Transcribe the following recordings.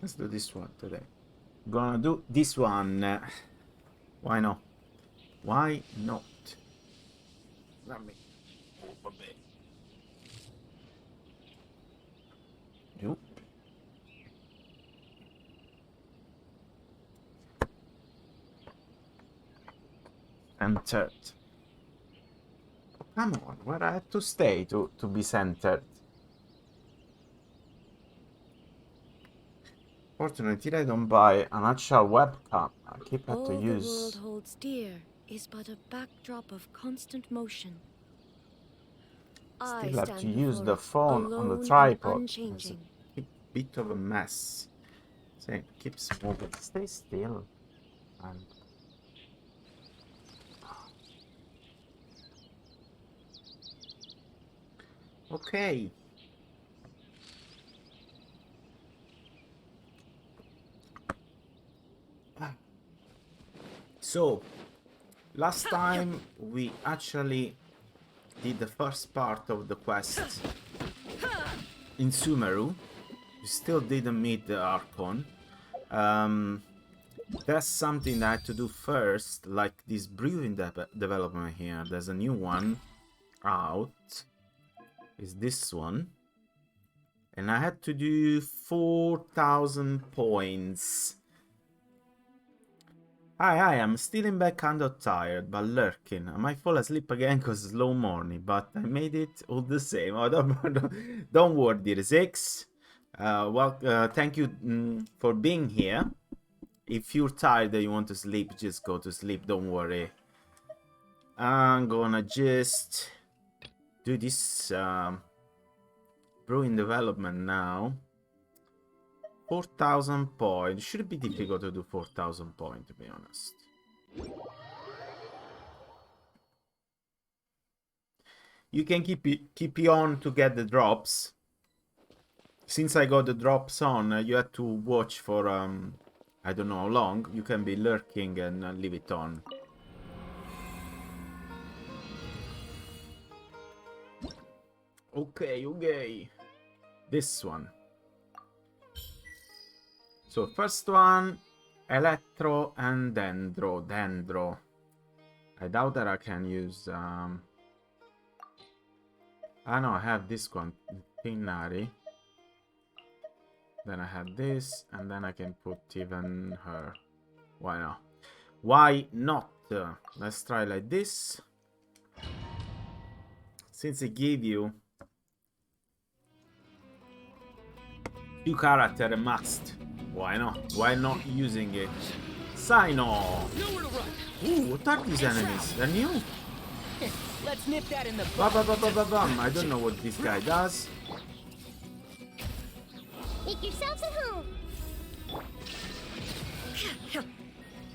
Let's do this one today. Gonna do this one. Why not? Why not? Let me move a bit. Nope. Centered. Come on, where I have to stay to be centered. Fortunately, I don't buy an actual webcam. I keep it to use. All the world holds dear is but a backdrop of constant motion. Still have to use the phone on the tripod. It's a bit of a mess. So it keeps moving. Stay still. And okay. So, last time we actually did the first part of the quest in Sumeru. We still didn't meet the Archon. There's something I had to do first, like this brewing development here. There's a new one out. Is this one. And I had to do 4,000 points. Hi, I'm still in bed, kind of tired, but lurking. I might fall asleep again because it's slow morning, but I made it all the same. Oh, don't worry, dear Six. Thank you for being here. If you're tired and you want to sleep, just go to sleep, don't worry. I'm gonna just do this brewing development now. 4,000 points. Should be difficult to do 4,000 points, to be honest. You can keep it on to get the drops. Since I got the drops on, you have to watch for I don't know how long. You can be lurking and leave it on. Okay. This one. So first one, Electro and Dendro. I doubt that I can use I know I have this one, Pinari. Then I have this, and then I can put even her. Why not? Why not? Let's try like this. Since it gave you 2 character must. Why not? Why not using it? Sino! Ooh, what are these enemies? They're new? Let's nip that in the Bum. I don't know what this guy does. Make yourselves at home.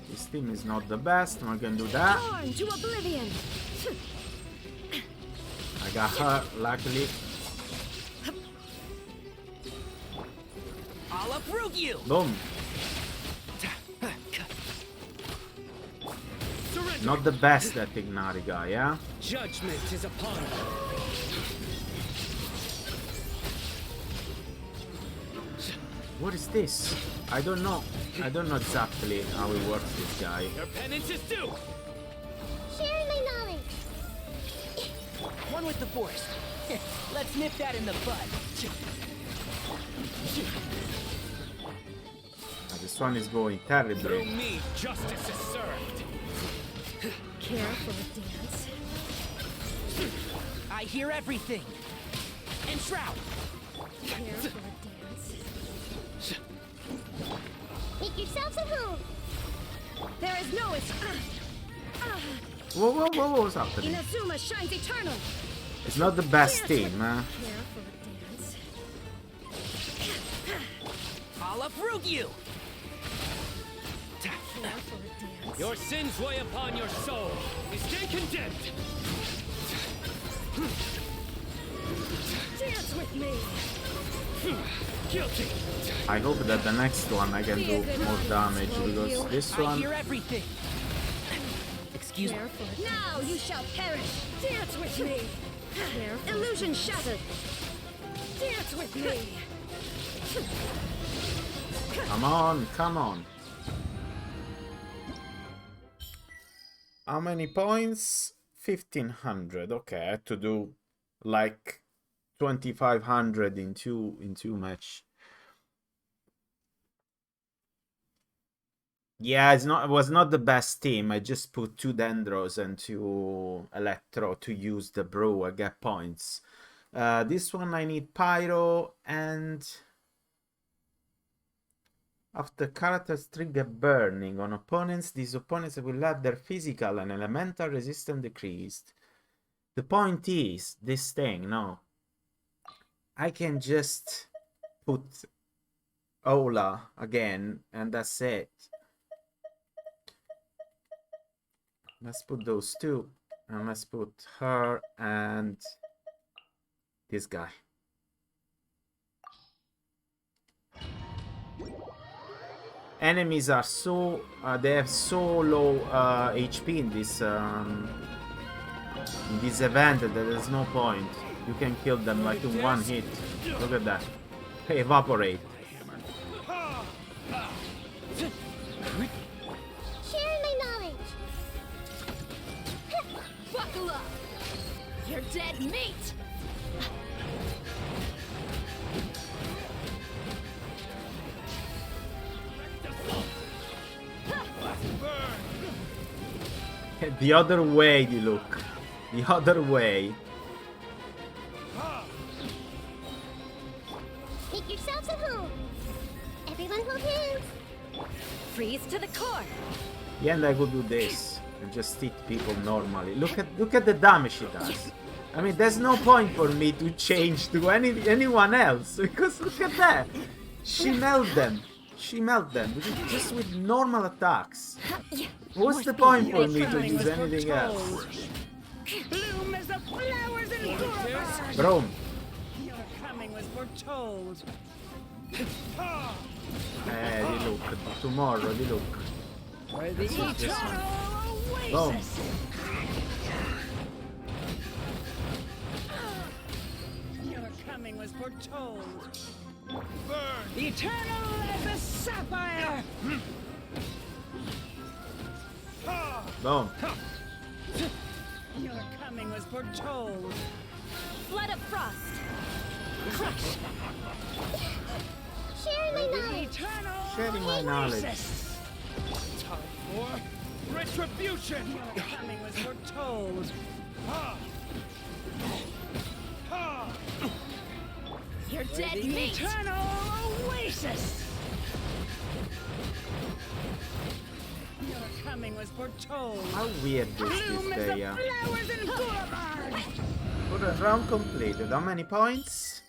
This team is not the best. I can do that. Torn to oblivion. I got her, luckily. I'll uproot you. Boom. Not the best at Ignari guy, yeah? Judgment is upon you. What is this? I don't know. I don't know exactly how it works, this guy. Your penance is due. Sharing my knowledge. One with the force. Let's nip that in the bud. This one is going terribly. Through me, justice is served. Care for a dance. I hear everything. Enshroud. Care for a dance. Make yourselves at home. There is no Whoa, what's happening? Inazuma shines eternal. It's not the best team, Care for a dance. I'll uproot you. Care for a dance. Your sins weigh upon your soul. You stay condemned. Dance with me. Guilty. I hope that the next one I can do more damage, because this I one... hear everything. Excuse me. Care for a dance. Now you shall perish. Dance with me. Care for Illusion shattered. Dance with me. Come on, come on. How many points? 1500. Okay, I had to do like 2500 in two match. Yeah, it was not the best team. I just put 2 Dendros and 2 Electro to use the brew. I get points. This one I need Pyro, and after characters trigger burning on opponents, these opponents will have their physical and elemental resistance decreased. The point is, this thing, no. I can just put Ola again, and that's it. Let's put those 2, and let's put her and this guy. Enemies are so they have so low HP in this event that there's no point. You can kill them like in one hit. Look at that. They evaporate. Sharing my knowledge. Buckle up! You're dead meat! The other way, you look. The other way. Make yourselves at home. Everyone hold hands. Freeze to the core! Yeah, and I could do this and just hit people normally. Look at the damage she does. I mean, there's no point for me to change to anyone else, because look at that. She melt them. She melt them just with normal attacks. What's the point for me to use anything else? Bloom as the flowers in Gurbar. Bro, Your coming was foretold. di look. Tomorrow, di look. For the eternal Boom. oasis. Your coming was foretold. Burn. Eternal as a sapphire. Boom. Your coming was foretold. Flood of frost! Crush. Sharing my The knowledge. eternal Sharing my knowledge. oasis. Time for retribution. Your coming was foretold. You're dead The meat! eternal oasis. Your coming was foretold. How weird this Bloom as the day, yeah. flowers in Gurbar. Current round completed. How many points?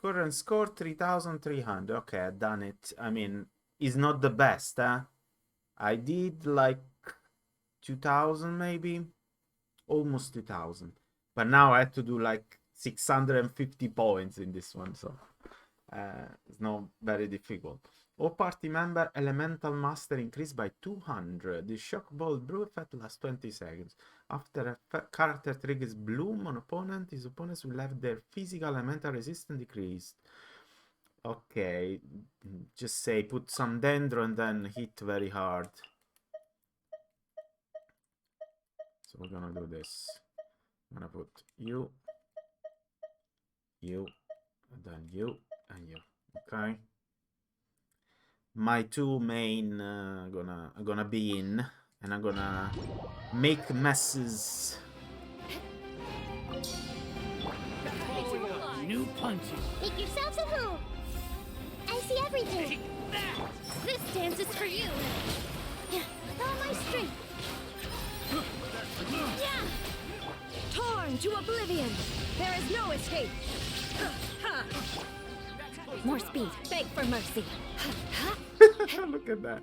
Current score 3300. Okay, I've done it. I mean, it's not the best, huh? I did like 2000 maybe. Almost 2000. But now I had to do like 650 points in this one, so it's not very difficult. All party member elemental master increased by 200. The shock ball brew effect lasts 20 seconds. After a character triggers bloom on opponent, his opponents will have their physical elemental resistance decreased. Okay, just say put some dendro and then hit very hard. So we're gonna do this. I'm gonna put you, and then you, and you. Okay. My 2 main gonna be in, and I'm gonna make messes. New punches. Make yourselves at home. I see everything. This dance is for you! With all my strength. Torn to oblivion! There is no escape! More speed, beg for mercy! Look at that.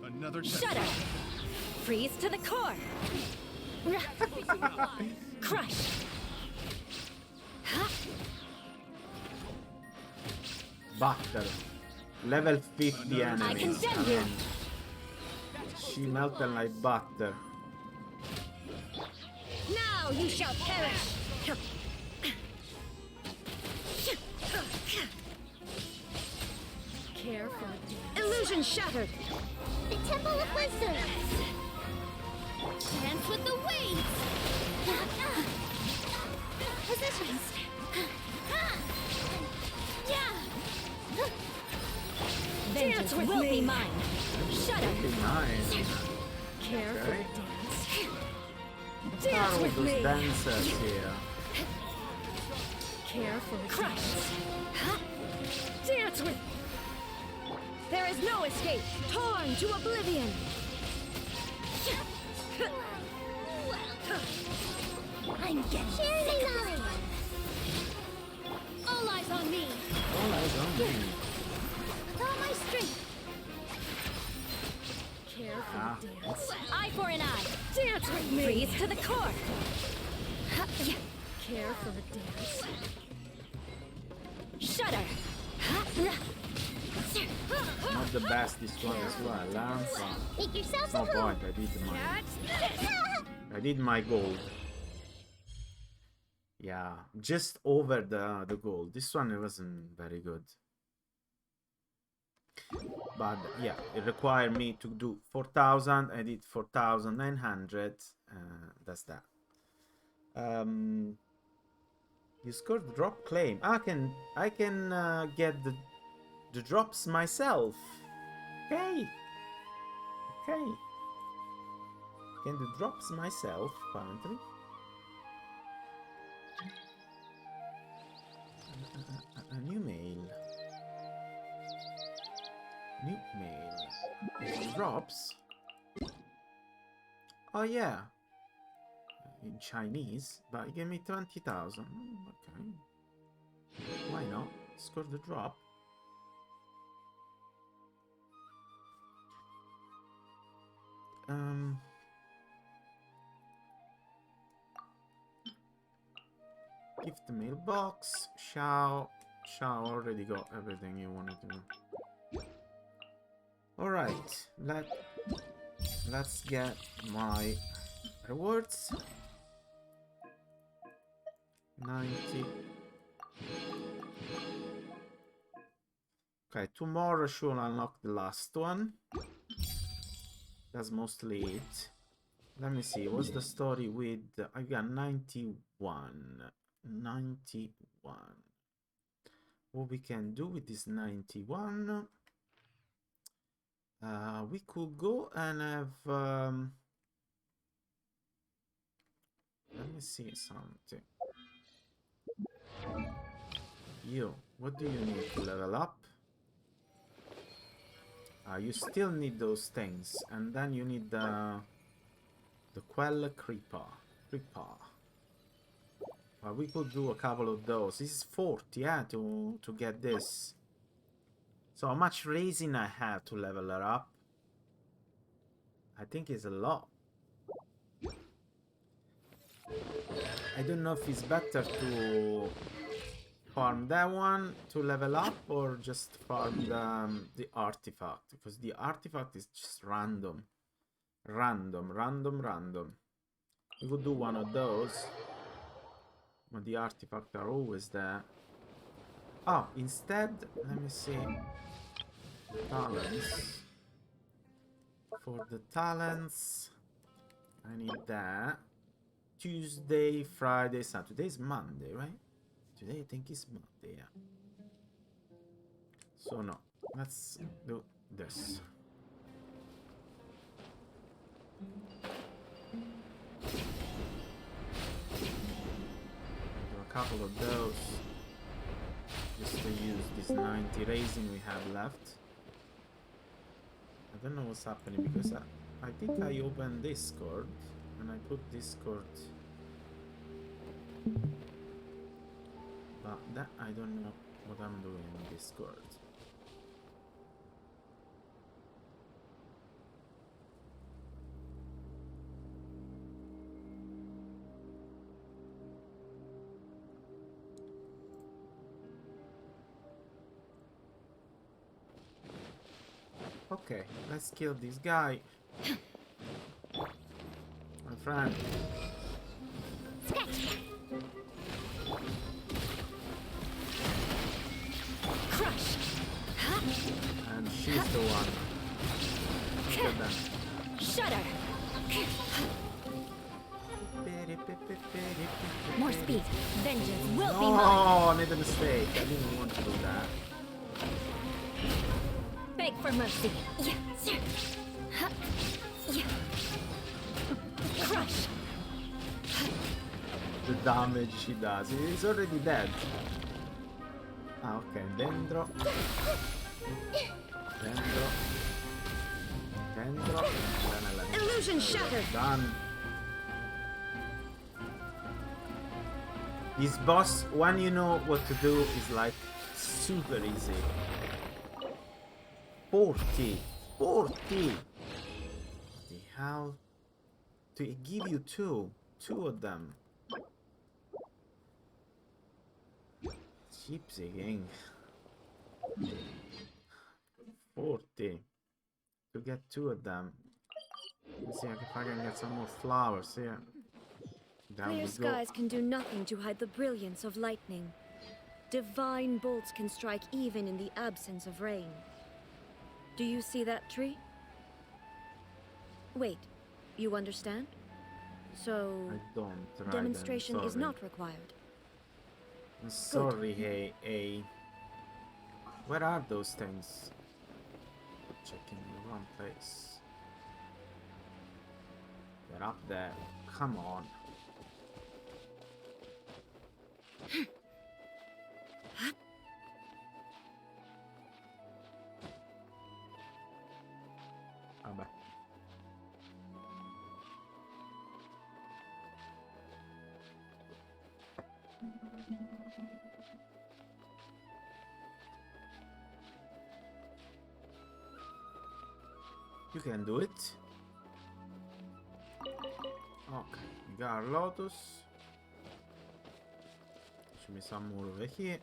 Another Shudder! Freeze to the core! Crush! Butter. Level 50 enemies. I condemn you! She melted like butter. Now you shall perish! Illusion shattered. The Temple of Wisdom. Dance with the waves. Positions. Vengeance will be mine. Shut up. Nice. Care for Okay. the dance. What Dance are all with those me. dancers here? Care for the dance. Dance with. There is no escape. Torn to oblivion. I'm getting Sharing the knowledge. all eyes on me. All eyes on me. With all my strength. Care for Ah. the dance. Eye for an eye. Dance with me. Freeze to the core. Care for the dance. Shudder. Not the best this one as well, huh? Make yourselves No at home. point, Catch this. I did my gold. Yeah, just over the gold. This one it wasn't very good. But yeah, it required me to do 4,000. I did 4,900. That's that. You scored drop claim. I can get the drops myself. Okay. Okay. Can do drops myself, apparently. A new mail. New mail. Drops. Oh yeah. In Chinese, but he gave me 20,000. Okay. Why not? Score the drop. Gift the mailbox. Shao already got everything you wanted to know. Alright, let's get my rewards. 90. Okay, tomorrow should unlock the last one. That's mostly it. Let me see, what's the story with... I got 91. 91. What we can do with this 91... we could go and have... let me see something. You, what do you need to level up? You still need those things, and then you need the Quell Creeper. We could do a couple of those. This is 40, yeah, to get this. So how much raising I have to level her up? I think it's a lot. I don't know if it's better to farm that one to level up or just farm the artifact, because the artifact is just random. Random. We could do one of those, but the artifacts are always there. Oh, instead, let me see. Talents. For the talents, I need that. Tuesday, Friday, Saturday. Today's Monday, right? Today I think it's Monday, yeah. So no, let's do this. Do a couple of those just to use this 90 raising we have left. I don't know what's happening because I think I opened Discord and I put Discord, but that I don't know what I'm doing in Discord. Okay, let's kill this guy. My friend. Crush. And she she's the one. Look at that. Shudder. More speed. Vengeance will be mine. Oh, I made a mistake. I didn't want to do that. Beg for mercy. Yeah. Huh. Yeah. Crush. The damage she does. He's already dead. Ah, ok. Dentro. Dentro. Dentro. Illusion shattered. Done. This boss, when you know what to do, is like super easy. 40. 40. What the hell? To give you two of them. Gypsy King. 40. To get two of them. Let's see if I can get some more flowers here. Down Clear we go. skies can do nothing to hide the brilliance of lightning. Divine bolts can strike even in the absence of rain. Do you see that tree? Wait, you understand? So, I don't. Right, demonstration I'm is sorry. not required. I'm sorry, hey. Where are those things? Checking the wrong place. They're up there. Come on. Vabbè. You can do it. Okay, we got our Lotus. Show me some more over here.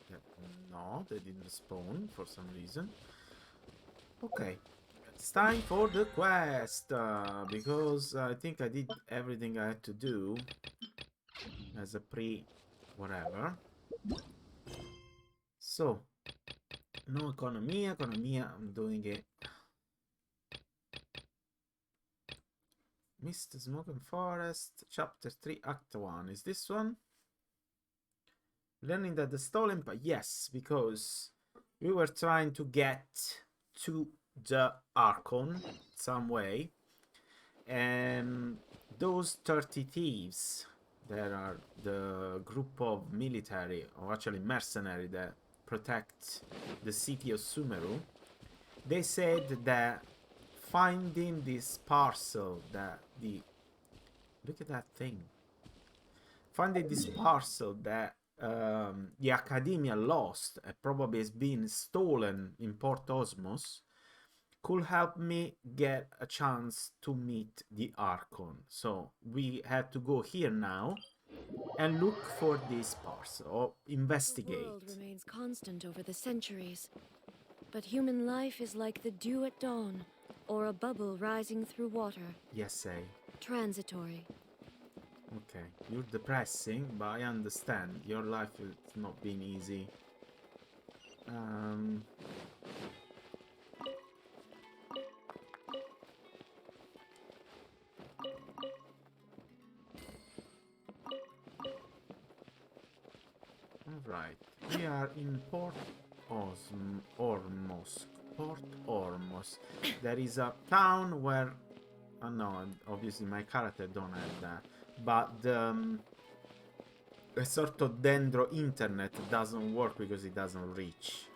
Yeah, no, they didn't spawn for some reason. Okay, it's time for the quest. Because I think I did everything I had to do as a whatever. So, no economia, I'm doing it. Mist, Smoking Forest, Chapter 3, Act 1. Is this one? Learning that the stolen... Yes, because we were trying to get to the Archon some way. And those 30 thieves, there are the group of military, or actually mercenary, that protect the city of Sumeru. They said that finding this parcel that look at that thing. Finding this parcel that the Academia lost and probably has been stolen in Port Osmos could help me get a chance to meet the Archon. So we had to go here now and look for this parcel, or investigate. The world remains constant over the centuries, but human life is like the dew at dawn, or a bubble rising through water. Yes, say. Transitory. Okay, you're depressing, but I understand. Your life has not been easy. Alright, we are in Port Ormos. Port Ormos. There is a town where... Oh no, obviously my character don't have that. But a sort of dendro internet doesn't work because it doesn't reach.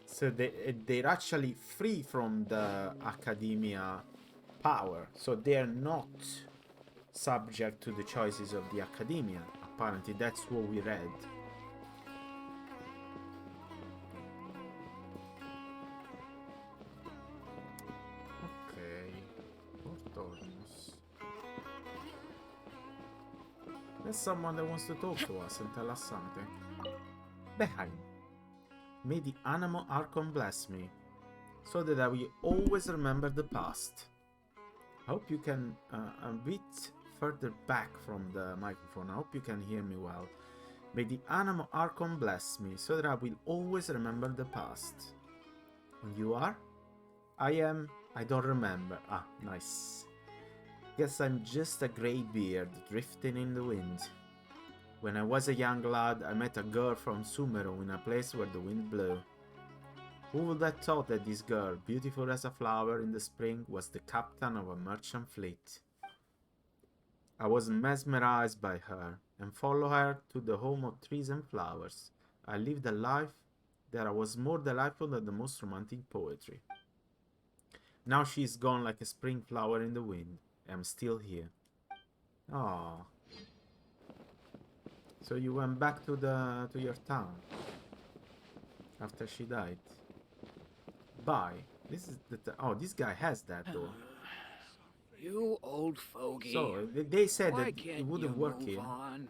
So they're actually free from the Academia power. So they're not subject to the choices of the Academia. Apparently that's what we read. There's someone that wants to talk to us and tell us something. Behind. May the Anemo Archon bless me, so that I will always remember the past. I hope you can, a bit further back from the microphone, I hope you can hear me well. May the Anemo Archon bless me, so that I will always remember the past. And you are? I am... I don't remember. Ah, nice. Guess I'm just a grey beard drifting in the wind. When I was a young lad, I met a girl from Sumeru in a place where the wind blew. Who would have thought that this girl, beautiful as a flower in the spring, was the captain of a merchant fleet? I was mesmerized by her and followed her to the home of trees and flowers. I lived a life that was more delightful than the most romantic poetry. Now she is gone like a spring flower in the wind. I'm still here. Ah. So you went back to your town after she died. Bye. This is oh, this guy has that door. You old fogey. So they said Why that it can't wouldn't you work move here. on?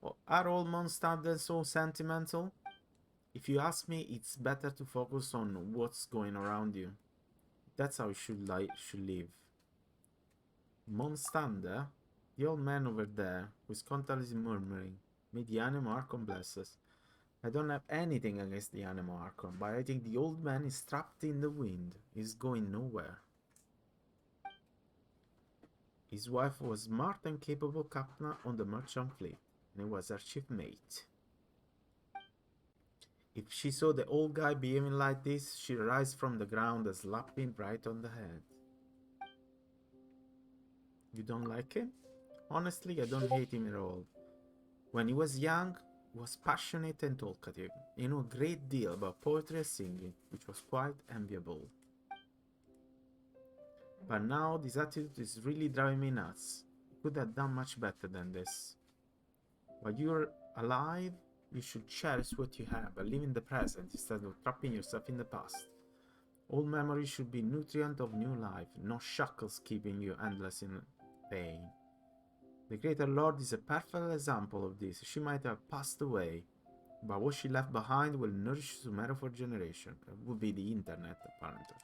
Well, are all monsters so sentimental? If you ask me, it's better to focus on what's going around you. That's how you should live. Monstander, the old man over there, whose contact is murmuring, may the animal Archon bless us. I don't have anything against the animal Archon, but I think the old man is trapped in the wind. He's going nowhere. His wife was smart and capable captain on the merchant fleet, and he was her chief mate. If she saw the old guy behaving like this, she'd rise from the ground and slap him right on the head. You don't like him? Honestly, I don't hate him at all. When he was young, he was passionate and talkative. He knew a great deal about poetry and singing, which was quite enviable. But now this attitude is really driving me nuts. He could have done much better than this. While you're alive, you should cherish what you have and live in the present instead of trapping yourself in the past. Old memories should be nutrient of new life, not shackles keeping you endless in pain. The Greater Lord is a perfect example of this. She might have passed away, but what she left behind will nourish Sumeru for generations. It would be the internet, apparently.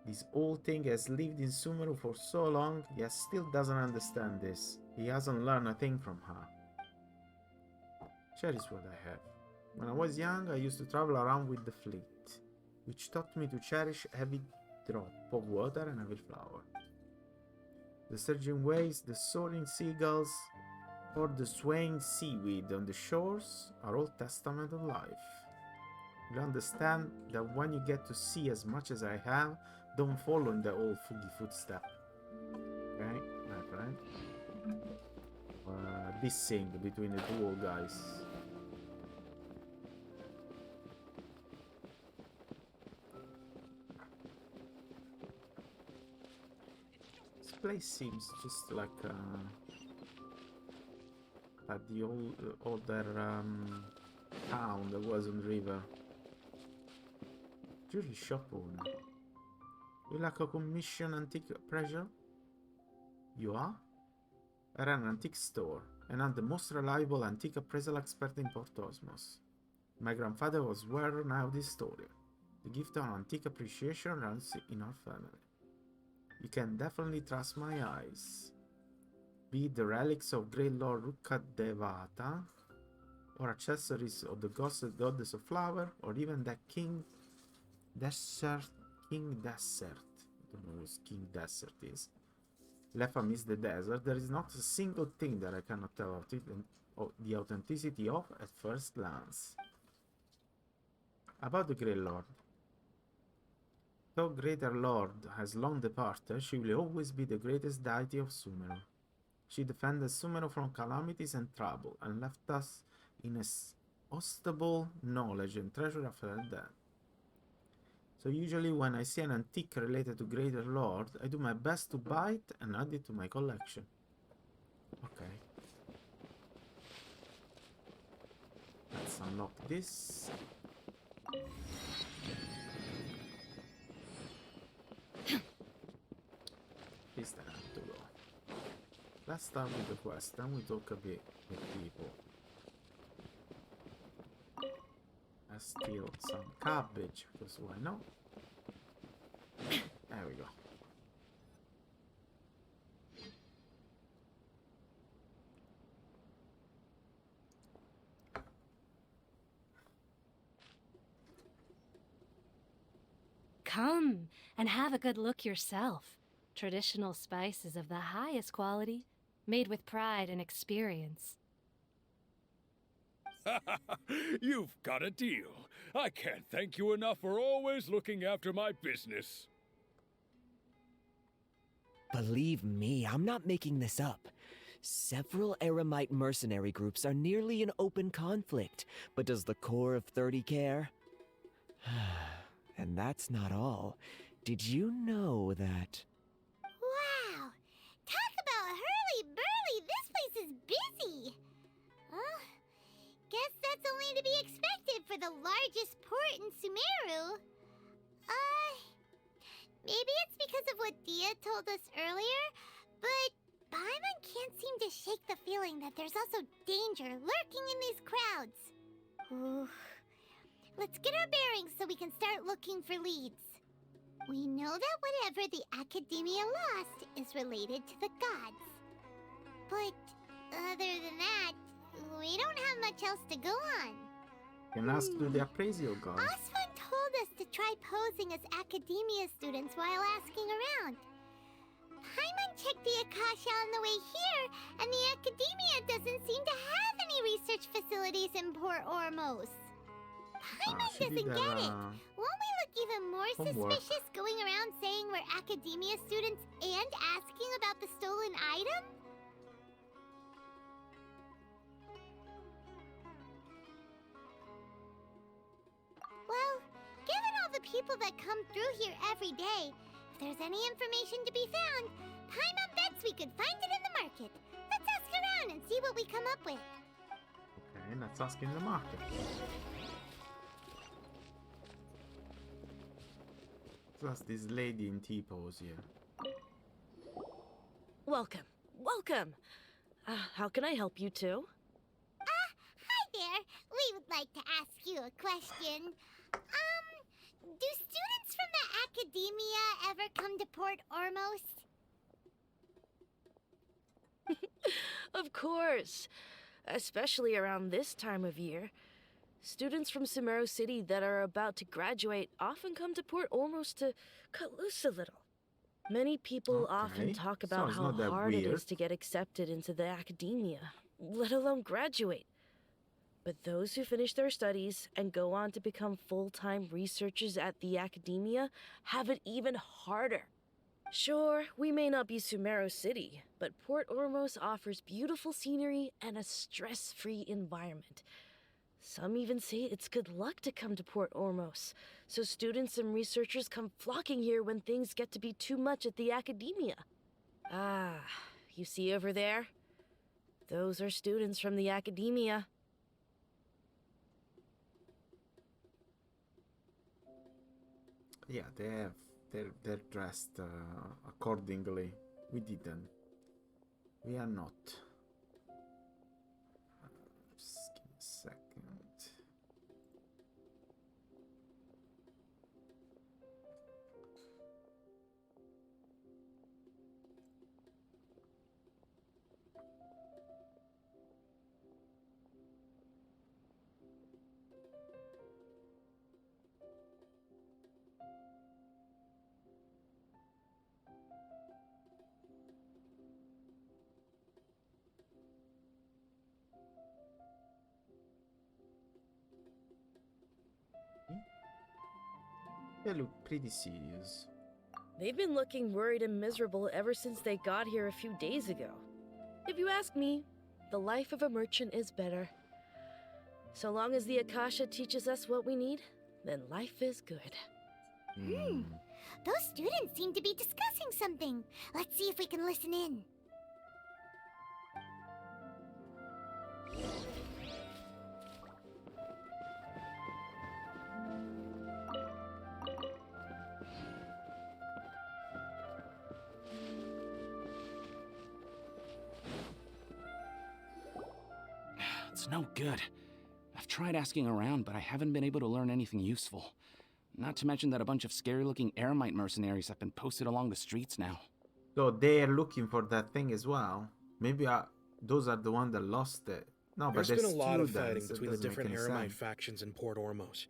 This old thing has lived in Sumeru for so long, yet still doesn't understand this. He hasn't learned a thing from her. Cherish what I have. When I was young, I used to travel around with the fleet, which taught me to cherish every drop of water and every flower. The surging waves, the soaring seagulls, or the swaying seaweed on the shores are all testament of life. You understand that when you get to see as much as I have, don't follow in the old foggy footstep. Okay, my friend. This scene between the two old guys. This place seems just like at the older town that was on the river. Jewelry shop owner. You like a commission antique treasure? You are? I ran an antique store, and I'm the most reliable antique appraisal expert in Port Osmos. My grandfather was well-renowned historian. The gift of antique appreciation runs in our family. You can definitely trust my eyes. Be it the relics of Great Lord Rukkhadevata, or accessories of the goddess of flower, or even that King Desert. I don't know what King Desert is. Lefam is the desert. There is not a single thing that I cannot tell of it and the authenticity of at first glance. About the Great Lord. Though Greater Lord has long departed, she will always be the greatest deity of Sumeru. She defended Sumeru from calamities and trouble, and left us in inexhaustible knowledge and treasure after her death. So usually when I see an antique related to Greater Lord, I do my best to buy it and add it to my collection. Okay. Let's unlock this. This time I have to go. Let's start with the quest, then we talk a bit with people. I steal some cabbage, because why not? There we go. Come and have a good look yourself. Traditional spices of the highest quality, made with pride and experience. You've got a deal. I can't thank you enough for always looking after my business. Believe me, I'm not making this up. Several Eremite mercenary groups are nearly in open conflict, but does the core of 30 care? And that's not all. Did you know that... Wow! Talk about hurly-burly! This place is busy! Guess that's only to be expected for the largest port in Sumeru. Maybe it's because of what Dia told us earlier, but Paimon can't seem to shake the feeling that there's also danger lurking in these crowds. Ooh. Let's get our bearings so we can start looking for leads. We know that whatever the Academia lost is related to the gods. But other than that, we don't have much else to go on. Can ask to the appraisal guy. Osvan told us to try posing as Academia students while asking around. Paimon checked the Akasha on the way here, and the Academia doesn't seem to have any research facilities in Port Ormos. Paimon doesn't get it. Won't we look even more homework. suspicious going around saying we're Academia students and asking about the stolen item? Well, given all the people that come through here every day, if there's any information to be found, Paimon bets we could find it in the market. Let's ask around and see what we come up with. Okay, let's ask in the market. Let's ask this lady in T-pose here. Welcome. Welcome. How can I help you too? Hi there. We would like to ask you a question. Do students from the Academia ever come to Port Ormos? Of course. Especially around this time of year. Students from Sumeru City that are about to graduate often come to Port Ormos to cut loose a little. Many people often Okay, talk so about it's how not that hard it weird. is to get accepted into the academia, let alone graduate. But those who finish their studies and go on to become full-time researchers at the academia have it even harder. Sure, we may not be Sumeru City, but Port Ormos offers beautiful scenery and a stress-free environment. Some even say it's good luck to come to Port Ormos, so students and researchers come flocking here when things get to be too much at the academia. Ah, you see over there? Those are students from the academia. Yeah, they're dressed accordingly. We didn't. We are not. Just give me a second. They look pretty serious. They've been looking worried and miserable ever since they got here a few days ago. If you ask me, the life of a merchant is better. So long as the Akasha teaches us what we need, then life is good. Those students seem to be discussing something. Let's see if we can listen in. It's no good. I've tried asking around, but I haven't been able to learn anything useful. Not to mention that a bunch of scary-looking Eremite mercenaries have been posted along the streets now. So they're looking for that thing as well. Maybe those are the ones that lost it. No, There's but been a lot of students. fighting It between the doesn't make different any Eremite sense. factions in Port Ormos.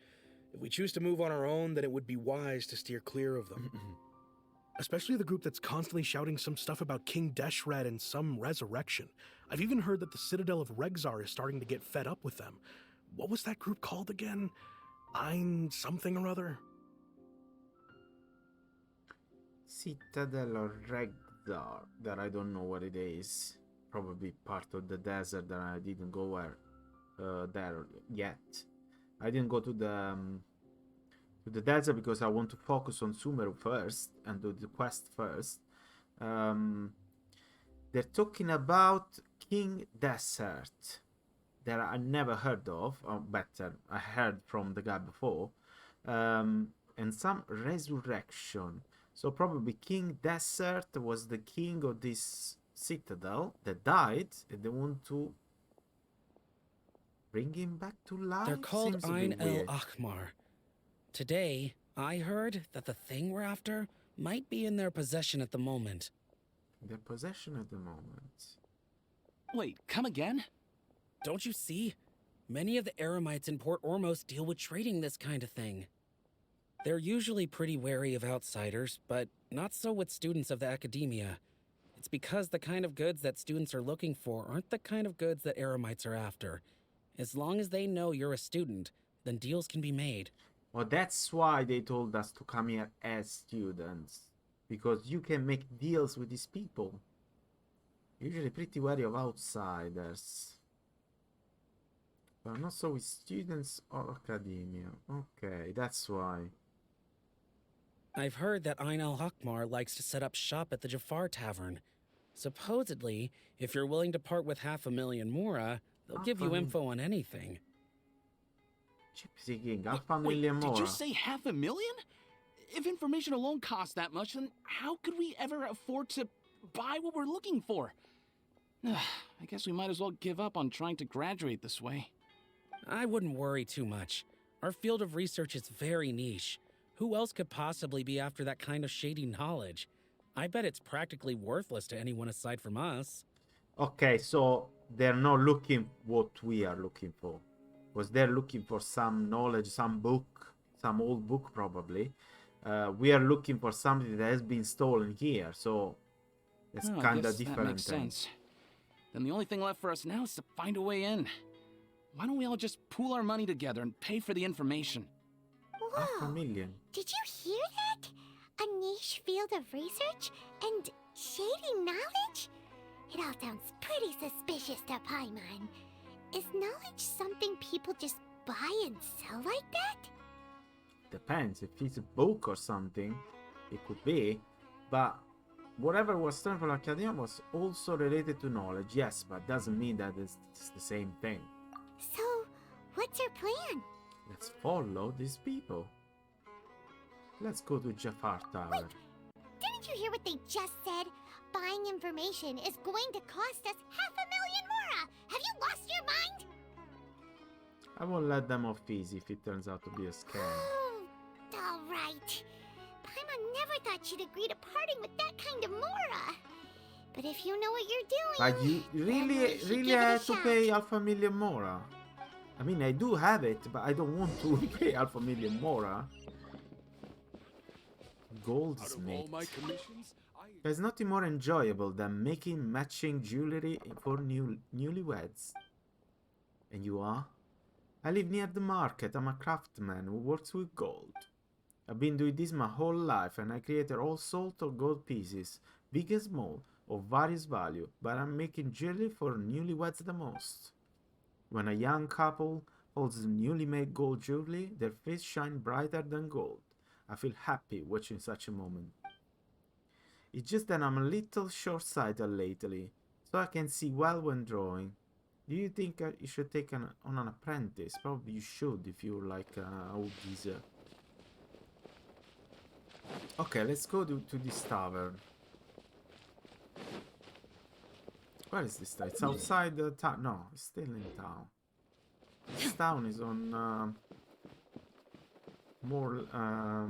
If we choose to move on our own, then it would be wise to steer clear of them. Especially the group that's constantly shouting some stuff about King Deshret and some resurrection. I've even heard that the Citadel of Regzar is starting to get fed up with them. What was that group called again? Ein something or other? Citadel or Regdar, that I don't know what it is. Probably part of the desert that I didn't go there yet. I didn't go to the desert because I want to focus on Sumeru first and do the quest first. They're talking about King Desert that I never heard of, or better, I heard from the guy before, and some resurrection. So probably King Desert was the king of this citadel that died, and they want to bring him back to life. They're called Seems a Ein bit El weird. Akhmar. Today, I heard that the thing we're after might be in their possession at the moment. Their possession at the moment. Wait, come again? Don't you see? Many of the Eremites in Port Ormos deal with trading this kind of thing. They're usually pretty wary of outsiders, but not so with students of the academia. It's because the kind of goods that students are looking for aren't the kind of goods that Eremites are after. As long as they know you're a student, then deals can be made. Well, that's why they told us to come here as students. Because you can make deals with these people. Usually pretty wary of outsiders. But not so with students or academia. Okay, that's why. I've heard that Ein El Hakmar likes to set up shop at the Jafar Tavern. Supposedly, if you're willing to part with 500,000 Mora, they'll give you info on anything. Gypsy King, Alpha Million Did more. you say 500,000? If information alone costs that much, then how could we ever afford to buy what we're looking for? I guess we might as well give up on trying to graduate this way. I wouldn't worry too much. Our field of research is very niche. Who else could possibly be after that kind of shady knowledge? I bet it's practically worthless to anyone aside from us. Okay, so they're not looking what we are looking for. Because they're looking for some knowledge, some book, some old book probably. We are looking for something that has been stolen here, so it's Oh, I kind of guess different. That makes sense. Then the only thing left for us now is to find a way in. Why don't we all just pool our money together and pay for the information? Half a Whoa! million. Did you hear that? A niche field of research and shady knowledge? It all sounds pretty suspicious to Paimon. Is knowledge something people just buy and sell like that? Depends, if it's a book or something, it could be. But whatever was done for Academia was also related to knowledge, yes, but doesn't mean that it's the same thing. So, what's your plan? Let's follow these people. Let's go to Jafar Tower. Wait, didn't you hear what they just said? Buying information is going to cost us 500,000 Mora! Have you lost your mind? I won't let them off easy if it turns out to be a scam. Oh, alright. Paimon never thought she'd agree to parting with that kind of Mora. But if you know what you're doing... But you then we should really give it a had to shot. pay half a million more. I mean, I do have it, but I don't want to pay half a million more. Out of all Goldsmith. my commissions, There's nothing more enjoyable than making matching jewelry for newlyweds. And you are? I live near the market. I'm a craftsman who works with gold. I've been doing this my whole life, and I created all sorts of gold pieces, big and small, of various value, but I'm making jewelry for newlyweds the most. When a young couple holds newly made gold jewelry, their faces shine brighter than gold. I feel happy watching such a moment. It's just that I'm a little short-sighted lately, so I can see well when drawing. Do you think you should take on an apprentice? Probably you should if you're like a old geezer. Okay, let's go to this tavern. Where is this town? It's outside the town. No, it's still in town. This town is on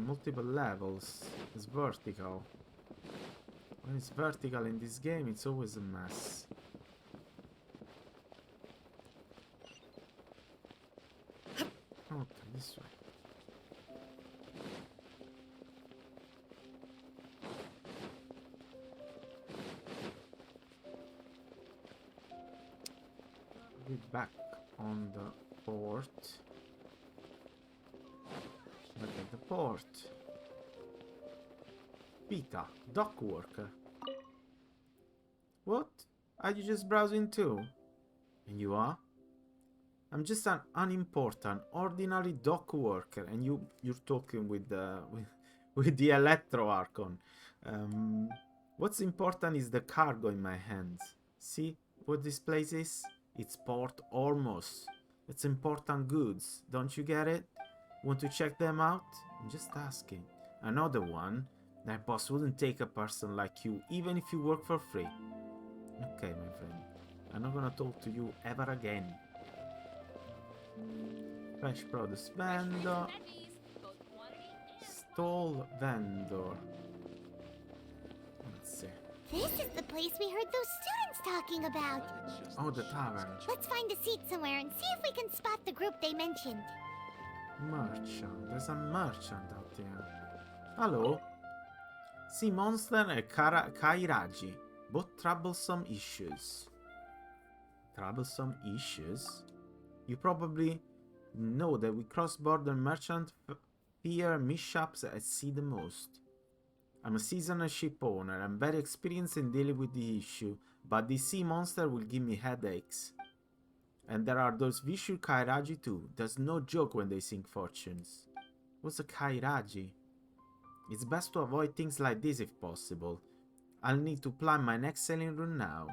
multiple levels. It's vertical. When it's vertical in this game, it's always a mess. Okay, this way. We're back on the port. Look at the port. Pita, dock worker. What? Are you just browsing too? And you are? I'm just an unimportant, ordinary dock worker, and you're talking with the with the Electro Archon. What's important is the cargo in my hands. See what this place is? It's Port Ormos. It's important goods. Don't you get it? Want to check them out? I'm just asking. Another one. My boss wouldn't take a person like you, even if you work for free. Okay, my friend. I'm not gonna talk to you ever again. Fresh produce vendor. Stall vendor. Let's see. This is the place we heard those students talking about. Oh, the tavern. Let's find a seat somewhere and see if we can spot the group they mentioned. Merchant. There's a merchant out there. Hello. Sea monster and Kairaji. Both troublesome issues. Troublesome issues? You probably know that we cross-border merchants fear mishaps at sea the most. I'm a seasonal ship owner. I'm very experienced in dealing with the issue, but the sea monster will give me headaches. And there are those vicious Kairaji too. There's no joke when they sing fortunes. What's a Kairaji? It's best to avoid things like this if possible. I'll need to plan my next selling run now.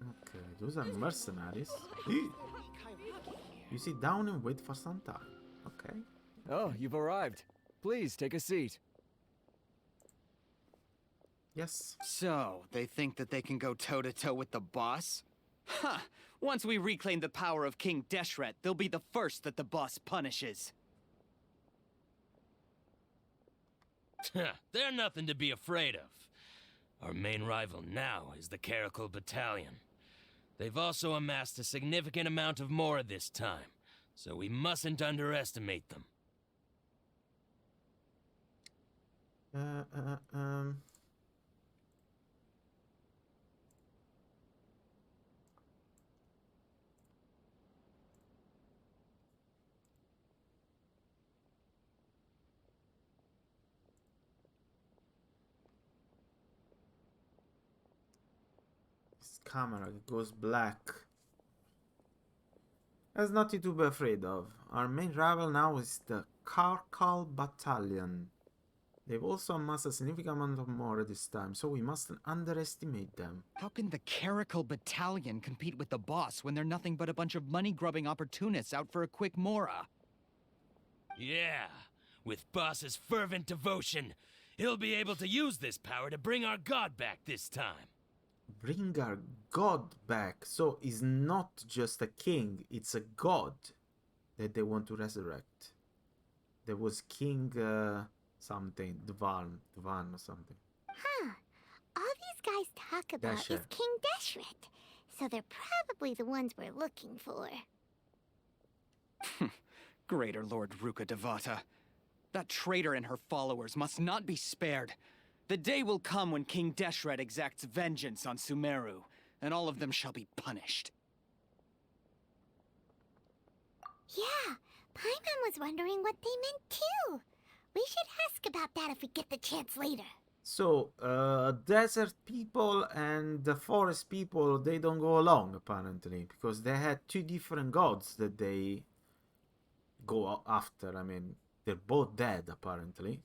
Okay, those are mercenaries. You sit down and wait for some time. Okay. Oh, you've arrived. Please take a seat. Yes. So, they think that they can go toe-to-toe with the boss? Huh! Once we reclaim the power of King Deshret, they'll be the first that the boss punishes. They're nothing to be afraid of. Our main rival now is the Caracal Battalion. They've also amassed a significant amount of more this time, so we mustn't underestimate them. This camera goes black. There's nothing to be afraid of. Our main rival now is the Caracal Battalion. They've also amassed a significant amount of more this time, so we mustn't underestimate them. How can the Caracal Battalion compete with the boss when they're nothing but a bunch of money-grubbing opportunists out for a quick mora? Yeah, with Boss's fervent devotion, he'll be able to use this power to bring our god back this time. Bring our god back. So he's not just a king, it's a god that they want to resurrect. There was King something, Dvan or something. Huh. All these guys talk about is Deshret. King Deshret, so they're probably the ones we're looking for. Greater Lord Ruka Devata. That traitor and her followers must not be spared. The day will come when King Deshret exacts vengeance on Sumeru, and all of them shall be punished. Yeah, Paimon was wondering what they meant too. We should ask about that if we get the chance later. So, desert people and the forest people, they don't go along, apparently, because they had two different gods that they go after. I mean, they're both dead, apparently.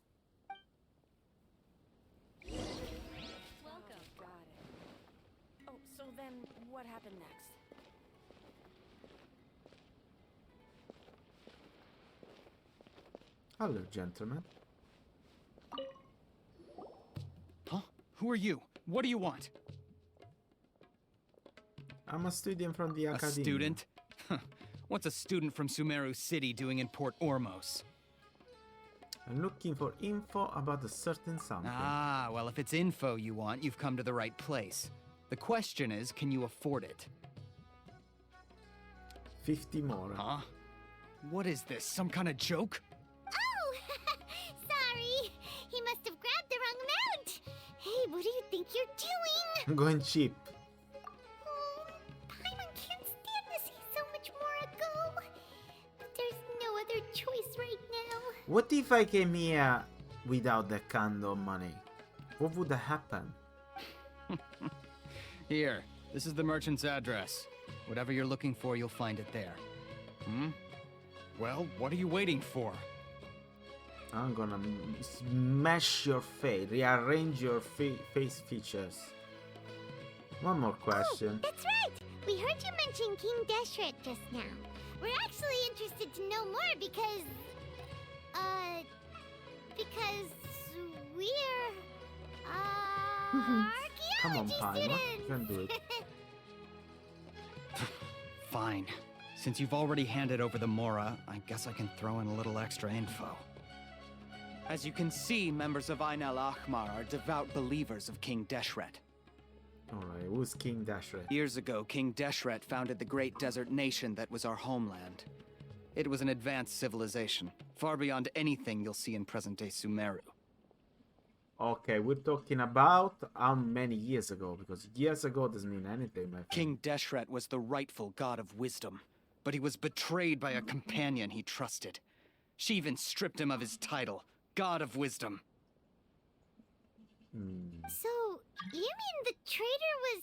Welcome. Got it. Oh, so then what happened next? Hello, gentlemen. Huh? Who are you? What do you want? I'm a student from the A academy. student? Huh. What's a student from Sumeru City doing in Port Ormos? I'm looking for info about a certain something. Ah, well, if it's info you want, you've come to the right place. The question is, can you afford it? 50 more. Huh? What is this, some kind of joke? Oh! Sorry! He must have grabbed the wrong amount! Hey, what do you think you're doing? I'm going cheap. What if I came here without that kind of money? What would happen? Here, this is the merchant's address. Whatever you're looking for, you'll find it there. Well, what are you waiting for? I'm gonna smash your face, rearrange your face features. One more question. Oh, that's right! We heard you mention King Deshret just now. We're actually interested to know more because we're, Come on, archaeology Paimon. You students! can do it. Fine. Since you've already handed over the Mora, I guess I can throw in a little extra info. As you can see, members of Ain al-Ahmar are devout believers of King Deshret. Alright, who's King Deshret? Years ago, King Deshret founded the great desert nation that was our homeland. It was an advanced civilization, far beyond anything you'll see in present-day Sumeru. Okay, we're talking about how many years ago, because years ago doesn't mean anything, my friend. King Deshret was the rightful god of wisdom, but he was betrayed by a companion he trusted. She even stripped him of his title, God of Wisdom. So, you mean the traitor was...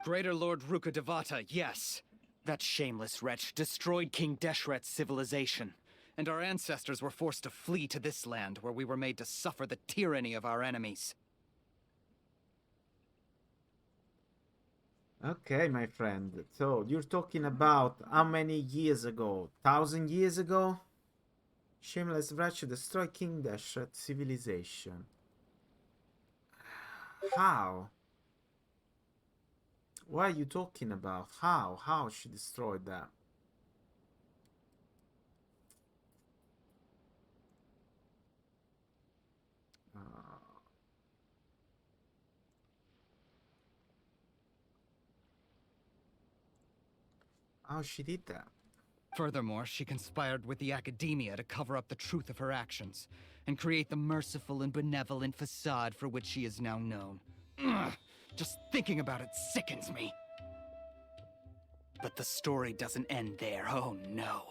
Greater Lord Ruka Devata, yes. That shameless wretch destroyed King Deshret's civilization, and our ancestors were forced to flee to this land where we were made to suffer the tyranny of our enemies. Okay, my friend. So, you're talking about how many years ago? 1,000 years ago? Shameless wretch destroyed King Deshret civilization. How? What are you talking about? How she destroyed that? How she did that? Furthermore, she conspired with the Academia to cover up the truth of her actions, and create the merciful and benevolent facade for which she is now known. Ugh, just thinking about it sickens me. But the story doesn't end there, oh no.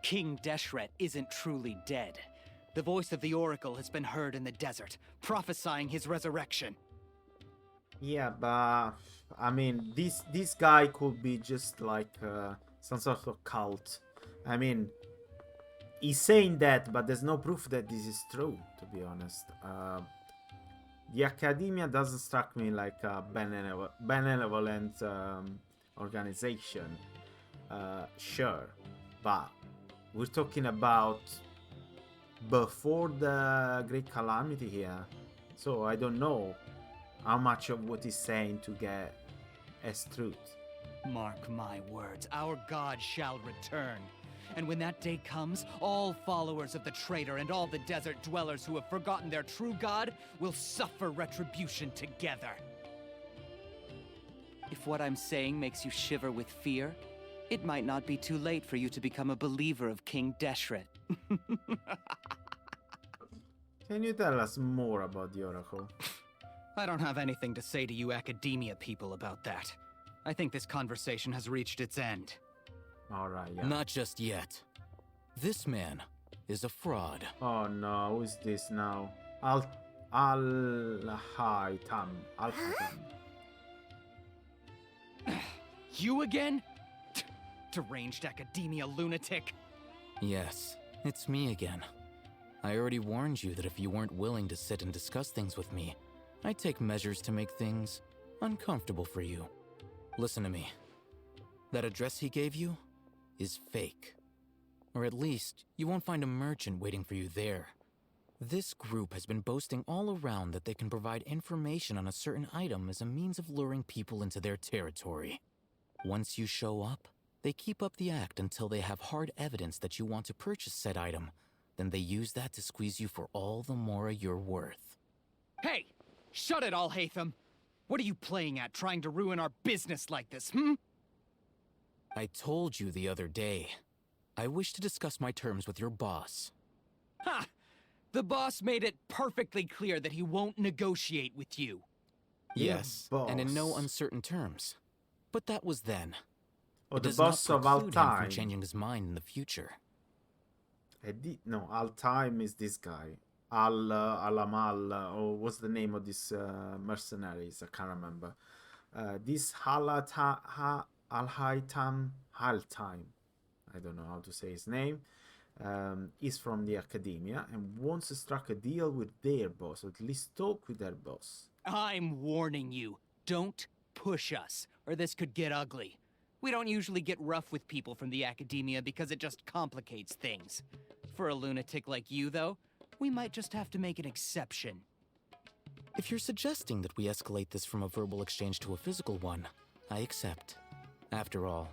King Deshret isn't truly dead. The voice of the Oracle has been heard in the desert, prophesying his resurrection. Yeah, but I mean, this guy could be just like some sort of cult. I mean, he's saying that, but there's no proof that this is true, to be honest. The Academia doesn't strike me like a benevolent organization. Sure, but we're talking about before the Great Calamity here. So I don't know how much of what he's saying to get as truth. Mark my words, our god shall return. And when that day comes, all followers of the traitor and all the desert dwellers who have forgotten their true god will suffer retribution together. If what I'm saying makes you shiver with fear, it might not be too late for you to become a believer of King Deshret. Can you tell us more about the Oracle? I don't have anything to say to you Academia people about that. I think this conversation has reached its end. Alright, yeah. Not just yet. This man is a fraud. Oh no, who's this now? Al-Haytham. You again? Deranged Academia lunatic. Yes, it's me again. I already warned you that if you weren't willing to sit and discuss things with me, I'd take measures to make things uncomfortable for you. Listen to me. That address he gave you is fake. Or at least, you won't find a merchant waiting for you there. This group has been boasting all around that they can provide information on a certain item as a means of luring people into their territory. Once you show up, they keep up the act until they have hard evidence that you want to purchase said item. Then they use that to squeeze you for all the more you're worth. Hey! Shut it all, Haytham! What are you playing at, trying to ruin our business like this, I told you the other day. I wish to discuss my terms with your boss. Ha! The boss made it perfectly clear that he won't negotiate with you. Yes, and in no uncertain terms. But that was then. Oh, It the does boss not of all preclude him time. from changing his mind in the future. No, Al-Time is this guy. Alamal, or what's the name of this mercenaries? I can't remember. This Al-Haytam, I don't know how to say his name, is from the academia and wants to strike a deal with their boss, or at least talk with their boss. I'm warning you. Don't push us, or this could get ugly. We don't usually get rough with people from the academia because it just complicates things. For a lunatic like you, though, we might just have to make an exception. If you're suggesting that we escalate this from a verbal exchange to a physical one, I accept. After all,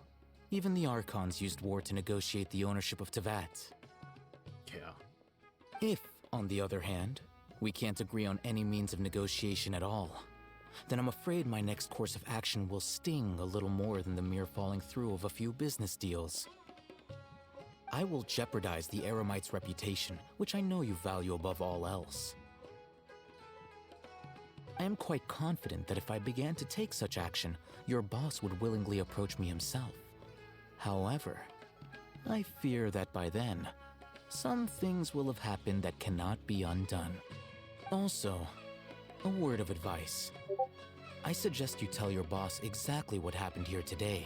even the Archons used war to negotiate the ownership of Teyvat. Yeah. If, on the other hand, we can't agree on any means of negotiation at all, then I'm afraid my next course of action will sting a little more than the mere falling through of a few business deals. I will jeopardize the Eremite's reputation, which I know you value above all else. I am quite confident that if I began to take such action, your boss would willingly approach me himself. However, I fear that by then, some things will have happened that cannot be undone. Also, a word of advice. I suggest you tell your boss exactly what happened here today.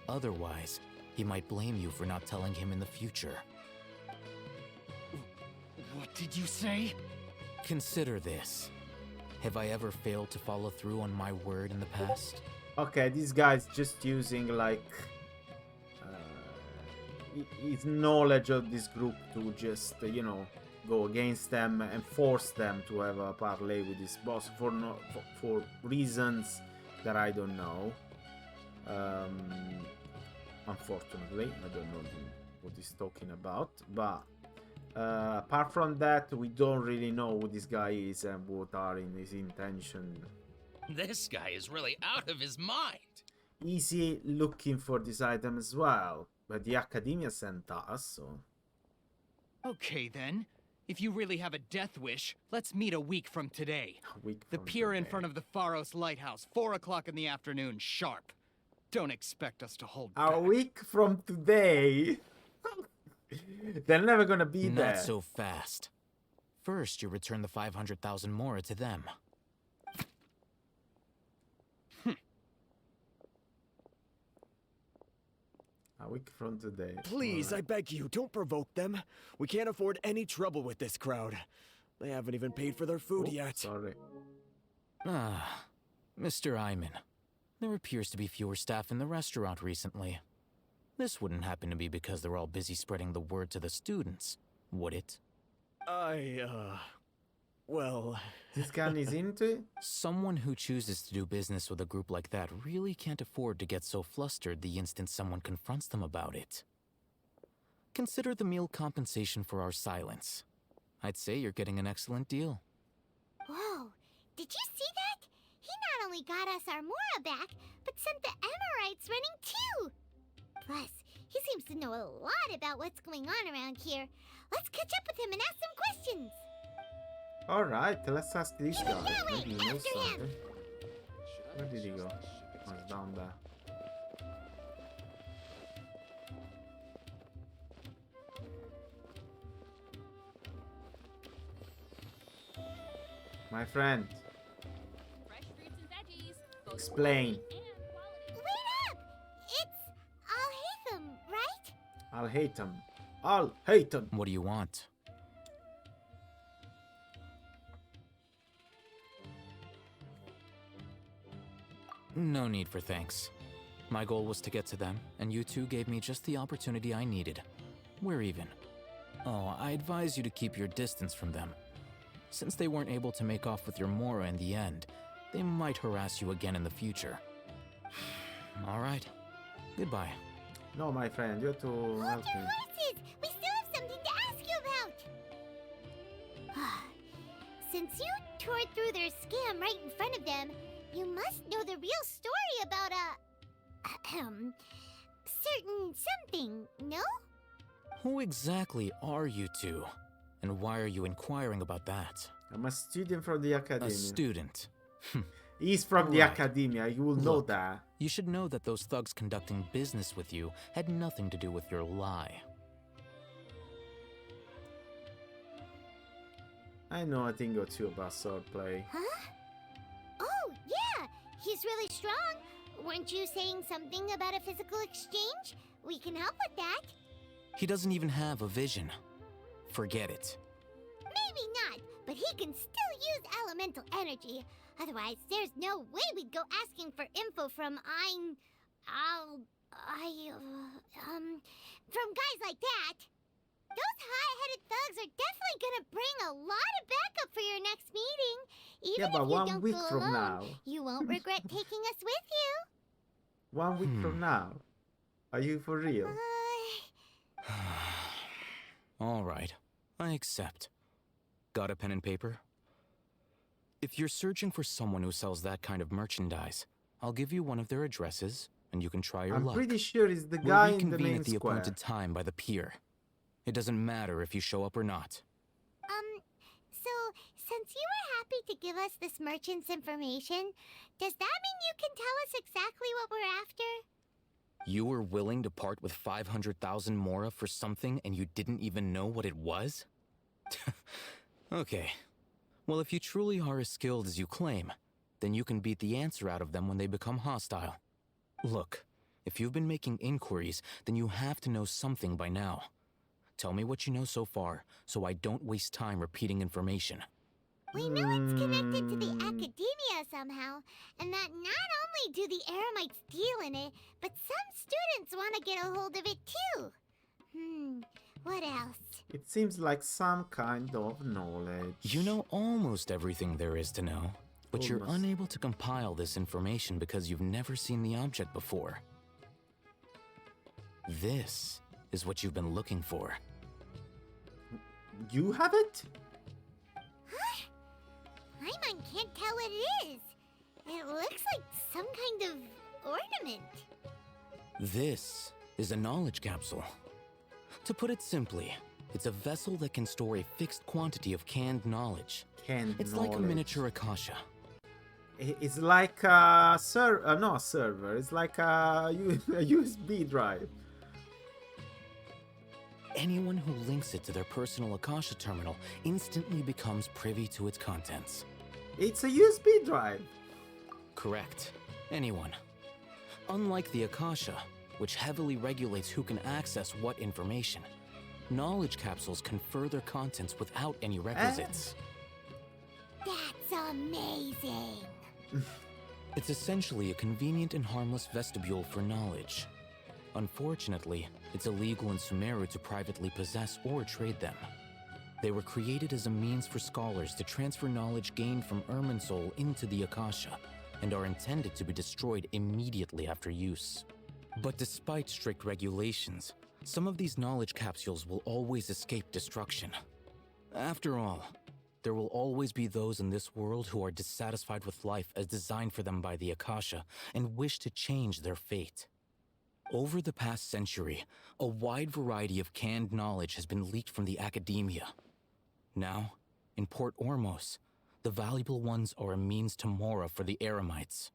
Otherwise, he might blame you for not telling him in the future. What did you say? Consider this. Have I ever failed to follow through on my word in the past? Okay, this guy's just using like his knowledge of this group to just go against them and force them to have a parlay with his boss for reasons that I don't know. Unfortunately, I don't know what he's talking about, but apart from that, we don't really know who this guy is and what are in his intention. This guy is really out of his mind. Is he looking for this item as well? But the academia sent us, so... Okay then. If you really have a death wish, let's meet a week from today. The pier in front of the Pharos Lighthouse, 4 o'clock in the afternoon, sharp. Don't expect us to hold back. A week from today? They're never gonna be there. Not so fast. First, you return the 500,000 mora to them. A week from today. Please, I beg you, don't provoke them. We can't afford any trouble with this crowd. They haven't even paid for their food yet. Sorry. Ah, Mr. Iman. There appears to be fewer staff in the restaurant recently. This wouldn't happen to be because they're all busy spreading the word to the students, would it? Well... This guy is into it? Someone who chooses to do business with a group like that really can't afford to get so flustered the instant someone confronts them about it. Consider the meal compensation for our silence. I'd say you're getting an excellent deal. Whoa, did you see that? He not only got us our Mora back, but sent the Emirites running too! Plus, he seems to know a lot about what's going on around here. Let's catch up with him and ask some questions! Alright, let's ask this guy. Yeah, wait, Maybe he knows after him. something. Where did he go? Oh, he's down there. My friend. Fresh fruits and veggies, both Explain. quality and quality. Wait up! It's Al-Haytham, right? I'll hate him. I'll hate him. What do you want? No need for thanks. My goal was to get to them, and you two gave me just the opportunity I needed. We're even. Oh, I advise you to keep your distance from them. Since they weren't able to make off with your Mora in the end, they might harass you again in the future. All right. Goodbye. No, my friend, you have to Hold help your me. horses! We still have something to ask you about! Since you tore through their scam right in front of them, you must know the real story about certain something, no? Who exactly are you two? And why are you inquiring about that? I'm a student from the academia. A student. He's from the Right. academia, you will know Look, that. You should know that those thugs conducting business with you had nothing to do with your lie. I know a thing or two about swordplay. Huh? Oh, yeah! He's really strong. Weren't you saying something about a physical exchange? We can help with that. He doesn't even have a vision. Forget it. Maybe not, but he can still use elemental energy. Otherwise, there's no way we'd go asking for info from from guys like that. Those high-headed thugs are definitely gonna bring a lot of backup for your next meeting. Even Yeah, but if you 1 don't week go from alone, now. you won't regret taking us with you. 1 week from now. Are you for real? All right, I accept. Got a pen and paper? If you're searching for someone who sells that kind of merchandise, I'll give you one of their addresses, and you can try your I'm luck. pretty sure it's the We'll guy in the reconvene main at the square. appointed time by the pier. It doesn't matter if you show up or not. So, since you were happy to give us this merchant's information, does that mean you can tell us exactly what we're after? You were willing to part with 500,000 mora for something and you didn't even know what it was? Okay. Well, if you truly are as skilled as you claim, then you can beat the answer out of them when they become hostile. Look, if you've been making inquiries, then you have to know something by now. Tell me what you know so far, so I don't waste time repeating information. We know it's connected to the academia somehow, and that not only do the Eremites deal in it, but some students want to get a hold of it too. What else? It seems like some kind of knowledge. You know almost everything there is to know, but you're Almost. unable to compile this information because you've never seen the object before. This is what you've been looking for. You have it? Huh? Paimon can't tell what it is. It looks like some kind of ornament. This is a knowledge capsule. To put it simply, it's a vessel that can store a fixed quantity of canned knowledge. It's like a miniature Akasha. It's like a not a server. It's like a USB drive. Anyone who links it to their personal Akasha terminal instantly becomes privy to its contents. It's a USB drive. Correct. Anyone. Unlike the Akasha, which heavily regulates who can access what information, knowledge capsules confer their contents without any requisites. That's amazing. It's essentially a convenient and harmless vestibule for knowledge. Unfortunately, it's illegal in Sumeru to privately possess or trade them. They were created as a means for scholars to transfer knowledge gained from Irminsul into the Akasha, and are intended to be destroyed immediately after use. But despite strict regulations, some of these knowledge capsules will always escape destruction. After all, there will always be those in this world who are dissatisfied with life as designed for them by the Akasha and wish to change their fate. Over the past century, a wide variety of canned knowledge has been leaked from the academia. Now, in Port Ormos, the valuable ones are a means to mora for the Eremites.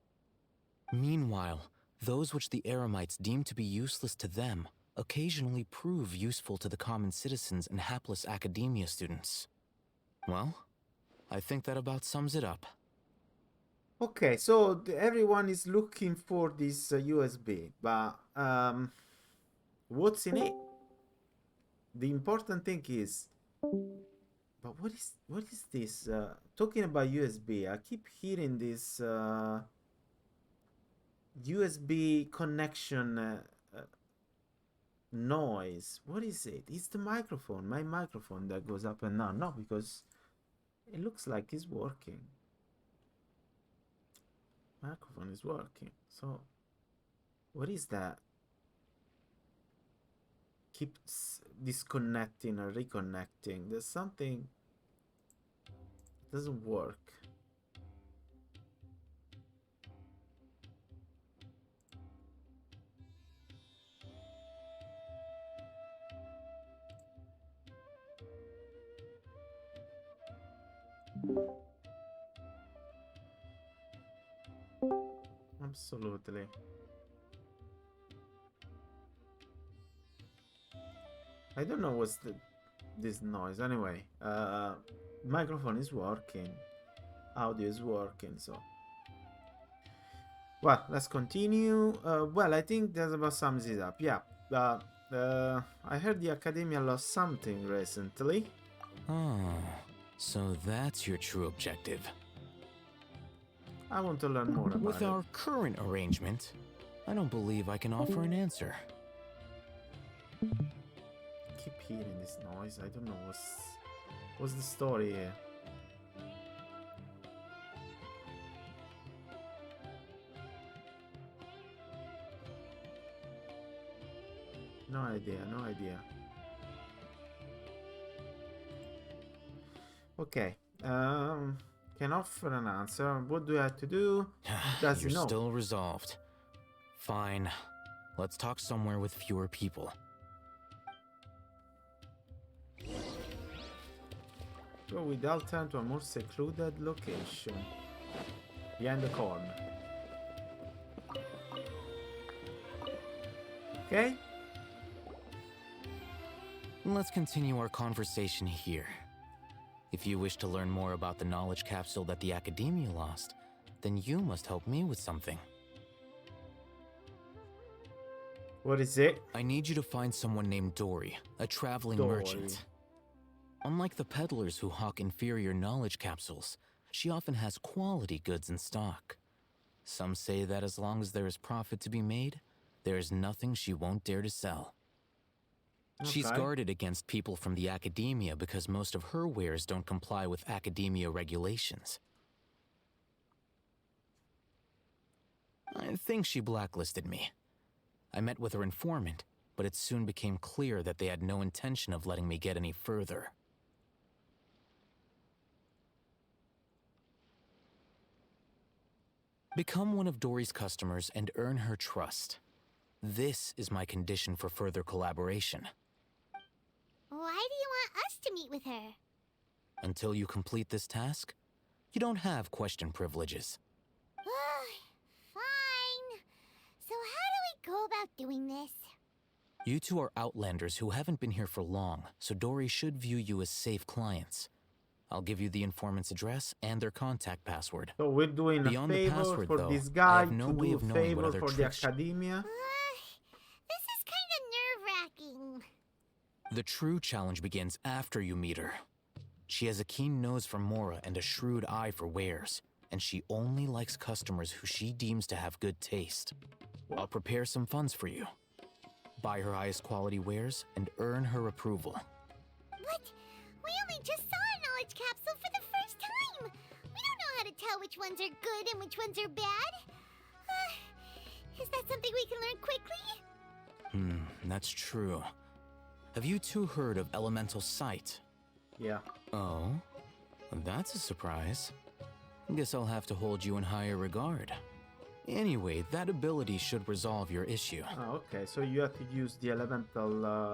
Meanwhile, those which the Eremites deem to be useless to them occasionally prove useful to the common citizens and hapless academia students. Well, I think that about sums it up. Okay, so everyone is looking for this USB, but what's in it? The important thing is, but what is this? Talking about USB, I keep hearing this USB connection noise. What is it? It's the microphone, my microphone that goes up and down. No, because it looks like it's working. Microphone is working. So, what is that? Keeps disconnecting or reconnecting. There's something doesn't work. Absolutely. I don't know what's this noise. Anyway, Microphone is working. Audio is working, so. Well, let's continue. Well, I think that's about sums it up. Yeah. I heard the Academia lost something recently. Oh, so that's your true objective. I want to learn more about With it. our current arrangement, I don't believe I can offer an answer. Keep hearing this noise. I don't know what's the story here. No idea, no idea. Okay. Can offer an answer. What do I have to do? Does You're he know? still resolved. Fine. Let's talk somewhere with fewer people. Go without time to a more secluded location. Behind the corner. Okay. Let's continue our conversation here. If you wish to learn more about the knowledge capsule that the Academia lost, then you must help me with something. What is it? I need you to find someone named Dory, a traveling Dory. merchant. Unlike the peddlers who hawk inferior knowledge capsules, she often has quality goods in stock. Some say that as long as there is profit to be made, there is nothing she won't dare to sell. She's Okay. guarded against people from the Academia because most of her wares don't comply with Academia regulations. I think she blacklisted me. I met with her informant, but it soon became clear that they had no intention of letting me get any further. Become one of Dory's customers and earn her trust. This is my condition for further collaboration. Why do you want us to meet with her? Until you complete this task, you don't have question privileges. Fine. So how do we go about doing this? You two are outlanders who haven't been here for long, so Dory should view you as safe clients. I'll give you the informant's address and their contact password. So we're doing Beyond a the favor password, for though, this I guy have no to way do of a knowing what favor other for the tricks Academia. This is kind of nerve-wracking. The true challenge begins after you meet her. She has a keen nose for Mora and a shrewd eye for wares, and she only likes customers who she deems to have good taste. I'll prepare some funds for you. Buy her highest quality wares and earn her approval. But we only just saw a knowledge capsule for the first time. We don't know how to tell which ones are good and which ones are bad. Is that something we can learn quickly? That's true. Have you two heard of elemental sight? Yeah. Oh? That's a surprise. Guess I'll have to hold you in higher regard. Anyway, that ability should resolve your issue. Oh, okay, so you have to use the elemental,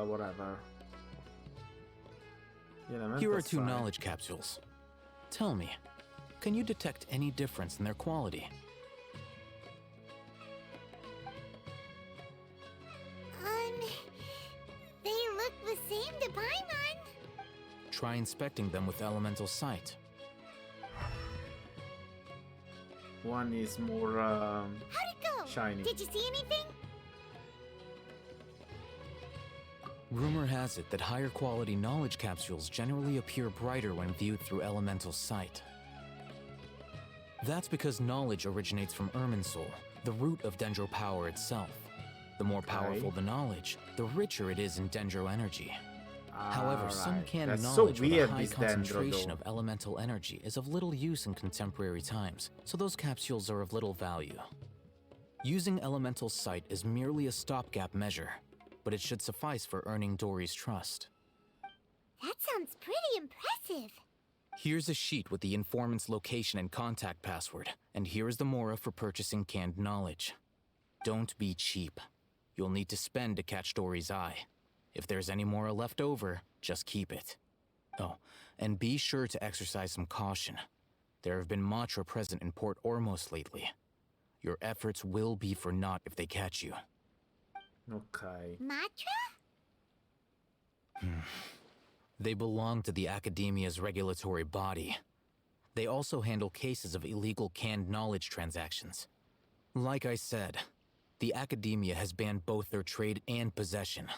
whatever. The elemental Here are two side. knowledge capsules. Tell me, can you detect any difference in their quality? They look the same to Paimon. Try inspecting them with elemental sight. One is more How'd it go? shiny. Did you see anything? Rumor has it that higher quality knowledge capsules generally appear brighter when viewed through elemental sight. That's because knowledge originates from Irminsul, the root of Dendro power itself. The more powerful the knowledge, the richer it is in Dendro energy. However, some Alright. can That's knowledge so with a weird, high this Dendro, concentration though. of elemental energy is of little use in contemporary times, so those capsules are of little value. Using elemental sight is merely a stopgap measure, but it should suffice for earning Dory's trust. That sounds pretty impressive. Here's a sheet with the informant's location and contact password, and here is the Mora for purchasing canned knowledge. Don't be cheap. You'll need to spend to catch Dory's eye. If there's any Mora left over, just keep it. Oh, and be sure to exercise some caution. There have been Matra present in Port Ormos lately. Your efforts will be for naught if they catch you. Okay. Matra? They belong to the Academia's regulatory body. They also handle cases of illegal canned knowledge transactions. Like I said, the Academia has banned both their trade and possession.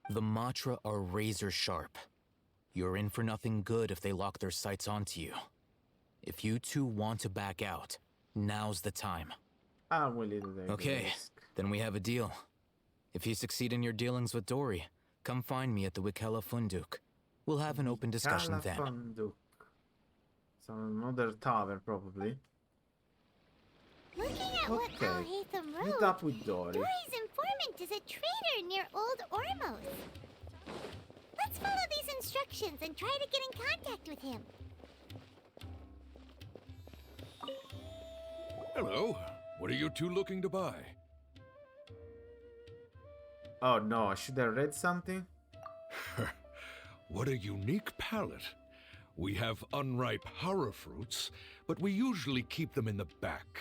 The Matra are razor sharp. You're in for nothing good if they lock their sights onto you. If you two want to back out, now's the time. I'm willing to take Okay, the risk. then we have a deal. If you succeed in your dealings with Dory, come find me at the Wikela Funduk. We'll have an open discussion then. Funduk. So another tavern, probably. Looking at what Al Hatham Meet wrote, up with Dory. Dory's informant is a trader near Old Ormos. Let's follow these instructions and try to get in contact with him. Hello. What are you two looking to buy? Oh no, I should have read something. What a unique palate. We have unripe hara fruits, but we usually keep them in the back.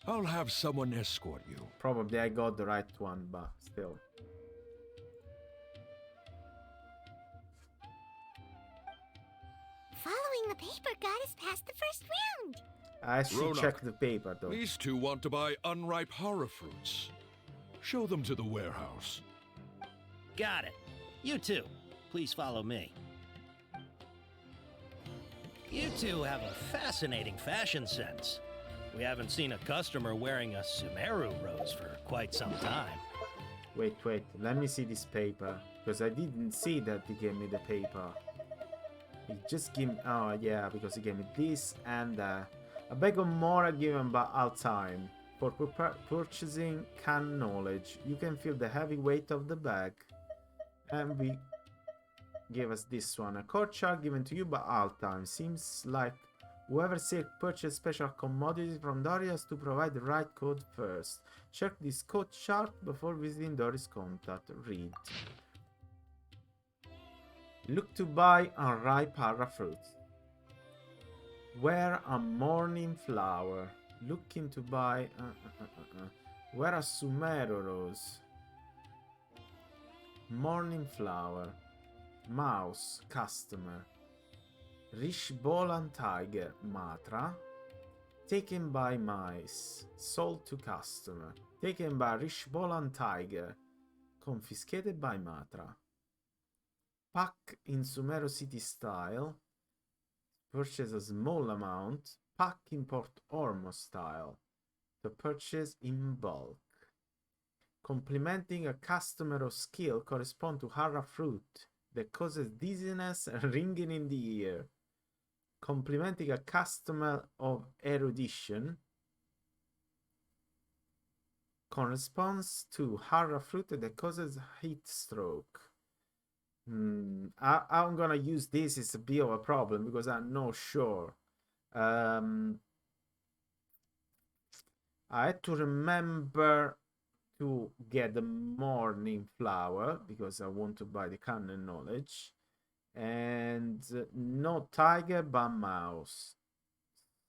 I'll have someone escort you. Probably I got the right one, but still. Following the paper got us past the first round. I should Ronak, check the paper though. These two want to buy unripe hara fruits. Show them to the warehouse. Got it. You two, please follow me. You two have a fascinating fashion sense. We haven't seen a customer wearing a Sumeru rose for quite some time. Wait, let me see this paper. Because I didn't see that he gave me the paper. He just gave me... Oh, yeah, because he gave me this and a bag of more given by Altheim. For purchasing can knowledge, you can feel the heavy weight of the bag. And we gave us this one. A code chart given to you by Altheim. Seems like whoever said purchase special commodities from Dory has to provide the right code first. Check this code chart before visiting Dory's contact. Read. Look to buy unripe hara fruit. Wear a morning flower. Looking to buy... Wear a Sumeru rose. Morning flower. Mouse. Customer. Rich ball and tiger. Matra. Taken by mice. Sold to customer. Taken by rich ball and tiger. Confiscated by Matra. Pack in Sumeru City style. Purchase a small amount. Pack in Port Ormo style. To purchase in bulk. Complementing a customer of skill correspond to hara fruit that causes dizziness and ringing in the ear. Complementing a customer of erudition corresponds to hara fruit that causes heat stroke. I'm gonna use this as a bit of a problem because I'm not sure. I had to remember to get the morning flower because I want to buy the canon knowledge, and not tiger but mouse.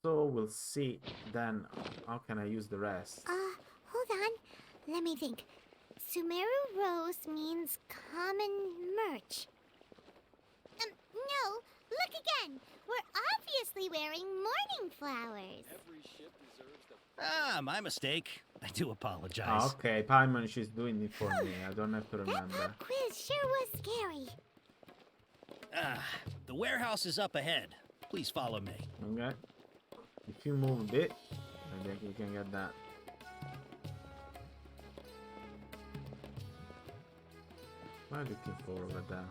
So we'll see then how can I use the rest. Hold on. Let me think. Sumeru rose means common merch. No, look again. We're obviously wearing morning flowers. Ah, my mistake. I do apologize. Okay, Paimon, she's doing it for me. I don't have to remember. That pop quiz sure was scary. The warehouse is up ahead. Please follow me. Okay. If you move a bit, I think we can get that. What am I looking for over there?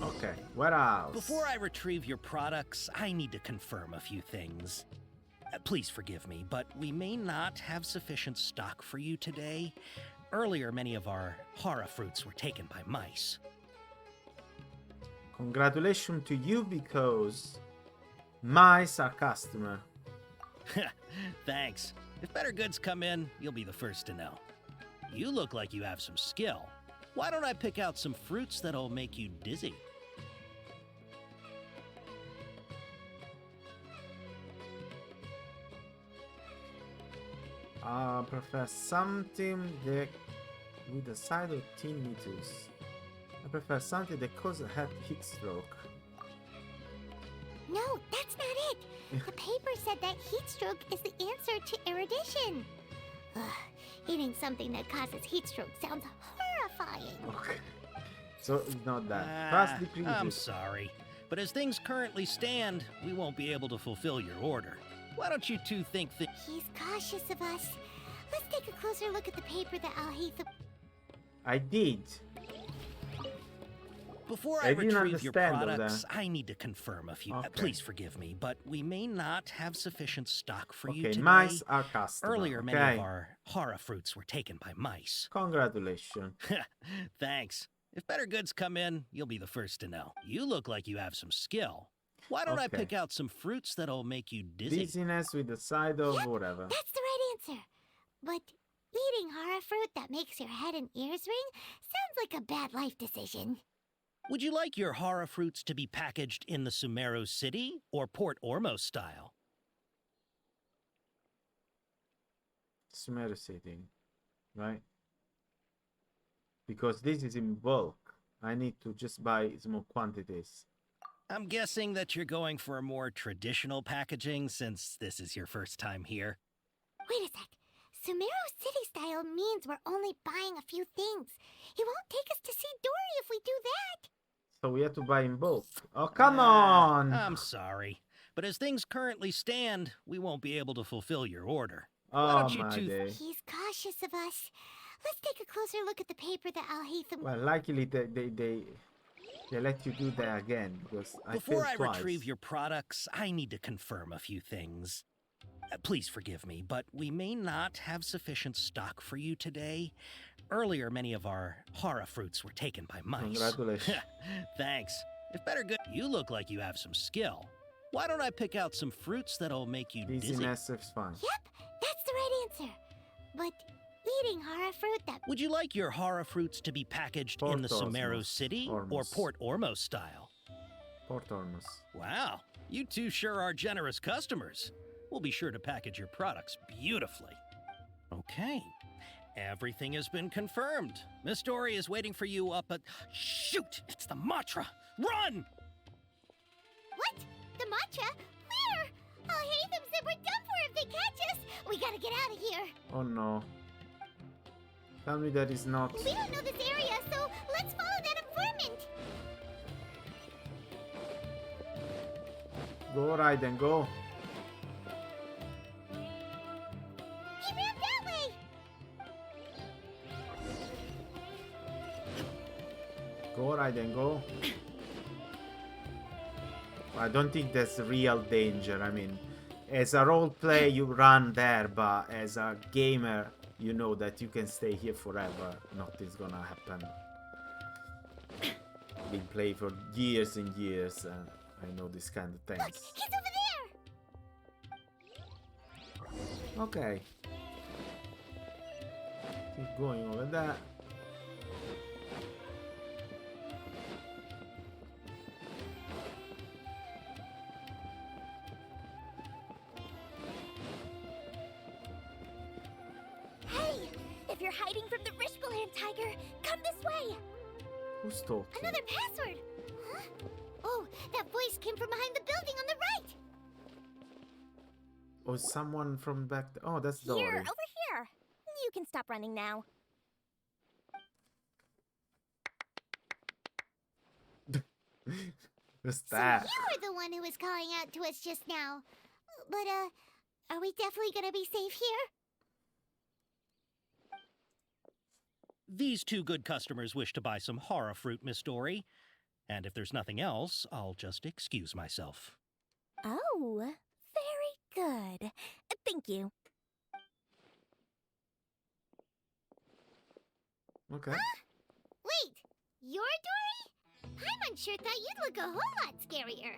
Okay, warehouse. Before I retrieve your products, I need to confirm a few things. Please forgive me, but we may not have sufficient stock for you today. Earlier, many of our hara fruits were taken by mice. Congratulations to you because mice are customer. Thanks. If better goods come in, you'll be the first to know. You look like you have some skill. Why don't I pick out some fruits that'll make you dizzy? Prefer something that with the side of tinnitus. I prefer something that causes a heat stroke. No, that's not it. The paper said that heat stroke is the answer to erudition. Ugh, eating something that causes heat stroke sounds horrifying. Okay. So it's not that. Fast decreases. I'm sorry, but as things currently stand, we won't be able to fulfill your order. Why don't you two think that... He's cautious of us. Let's take a closer look at the paper that Al-Haytham... I did. Before I I didn't retrieve your understand all products, that. I need to confirm a few... Okay. please forgive me, but we may not have sufficient stock for you Okay, today. mice are customer. Earlier, many okay. of our horror fruits were taken by mice. Congratulations. Thanks. If better goods come in, you'll be the first to know. You look like you have some skill. Why don't I Okay. pick out some fruits that'll make you dizzy? Dizziness with the side of Yep, whatever. That's the right answer. But eating horror fruit that makes your head and ears ring sounds like a bad life decision. Would you like your horror fruits to be packaged in the Sumeru City or Port Ormos style? Sumeru City, right? Because this is in bulk. I need to just buy small quantities. I'm guessing that you're going for a more traditional packaging since this is your first time here. Wait a sec. Sumeru City style means we're only buying a few things. He won't take us to see Dory if we do that. So we have to buy in bulk. Oh, come on! I'm sorry, but as things currently stand, we won't be able to fulfill your order. Why Oh don't you my two... day. He's cautious of us. Let's take a closer look at the paper that Al-Haytham... Well, likely they let you do that again because I Before failed I twice. retrieve your products, I need to confirm a few things. Please forgive me, but we may not have sufficient stock for you today. Earlier, many of our horror fruits were taken by mice. Congratulations. Thanks. If better good, you look like you have some skill. Why don't I pick out some fruits that'll make you dizzy? Dizziness is fine. Yep, that's the right answer. But eating horror fruit that... Would you like your horror fruits to be packaged in the Port Sumeru Ormos. City or Ormos. Port Ormos style? Port Ormos. Wow, you two sure are generous customers. We'll be sure to package your products beautifully. Okay, everything has been confirmed. Miss Dory is waiting for you up at... Shoot, it's the Matra! Run! What? The matcha? Where? Al-Haytham said we're done for if they catch us. We gotta get out of here. Oh no. Tell me that is not... We don't know this area, so let's follow that informant. Go right then, go. He ran that way. Go right then, go. I don't think that's real danger. I mean, as a role play, you run there, but as a gamer, you know that you can stay here forever. Nothing's gonna happen. Been playing for years and years, and I know this kind of things. Look, he's over there. Okay. Keep going over there. Hey, if you're hiding from the Rishbaland tiger, come this way. Who's talking? Another password. Huh? Oh, that voice came from behind the building on the right. Oh, someone from back there. Oh, that's Dory. Here, over here. You can stop running now. Who's So that? you were the one who was calling out to us just now. But, are we definitely gonna be safe here? These two good customers wish to buy some horror fruit, Miss Dory. And if there's nothing else, I'll just excuse myself. Oh, very good. Thank you. Okay. Wait, you're Dory? Paimon sure thought you'd look a whole lot scarier.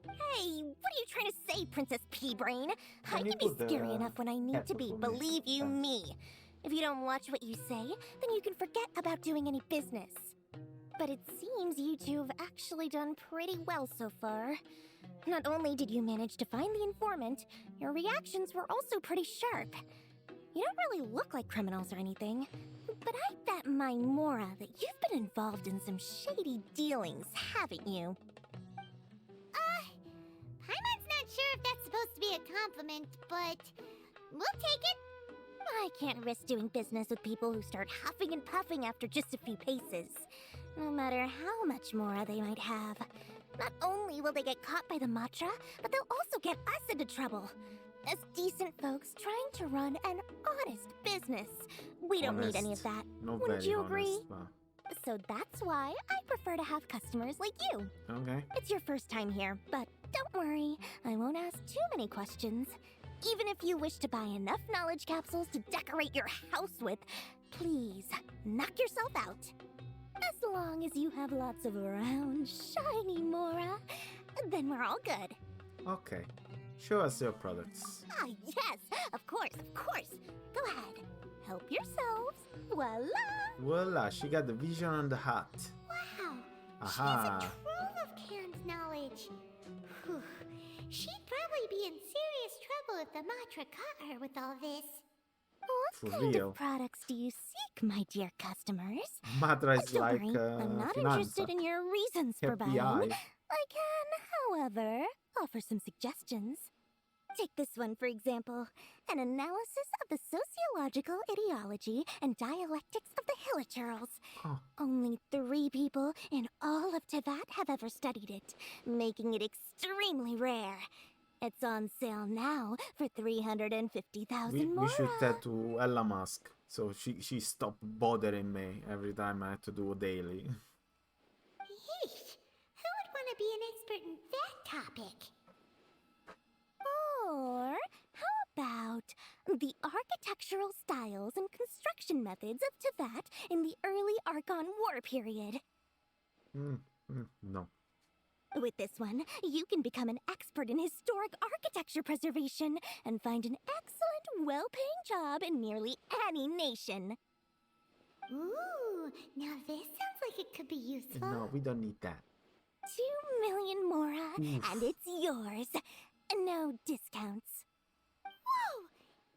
Hey, what are you trying to say, Princess Pea-Brain? I Can you can be put the scary enough when I need to ketchup be, on me? believe you Thanks. me. If you don't watch what you say, then you can forget about doing any business. But it seems you two have actually done pretty well so far. Not only did you manage to find the informant, your reactions were also pretty sharp. You don't really look like criminals or anything, but I bet my Mora that you've been involved in some shady dealings, haven't you? Paimon's not sure if that's supposed to be a compliment, but we'll take it. I can't risk doing business with people who start huffing and puffing after just a few paces, no matter how much Mora they might have. Not only will they get caught by the Matra, but they'll also get us into trouble. As decent folks trying to run an honest business. We don't need any of that. Not Wouldn't very you agree? honest, but... So that's why I prefer to have customers like you. Okay. It's your first time here, but don't worry, I won't ask too many questions. Even if you wish to buy enough knowledge capsules to decorate your house with, please knock yourself out. As long as you have lots of round, shiny Mora, then we're all good. Okay. Show us your products. Ah, yes, of course, of course. Go ahead. Help yourselves. Voila! Voila, she got the vision on the hat. Wow. Aha. She has a trove of canned knowledge. Whew. She'd probably be in serious trouble if the Matra caught her with all this. For What kind real. of products do you seek, my dear customers? Matra is Don't like worry, I'm not Finanza. interested in your reasons for buying. FBI. I can, however, offer some suggestions. Take this one, for example. An analysis of the sociological ideology and dialectics of the Hilichurls. Oh. Only 3 people in all of Teyvat have ever studied it, making it extremely rare. It's on sale now for 350,000 We more. should tattoo Ella Musk, so she stopped bothering me every time I had to do a daily. Yeesh. Who would want to be an expert in that topic? Or how about the architectural styles and construction methods of Teyvat in the early Archon War period? No. With this one, you can become an expert in historic architecture preservation and find an excellent, well-paying job in nearly any nation. Ooh, now this sounds like it could be useful. No, we don't need that. 2 million Mora, Oof. and it's yours. No discounts. Whoa!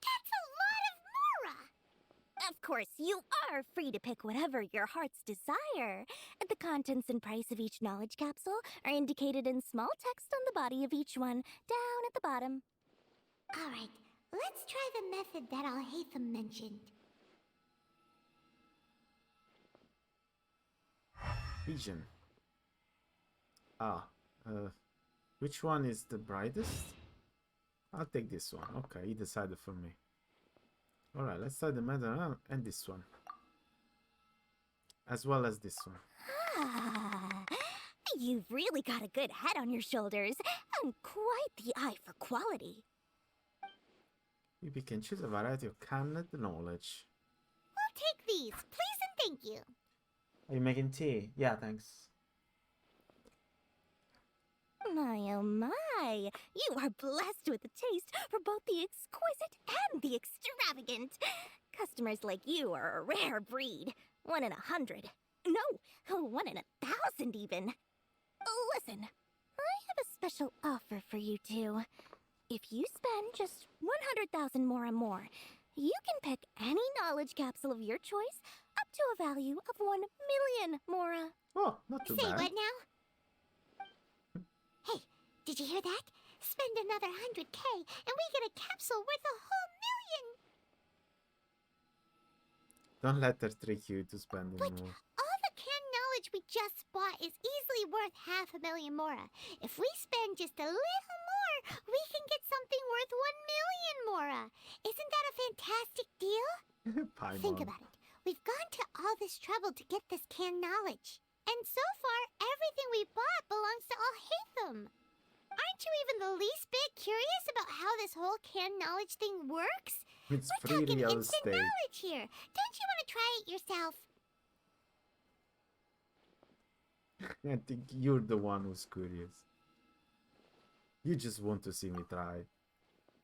That's a lot of Mora! Of course, you are free to pick whatever your heart's desire. The contents and price of each knowledge capsule are indicated in small text on the body of each one, down at the bottom. Alright, let's try the method that Alhaitham mentioned. Vision. Which one is the brightest? I'll take this one. Okay, he decided for me. Alright, let's try the method and this one. As well as this one. Ah, you've really got a good head on your shoulders, and quite the eye for quality. We can choose a variety of canned knowledge. We'll take these, please and thank you. Are you making tea? Yeah, thanks. My oh my, you are blessed with a taste for both the exquisite and the extravagant. Customers like you are a rare breed. 1 in 100. No, 1 in 1,000 even. Listen, I have a special offer for you two. If you spend just 100,000 more, you can pick any knowledge capsule of your choice up to a value of 1 million Mora. Oh, not too Say bad. what now? Hey, did you hear that? Spend another 100K and we get a capsule worth a whole million! Don't let her trick you to spending But more. all the canned knowledge we just bought is easily worth 500,000 Mora. If we spend just a little more, we can get something worth 1 million Mora. Isn't that a fantastic deal? Think about it. We've gone to all this trouble to get this canned knowledge. And so far, everything we bought belongs to Alhaitham. Aren't you even the least bit curious about how this whole canned knowledge thing works? It's We're free talking real instant estate. knowledge here. Don't you want to try it yourself? I think you're the one who's curious. You just want to see me try.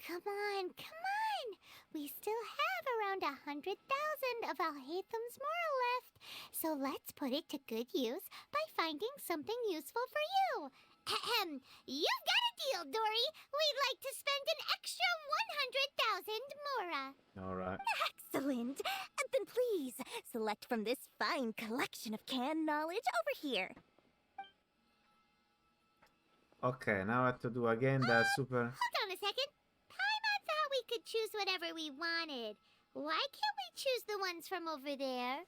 Come on, come on. We still have around 100,000 of Alhaitham's Mora left. So let's put it to good use by finding something useful for you. Ahem. You've got a deal, Dory. We'd like to spend an extra 100,000 Mora. Alright. select from this fine collection of canned knowledge over here. Okay, now I have to do again the super... Hold on a second. Paimon thought we could choose whatever we wanted. Why can't we choose the ones from over there?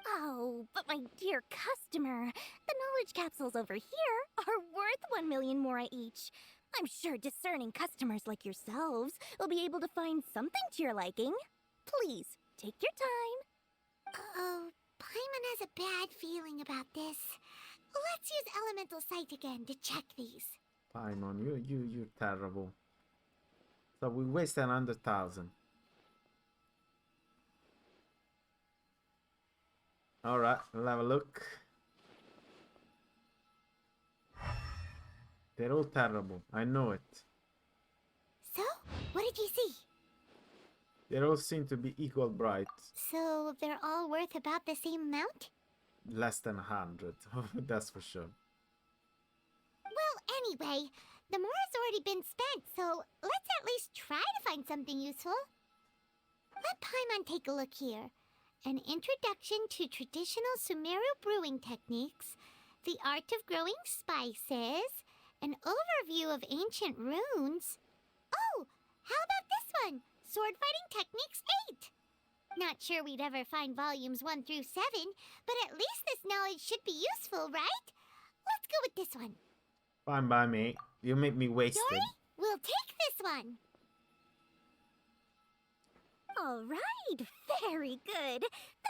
Oh, but my dear customer, the knowledge capsules over here are worth 1 million mora each. I'm sure discerning customers like yourselves will be able to find something to your liking. Please, take your time. Oh, Paimon has a bad feeling about this. Let's use Elemental Sight again to check these. Paimon, you're terrible. So we wasted 100,000. Alright, we'll have a look. They're all terrible. I know it. So, what did you see? They all seem to be equal bright. So, they're all worth about the same amount? Less than 100. That's for sure. Well, anyway, the mora's already been spent, so let's at least try to find something useful. Let Paimon take a look here. An introduction to traditional Sumeru brewing techniques, the art of growing spices, an overview of ancient runes. Oh, how about this one? Sword Fighting Techniques 8. Not sure we'd ever find volumes 1 through 7, but at least this knowledge should be useful, right? Let's go with this one. Fine by me. You make me wasted. Dory, we'll take this one. All right, very good.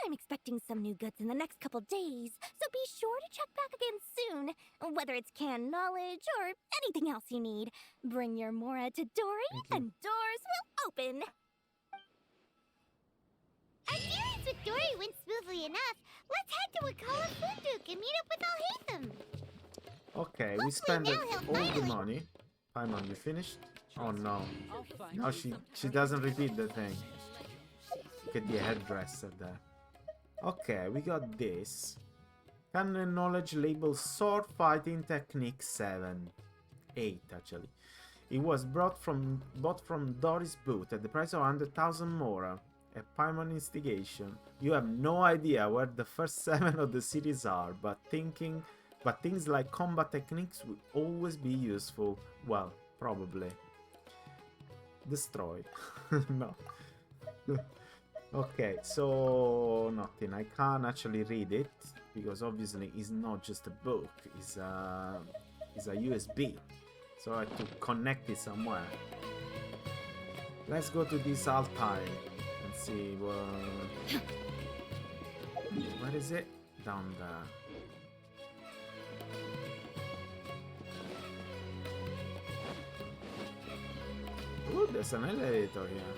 I'm expecting some new goods in the next couple days, so be sure to check back again soon. Whether it's canned knowledge or anything else you need, bring your mora to Dory and doors will open. Our dealings with Dory went smoothly enough. Let's head to Wakala Funduk and meet up with Alhaitham. Okay, we spent all the money. Paimon, you finished? Oh no. No, she doesn't repeat the thing. Could be a hairdresser there. Okay, we got this. Canon knowledge label Sword Fighting Technique 7. 8 actually. It was bought from Doris' booth at the price of 100,000 mora. A Paimon instigation. You have no idea where the first 7 of the series are, but things like combat techniques will always be useful. Well, probably. Destroy. No. Okay, so nothing. I can't actually read it because obviously it's not just a book. It's a USB. So I have to connect it somewhere. Let's go to this altar and see what. Where is it? Down there. Ooh, there's an elevator here.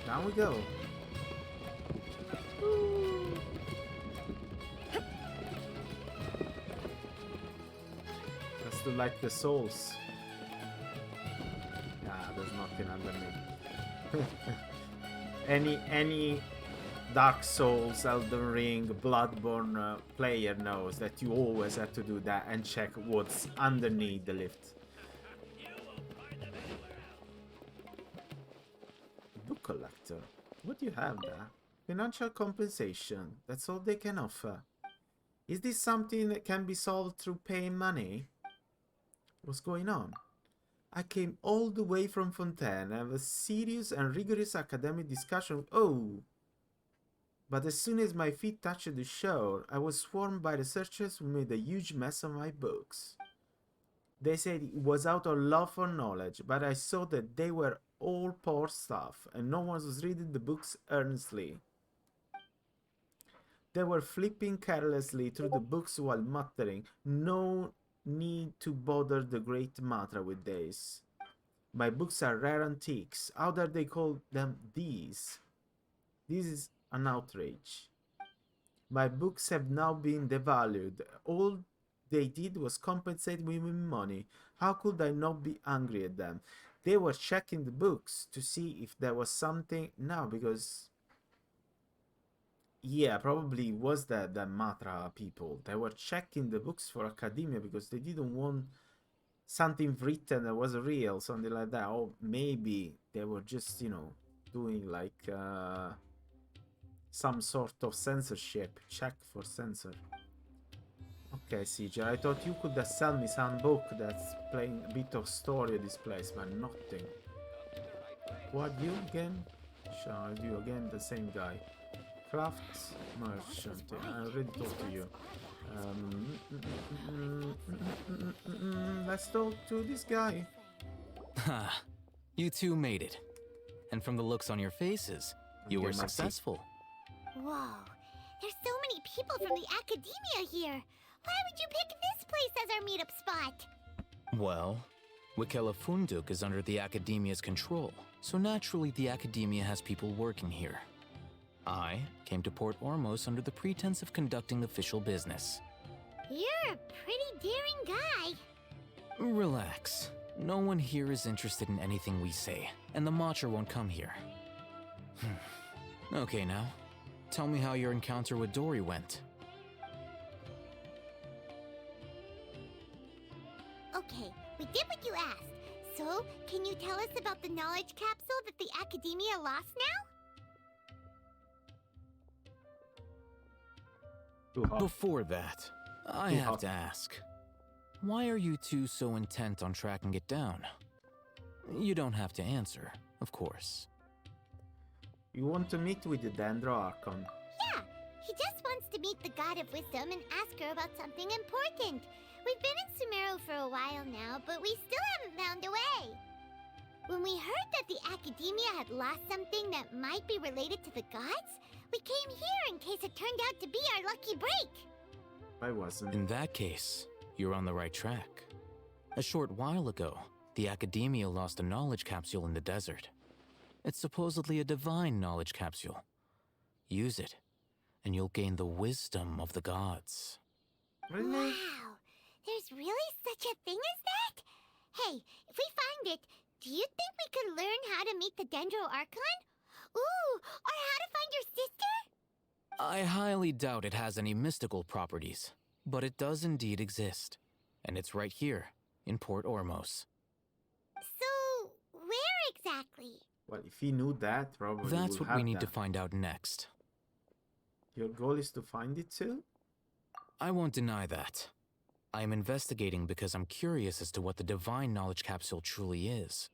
Down we go. Ooh. Let's do like the souls. Yeah, there's nothing underneath. Any Dark Souls, Elden Ring, Bloodborne player knows that you always have to do that and check what's underneath the lift. Book collector. What do you have there? Financial compensation. That's all they can offer. Is this something that can be solved through paying money? What's going on? I came all the way from Fontaine. I have a serious and rigorous academic discussion. Oh! But as soon as my feet touched the shore, I was swarmed by researchers who made a huge mess of my books. They said it was out of love for knowledge, but I saw that they were all poor stuff, and no one was reading the books earnestly. They were flipping carelessly through the books while muttering, "No need to bother the great Matra with this. My books are rare antiques. How dare they call them these? This is an outrage. My books have now been devalued. All they did was compensate me with money. How could I not be angry at them? They were checking the books to see if there was something." No, because... Yeah, probably was the Matra people. They were checking the books for academia because they didn't want something written that was real, something like that. Or maybe they were just, you know, doing like some sort of censorship. Check for censor. Okay, CJ, I thought you could sell me some book that's playing a bit of story of this place, but nothing. What you again? Shall you again? The same guy. Crafts merchant. Yeah, I already talked to you. Let's talk to this guy. Ha! You two made it. And from the looks on your faces, you were successful. Whoa, there's so many people from the academia here. Why would you pick this place as our meetup spot? Well, Wikela Funduk is under the Academia's control, so naturally the Academia has people working here. I came to Port Ormos under the pretense of conducting official business. You're a pretty daring guy. Relax. No one here is interested in anything we say, and the Matcha won't come here. Okay now, tell me how your encounter with Dory went. Okay, we did what you asked. So, can you tell us about the knowledge capsule that the academia lost now? Before that, I have to ask, why are you two so intent on tracking it down? You don't have to answer, of course. You want to meet with the Dendro Archon? Yeah, he just wants to meet the God of Wisdom and ask her about something important. We've been in Sumeru for a while now, but we still haven't found a way. When we heard that the Academia had lost something that might be related to the gods, we came here in case it turned out to be our lucky break. I wasn't. In that case, you're on the right track. A short while ago, the Academia lost a knowledge capsule in the desert. It's supposedly a divine knowledge capsule. Use it, and you'll gain the wisdom of the gods. Really? Wow, there's really such a thing as that? Hey, if we find it, do you think we could learn how to meet the Dendro Archon? Ooh, or how to find your sister? I highly doubt it has any mystical properties, but it does indeed exist. And it's right here, in Port Ormos. So, where exactly? Well, if he knew that, probably That's we'll what we have need to that. find out next. Your goal is to find it too? I won't deny that. I am investigating because I'm curious as to what the divine knowledge capsule truly is.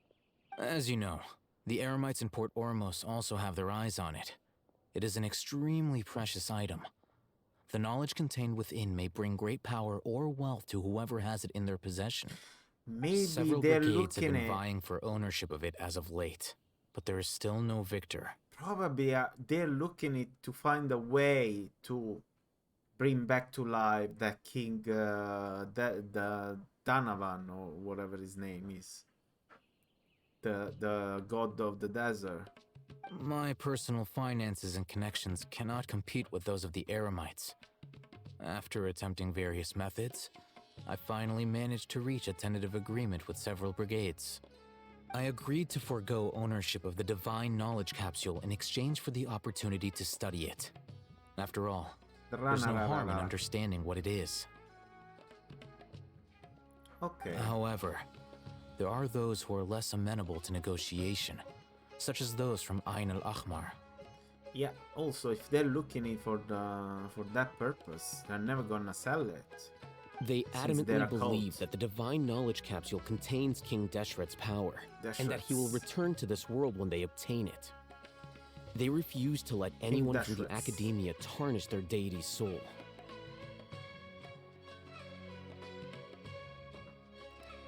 As you know, the Eremites in Port Ormos also have their eyes on it. It is an extremely precious item. The knowledge contained within may bring great power or wealth to whoever has it in their possession. Maybe Several they're brigades have looking been at... vying for ownership of it as of late, but there is still no victor. Probably they're looking it to find a way to bring back to life that king, the Donovan or whatever his name is, the god of the desert. My personal finances and connections cannot compete with those of the Eremites. After attempting various methods, I finally managed to reach a tentative agreement with several brigades. I agreed to forego ownership of the divine knowledge capsule in exchange for the opportunity to study it. After all, there's no harm in understanding what it is. Okay. However, there are those who are less amenable to negotiation, such as those from Ain al-Ahmar. Yeah, also, if they're looking it for that purpose, they're never gonna sell it. They Since they're a adamantly believe cult. that the divine knowledge capsule contains King Deshret's power, and that he will return to this world when they obtain it. They refuse to let anyone from the Deshret's. Academia tarnish their deity's soul.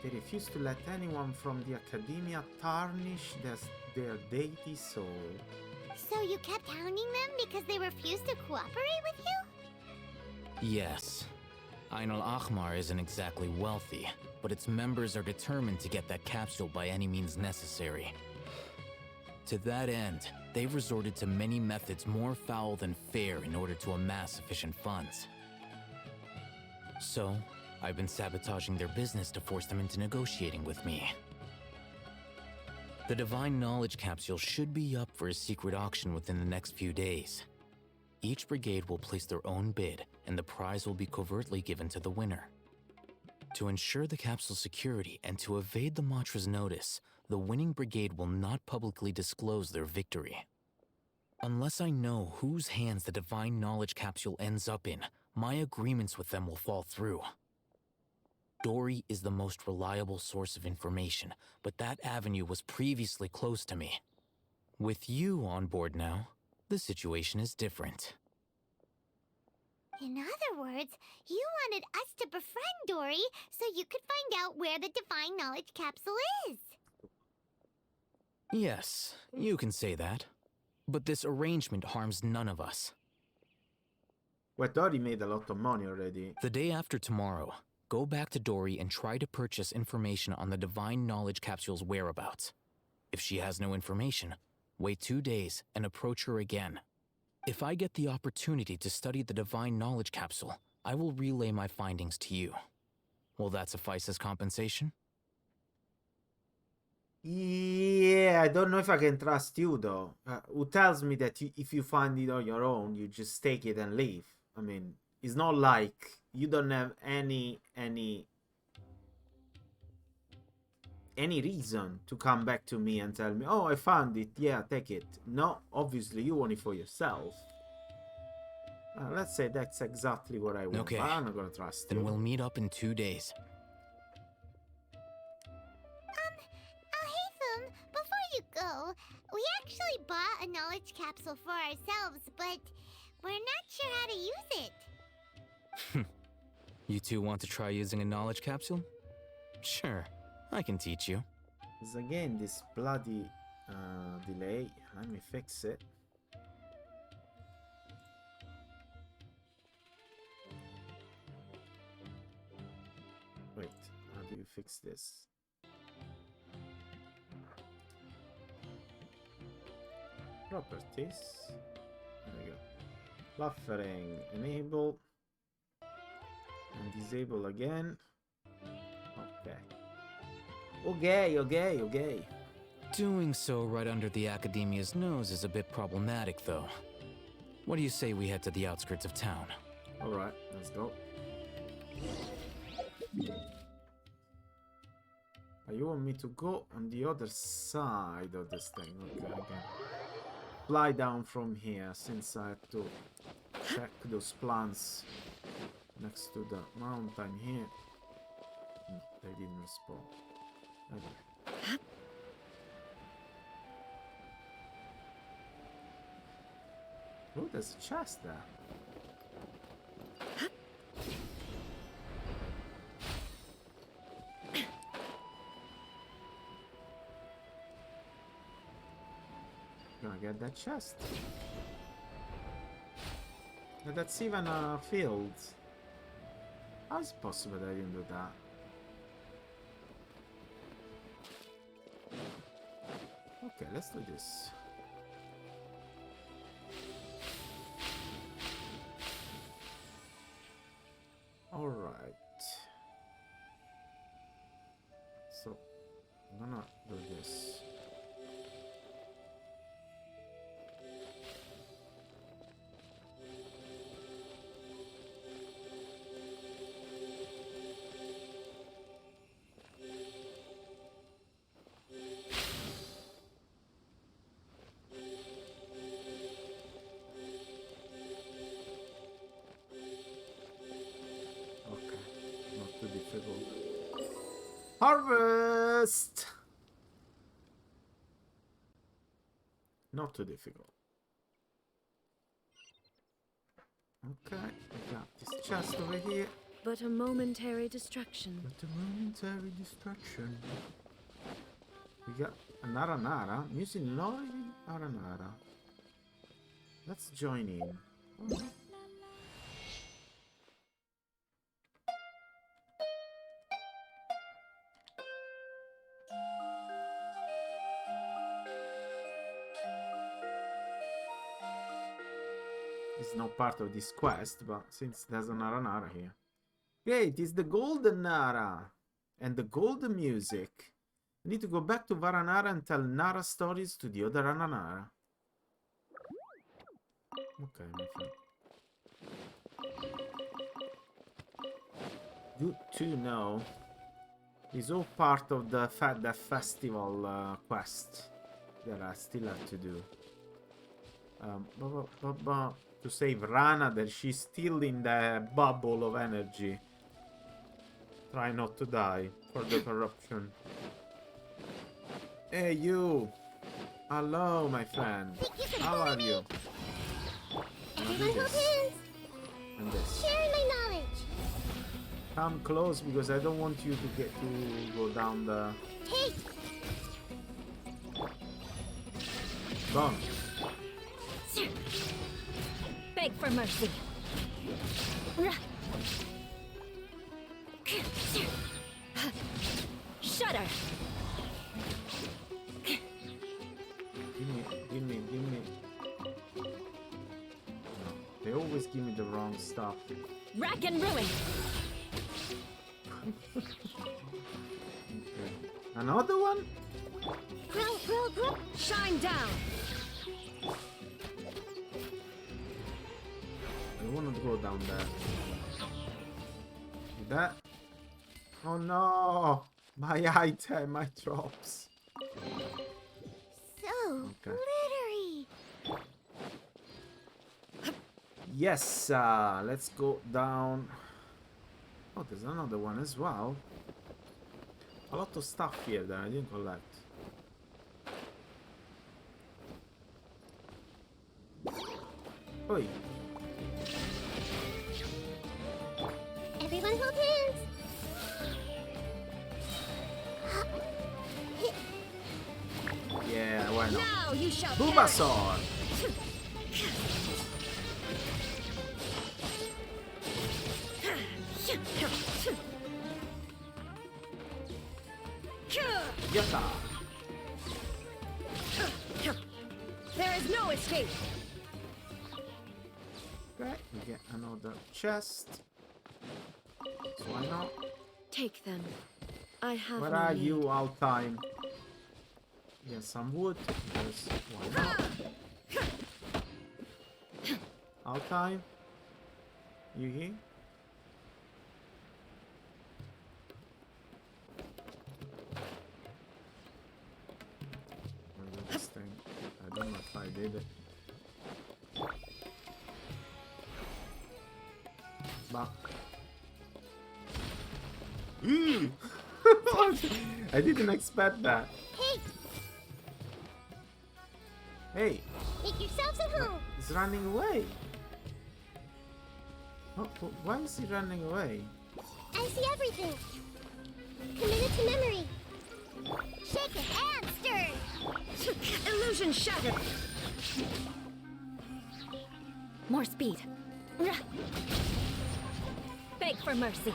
They refuse to let anyone from the Academia tarnish their deity's soul. So you kept hounding them because they refused to cooperate with you? Yes. Ain al-Ahmar isn't exactly wealthy, but its members are determined to get that capsule by any means necessary. To that end, they've resorted to many methods more foul than fair in order to amass sufficient funds. So, I've been sabotaging their business to force them into negotiating with me. The Divine Knowledge Capsule should be up for a secret auction within the next few days. Each brigade will place their own bid, and the prize will be covertly given to the winner. To ensure the capsule's security and to evade the Matra's notice, the winning brigade will not publicly disclose their victory. Unless I know whose hands the divine knowledge capsule ends up in, my agreements with them will fall through. Dory is the most reliable source of information, but that avenue was previously closed to me. With you on board now, the situation is different. In other words, you wanted us to befriend Dory so you could find out where the Divine Knowledge Capsule is. Yes, you can say that. But this arrangement harms none of us. Well, Dory made a lot of money already. The day after tomorrow, go back to Dory and try to purchase information on the Divine Knowledge Capsule's whereabouts. If she has no information, wait 2 days and approach her again. If I get the opportunity to study the Divine Knowledge Capsule, I will relay my findings to you. Will that suffice as compensation? Yeah, I don't know if I can trust you though. Who tells me that if you find it on your own, you just take it and leave? I mean, it's not like you don't have any reason to come back to me and tell me, oh, I found it, yeah, take it. No, obviously you want it for yourself. Let's say that's exactly what I want. Okay. But I'm not gonna trust you. Then we'll meet up in 2 days. Hey, before you go, we actually bought a knowledge capsule for ourselves, but we're not sure how to use it. You two want to try using a knowledge capsule? Sure, I can teach you. There's again this bloody delay. Let me fix it. Wait, how do you fix this? Properties. There we go. Buffering enable. And disable again. Okay. Doing so right under the Academia's nose is a bit problematic, though. What do you say we head to the outskirts of town? Alright, let's go. You want me to go on the other side of this thing? Okay, I can fly down from here since I have to check those plants next to the mountain here. They didn't respond. Okay. Oh, there's a chest there. Gonna get that chest. And that's even a field. How is it possible that I didn't do that? Okay, let's do this. Alright. So, I'm gonna do this. Harvest! Not too difficult. Okay, we got this chest over here. But a momentary distraction. We got a Nara using Lori Aranara. Let's join in. It's not part of this quest, but since there's a Nara here. Great, it's the golden Nara and the golden music. I need to go back to Varanara and tell Nara stories to the other Nara. Okay, my friend. Good to know. It's all part of the festival quest that I still have to do. To save Rana, that she's still in the bubble of energy. Try not to die for the corruption. Hey, you! Hello, my friend. How are you? Everyone hold hands. And this. Share my knowledge. Come close because I don't want you to go down the. Hey. Gone. Beg for mercy. Shudder. Give me. No, they always give me the wrong stuff. Rack and ruin. Okay. Another one? Shine down. I want to go down there. That. Oh no! My item, my drops. So glittery. Yes, let's go down. Oh, there's another one as well. A lot of stuff here that I didn't collect. Oi. Everyone hold hands. Yeah, why not? Now you shall Bulbasaur! Yatta! There is no escape. Okay, we get another chest. So why not? Take them. I have Where no are need. you all time? Yes, some wood. Because why not? All time? You here? Where is this thing? I don't know if I did it. But I didn't expect that. Hey, Hey, make yourselves at home. he's running away. Oh, why is he running away? I see everything. Commit it to memory. Shake it and stir. Illusion shattered. More speed. Beg for mercy.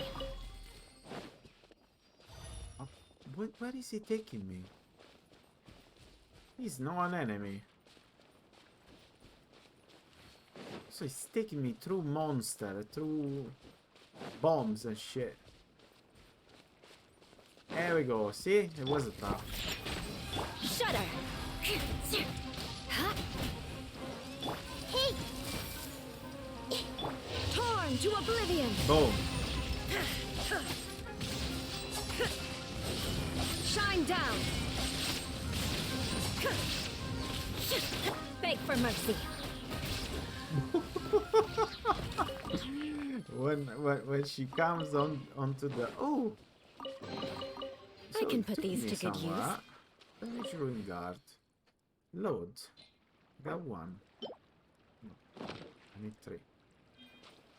Where is he taking me? He's not an enemy. So he's taking me through monster, through bombs and shit. There we go. See? It was a trap. Shudder. Hey, Torn to oblivion. Boom. Shine down. Beg for mercy. when she comes onto the I can put it took these me to good somewhere. Damage ruin guard. Load. Got one. No. I need 3.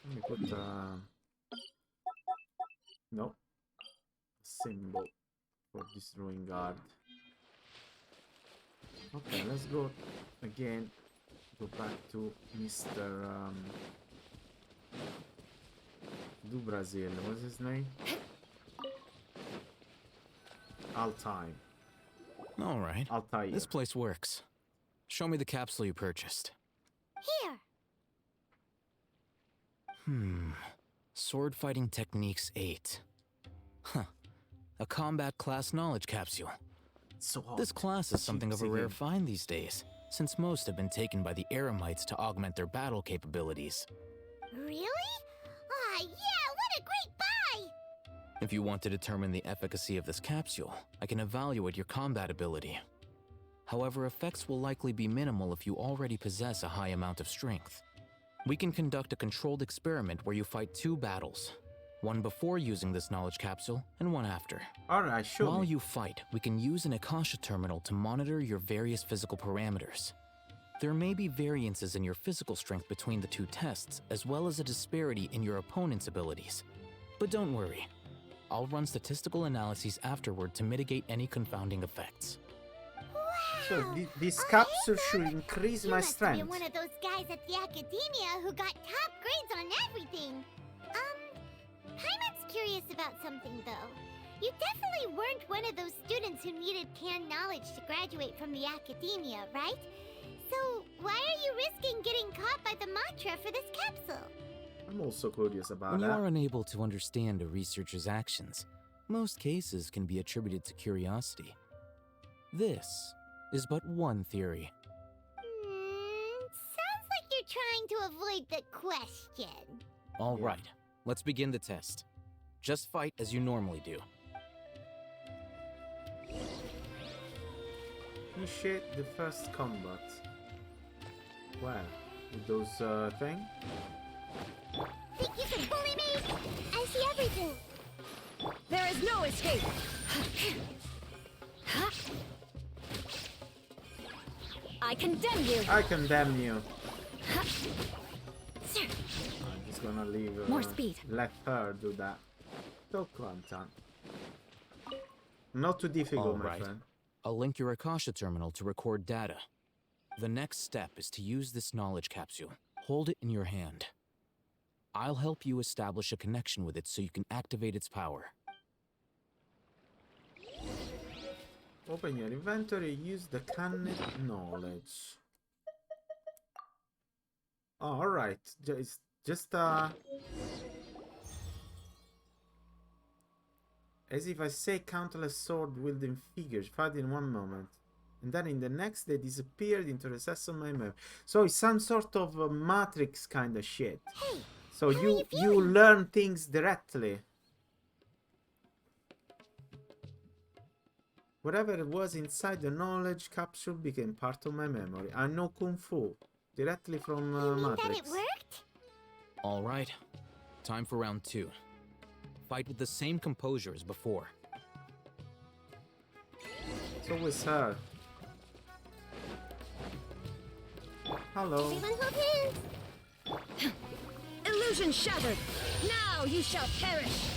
Let me put no symbol for this ruin guard. Okay, let's go again. Go back to Mr. Do Brazil. What's his name? Altai. All right. Altair. This place works. Show me the capsule you purchased. here. Sword Fighting Techniques 8. Huh. A combat class knowledge capsule. So This class is something of a Cheapsy rare game. find these days, since most have been taken by the Eremites to augment their battle capabilities. Really? Ah, yeah, what a great buy! If you want to determine the efficacy of this capsule, I can evaluate your combat ability. However, effects will likely be minimal if you already possess a high amount of strength. We can conduct a controlled experiment where you fight 2 battles. One before using this knowledge capsule, and one after. Alright, show While me. you fight, we can use an Akasha terminal to monitor your various physical parameters. There may be variances in your physical strength between the 2 tests, as well as a disparity in your opponent's abilities. But don't worry. I'll run statistical analyses afterward to mitigate any confounding effects. So this capsule should increase my You strength. must be one of those guys at the academia who got top grades on everything. Paimon's curious about something though. You definitely weren't one of those students who needed canned knowledge to graduate from the academia, right? So why are you risking getting caught by the mantra for this capsule? I'm also curious about When you that. are unable to understand a researcher's actions, most cases can be attributed to curiosity. This is but one theory. Sounds like you're trying to avoid the question. All right, let's begin the test. Just fight as you normally do. Initiate the first combat. Where? With those thing? Think you can bully me? I see everything. There is no escape. I condemn you. I condemn you. I'm just gonna leave. More speed. Let her do that. So content. Not too difficult, All my right. friend. I'll link your Akasha terminal to record data. The next step is to use this knowledge capsule. Hold it in your hand. I'll help you establish a connection with it so you can activate its power. Open your inventory. Use the canned knowledge. Oh, all right. Just as if I say countless sword-wielding figures fight in one moment, and then in the next they disappeared into the recess of my memory. So it's some sort of a Matrix kind of shit. Hey, so you learn things directly. Whatever it was inside the knowledge capsule became part of my memory. I know Kung Fu directly from Matrix. That it worked? All right, time for round 2. Fight with the same composure as before. It's always her. Hello. Everyone hold hands. Illusion shattered. Now you shall perish.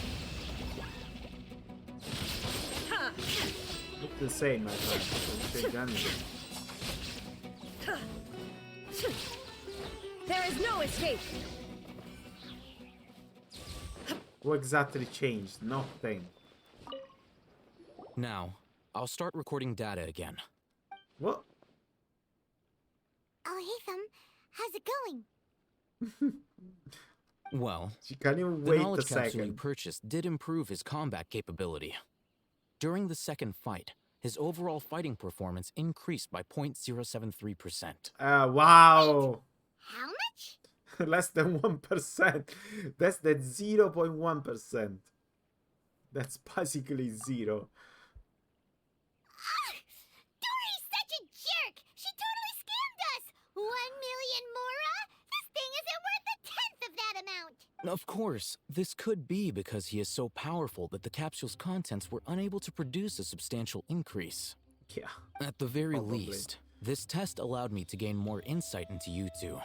Ha! Look the same, my friend. Don't change anything. There is no escape. What exactly changed? Nothing. Now, I'll start recording data again. What? Oh, hey, Thumb. How's it going? Well, Can you the wait a knowledge capsule you second? purchased did improve his combat capability. During the second fight, his overall fighting performance increased by 0.073%. Wow. How much? Less than 1%. That's the 0.1%. That's basically zero. Dory's such a jerk! She totally scammed us! 1 million Mora? This thing isn't worth a tenth of that amount! Of course, this could be because he is so powerful that the capsule's contents were unable to produce a substantial increase. Yeah. At the very Probably. least, this test allowed me to gain more insight into you two.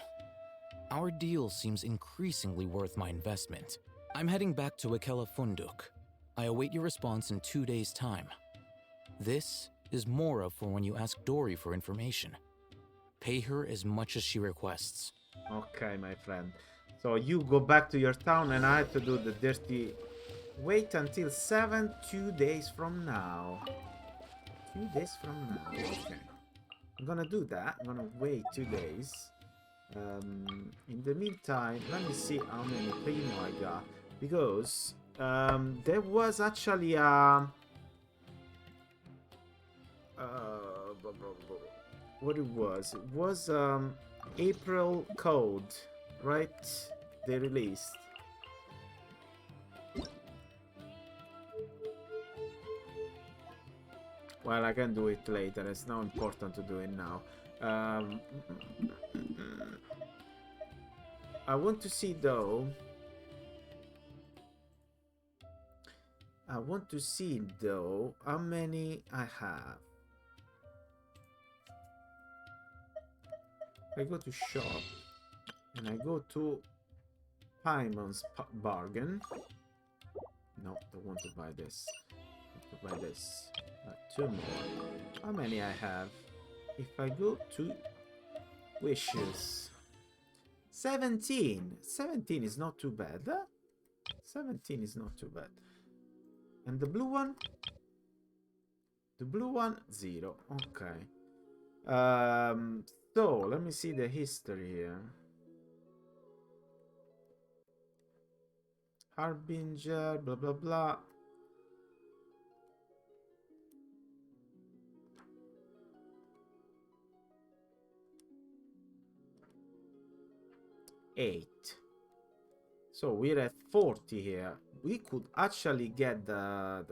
Our deal seems increasingly worth my investment. I'm heading back to Akela Funduk. I await your response in 2 days' time. This is Mora for when you ask Dory for information. Pay her as much as she requests. Okay, my friend. So you go back to your town and I have to do the dirty... Wait until 2 days from now. 2 days from now. Okay. I'm gonna do that. I'm gonna wait 2 days. In the meantime, let me see how many primo I got. Because there was actually what it was? It was April Code, right? They released. Well, I can do it later. It's not important to do it now. I want to see though. I want to see though how many I have. I go to shop and I go to Paimon's bargain. No, don't want to buy this. I want to buy this. 2 more. How many I have? If I go to wishes, 17. 17 is not too bad. Huh? 17 is not too bad. And the blue one? The blue one, 0. Okay. So let me see the history here. Harbinger, blah blah blah. Eight. So we're at 40 here. We could actually get the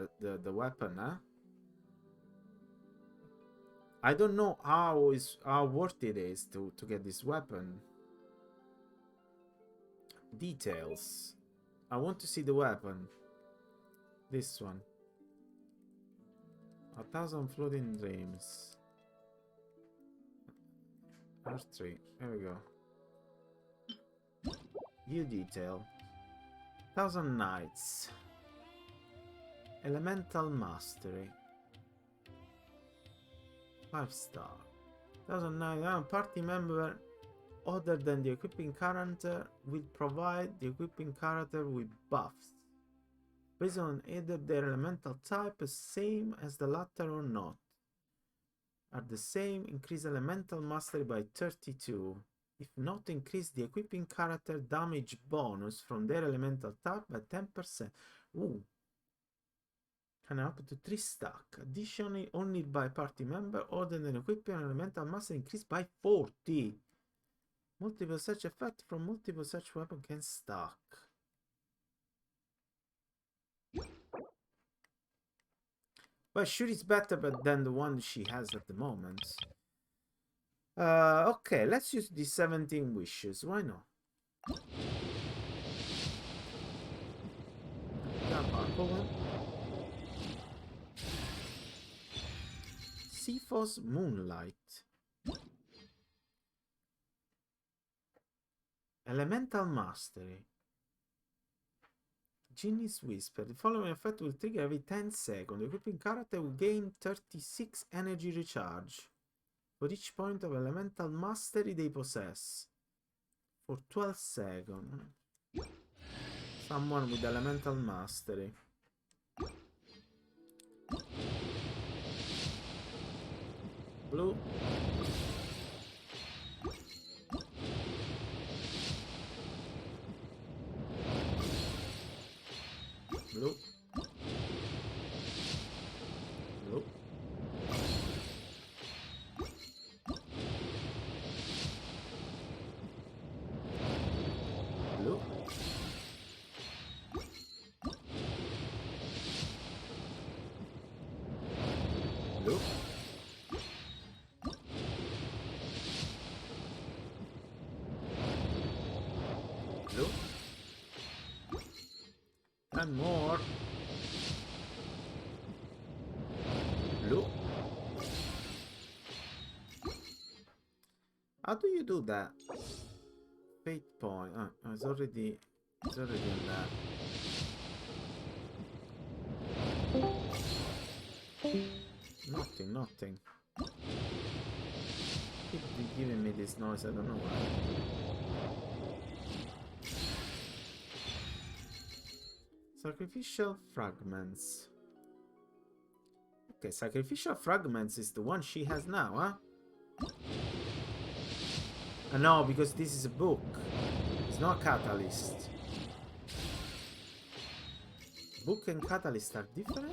weapon, huh? I don't know how worth it is to get this weapon. Details. I want to see the weapon. This one. 1,000 floating dreams. R3. There we go. View detail. 1,000 Knights. Elemental Mastery. 5-star. 1,000 Knights. Party member other than the equipping character will provide the equipping character with buffs based on either their elemental type is same as the latter or not. Are the same, increase elemental mastery by 32. If not, increase the equipping character damage bonus from their elemental type by 10%. Ooh. Can up to 3 stack. Additionally, only by party member other than equipping elemental mastery increased by 40. Multiple such effect from multiple such weapon can stack. But sure it's better than the one she has at the moment. Okay, let's use the 17 wishes. Why not? The purple one. Siphos Moonlight. Elemental Mastery. Genie's Whisper. The following effect will trigger every 10 seconds. The equipping character will gain 36 energy recharge for each point of elemental mastery they possess. For 12 seconds. Someone with elemental mastery. Blue. Blue. Blue. Blue. Blue. Blue. And more. Blue. How do you do that? Fate point. Oh, it's already on that. Nothing. Keep giving me this noise, I don't know why. Sacrificial fragments. Okay, sacrificial fragments is the one she has now, huh? No, because this is a book. It's not a catalyst. Book and catalyst are different?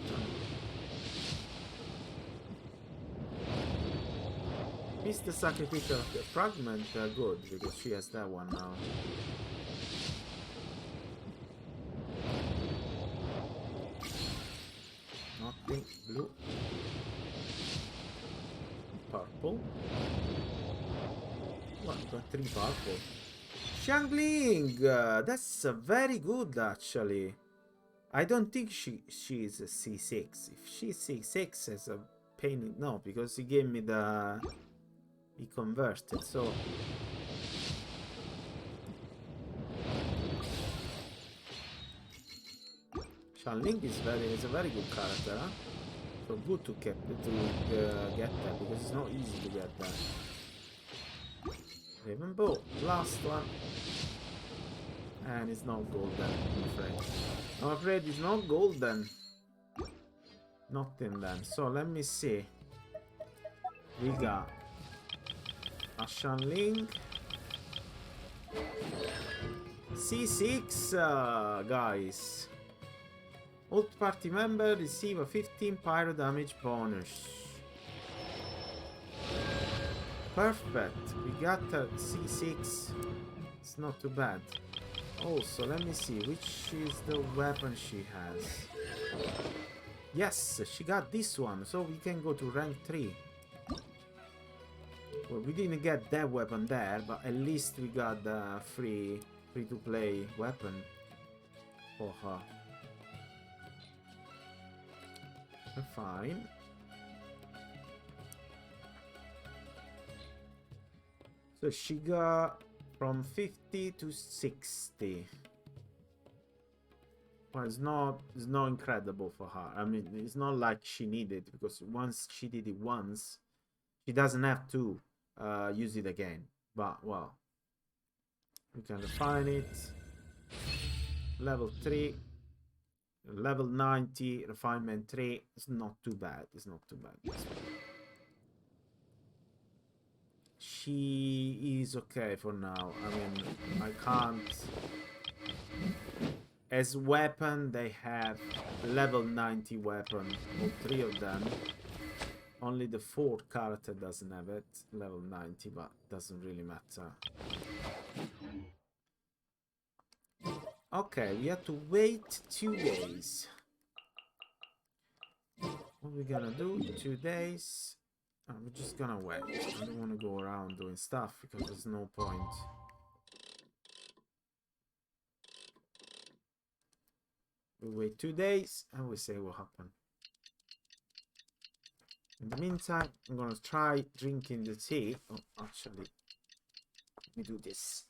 Is the sacrificial fragment good? Because she has that one now. Nothing. Blue. purple. What, got 3 purple. Xiangling! That's very good, actually. I don't think she's a C6. If she's C6 as a pain... No, because he gave me the... He converted, so... Xiangling is a very good character, huh? So good to get that, because it's not easy to get that. Ravenbow, last one. And it's not golden, I'm afraid. I'm afraid it's not golden. Nothing then. So let me see. We got a Xiangling. C6, guys. All party member receive a 15 pyro damage bonus. Perfect. We got a C6. It's not too bad. Also, let me see. Which is the weapon she has? Yes, she got this one. So we can go to rank 3. Well, we didn't get that weapon there, but at least we got the free to play weapon for her. Fine. So she got from 50 to 60. Well, it's not incredible for her. I mean, it's not like she needed, because once she did it once, she doesn't have to use it again. But well, we can refine it. Level 3. Level 90, refinement 3. It's not too bad. It's not too bad. She is okay for now. I mean, I can't... As weapon, they have level 90 weapon. All 3 of them. Only the 4th character doesn't have it. Level 90, but doesn't really matter. Okay, we have to wait 2 days. What are we gonna do? 2 days. We're just gonna wait. I don't want to go around doing stuff because there's no point. We wait 2 days and we see what happened. In the meantime, I'm gonna try drinking the tea. Oh, actually, let me do this.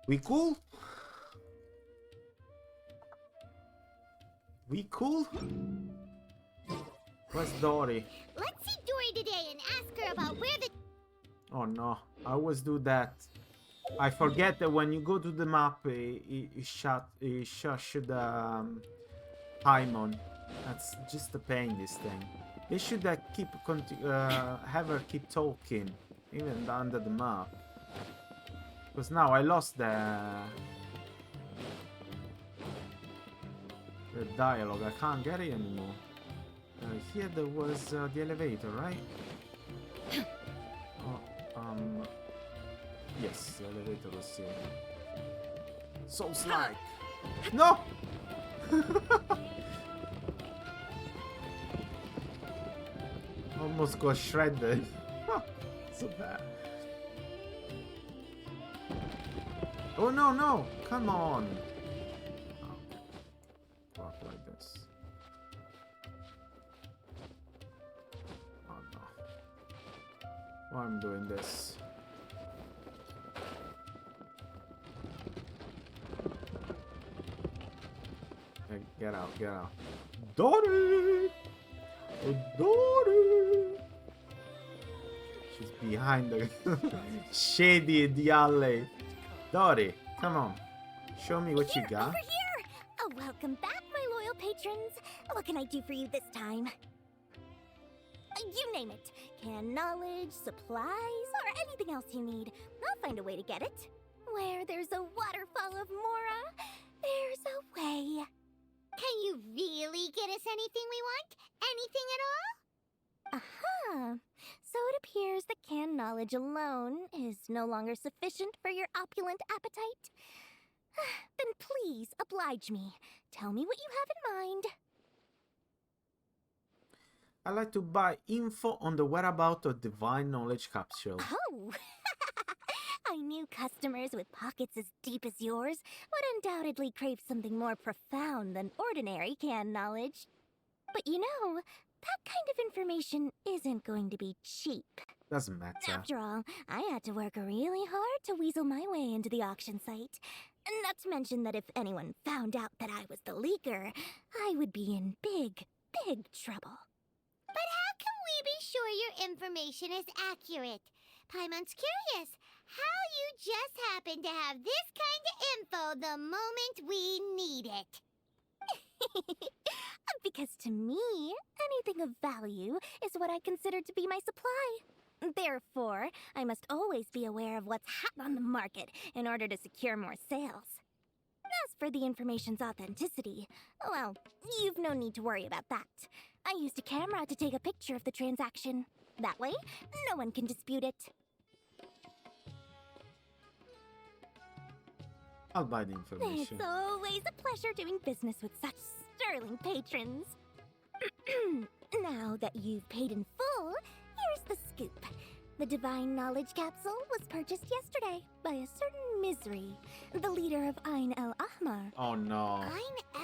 We cool? We cool? Where's Dory? Let's see Dory today and ask her about where the... Oh no, I always do that. I forget that when you go to the map, it shush the Paimon. That's just a pain, this thing. They should have her keep talking, even under the map. Because now I lost the dialogue. I can't get it anymore. Here there was the elevator, right? Oh, yes, the elevator was here. Souls-like. No! Almost got shredded. So bad. Oh no, no! Come on! Oh. Walk like this. Oh no. Why I'm doing this? Hey, get out, get out. Dory! Oh, Dory! She's behind the shady the alley. Dory, come on. Show me what you got. Over here! Oh, welcome back, my loyal patrons. What can I do for you this time? You name it. Can knowledge, supplies, or anything else you need. I'll find a way to get it. Where there's a waterfall of Mora, there's a way. Can you really get us anything we want? Anything at all? Aha! So it appears that canned knowledge alone is no longer sufficient for your opulent appetite. Then please oblige me. Tell me what you have in mind. I like to buy info on the whereabouts of divine knowledge capsule. Oh! I knew customers with pockets as deep as yours would undoubtedly crave something more profound than ordinary canned knowledge. But you know, that kind of information isn't going to be cheap. Doesn't matter. After all, I had to work really hard to weasel my way into the auction site. Not to mention that if anyone found out that I was the leaker, I would be in big, big trouble. But how can we be sure your information is accurate? Paimon's curious how you just happen to have this kind of info the moment we need it. Because to me, anything of value is what I consider to be my supply. Therefore, I must always be aware of what's hot on the market in order to secure more sales. As for the information's authenticity, well, you've no need to worry about that. I used a camera to take a picture of the transaction. That way, no one can dispute it. I'll buy the information. It's always a pleasure doing business with such sterling patrons. Now that you've paid in full, here's the scoop. The Divine Knowledge Capsule was purchased yesterday by a certain Misery, the leader of Ain el Ahmar. Oh no. Ain el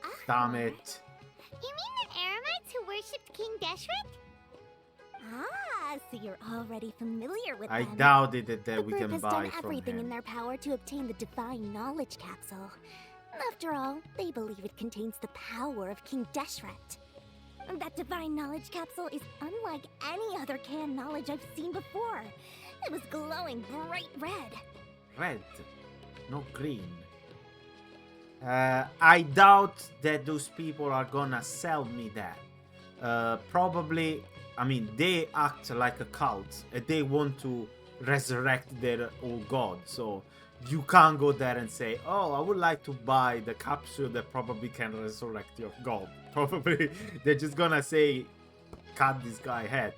Ahmar? Damn it. You mean the Eremites who worshipped King Deshret? Ah, so you're already familiar with I them. doubted that we The can group has buy done from everything him. in their power to obtain the Divine Knowledge Capsule. After all, they believe it contains the power of King Deshret. That Divine Knowledge Capsule is unlike any other canned knowledge I've seen before. It was glowing bright red. Red, no green. I doubt that those people are gonna sell me that. Probably, I mean, they act like a cult and they want to resurrect their old god. So you can't go there and say, oh, I would like to buy the capsule that probably can resurrect your god. Probably they're just gonna say, cut this guy head.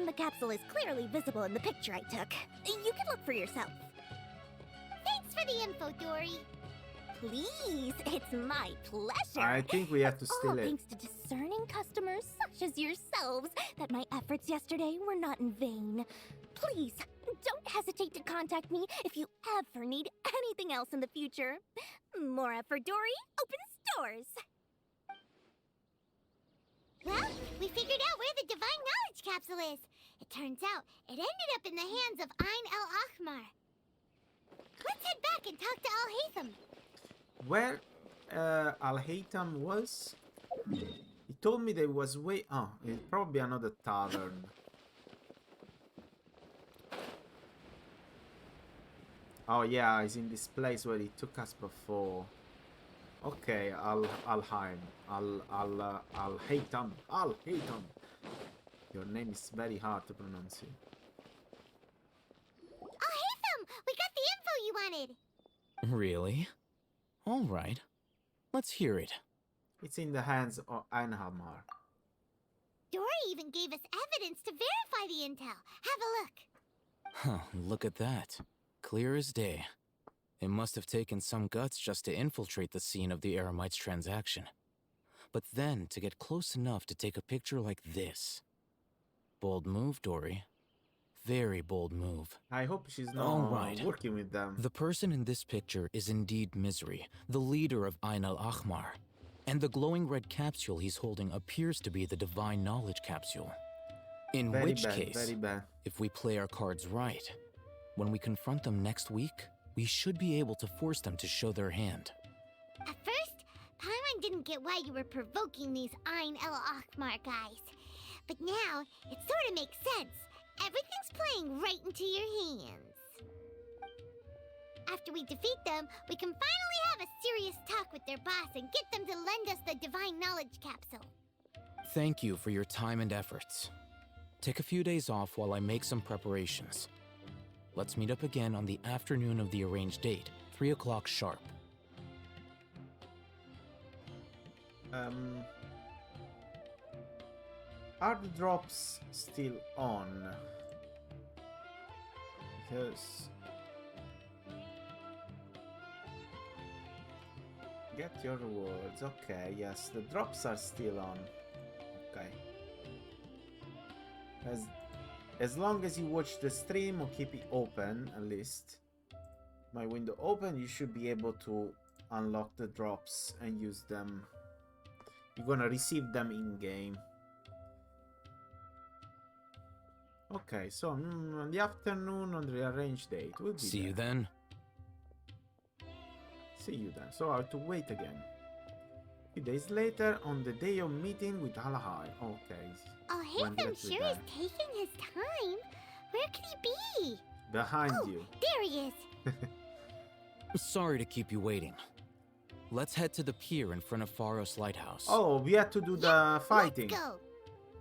The capsule is clearly visible in the picture I took. You can look for yourself. Thanks for the info, Dory. Please, it's my pleasure. I think we have to steal it. Thanks to discerning customers such as yourselves that my efforts yesterday were not in vain. Please, don't hesitate to contact me if you ever need anything else in the future. Mora for Dory opens doors. Well, we figured out where the Divine Knowledge Capsule is. It turns out it ended up in the hands of Ain el Ahmar. Let's head back and talk to Al-Haytham. Where Al-Haytham was? He told me there was way... Oh, it's probably another tavern. Oh yeah, he's in this place where he took us before. Okay, Al-Haytham. Al-Haytham. Your name is very hard to pronounce. Al-Haytham! We got the info you wanted! Really? All right. Let's hear it. It's in the hands of Anhamar. Dory even gave us evidence to verify the intel. Have a look. Huh, look at that. Clear as day. It must have taken some guts just to infiltrate the scene of the Eremites' transaction. But then to get close enough to take a picture like this. Bold move, Dory. Very bold move. I hope she's not working with them. The person in this picture is indeed Misery, the leader of Ain al-Ahmar. And the glowing red capsule he's holding appears to be the Divine Knowledge Capsule. In which case, if we play our cards right, when we confront them next week, we should be able to force them to show their hand. At first, Paimon didn't get why you were provoking these Ain el-Ahmar guys. But now, it sort of makes sense. Everything's playing right into your hands. After we defeat them, we can finally have a serious talk with their boss and get them to lend us the Divine Knowledge Capsule. Thank you for your time and efforts. Take a few days off while I make some preparations. Let's meet up again on the afternoon of the arranged date, 3 o'clock sharp. Are the drops still on? Because... Get your rewards. Okay, yes, the drops are still on. Okay. As long as you watch the stream or keep it open, at least. My window open, you should be able to unlock the drops and use them. You're gonna receive them in-game. Okay, so on the afternoon on the arranged date, we'll be See there. you then. See you then. So I have to wait again. A few days later, on the day of meeting with Alahai. Okay. Oh, Haytham sure is taking his time. Where could he be? Behind you. There he is. Sorry to keep you waiting. Let's head to the pier in front of Faros Lighthouse. Oh, we had to do the fighting. Let's go.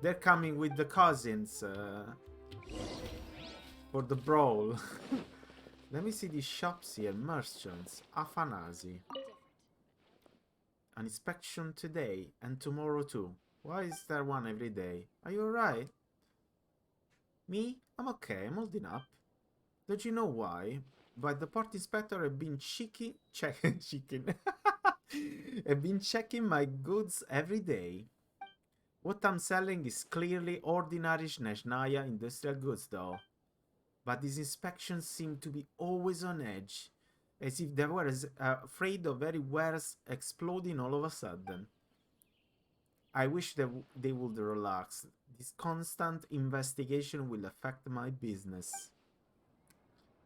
They're coming with the cousins for the brawl. Let me see these shops here. Merchants. Afanasi. An inspection today and tomorrow too. Why is there one every day? Are you alright? Me? I'm okay. I'm holding up. Don't you know why? But the port inspector have been checking have been checking my goods every day. What I'm selling is clearly ordinary Snezhnaya industrial goods though. But these inspections seem to be always on edge, as if they were afraid of very wares exploding all of a sudden. I wish they would relax. This constant investigation will affect my business.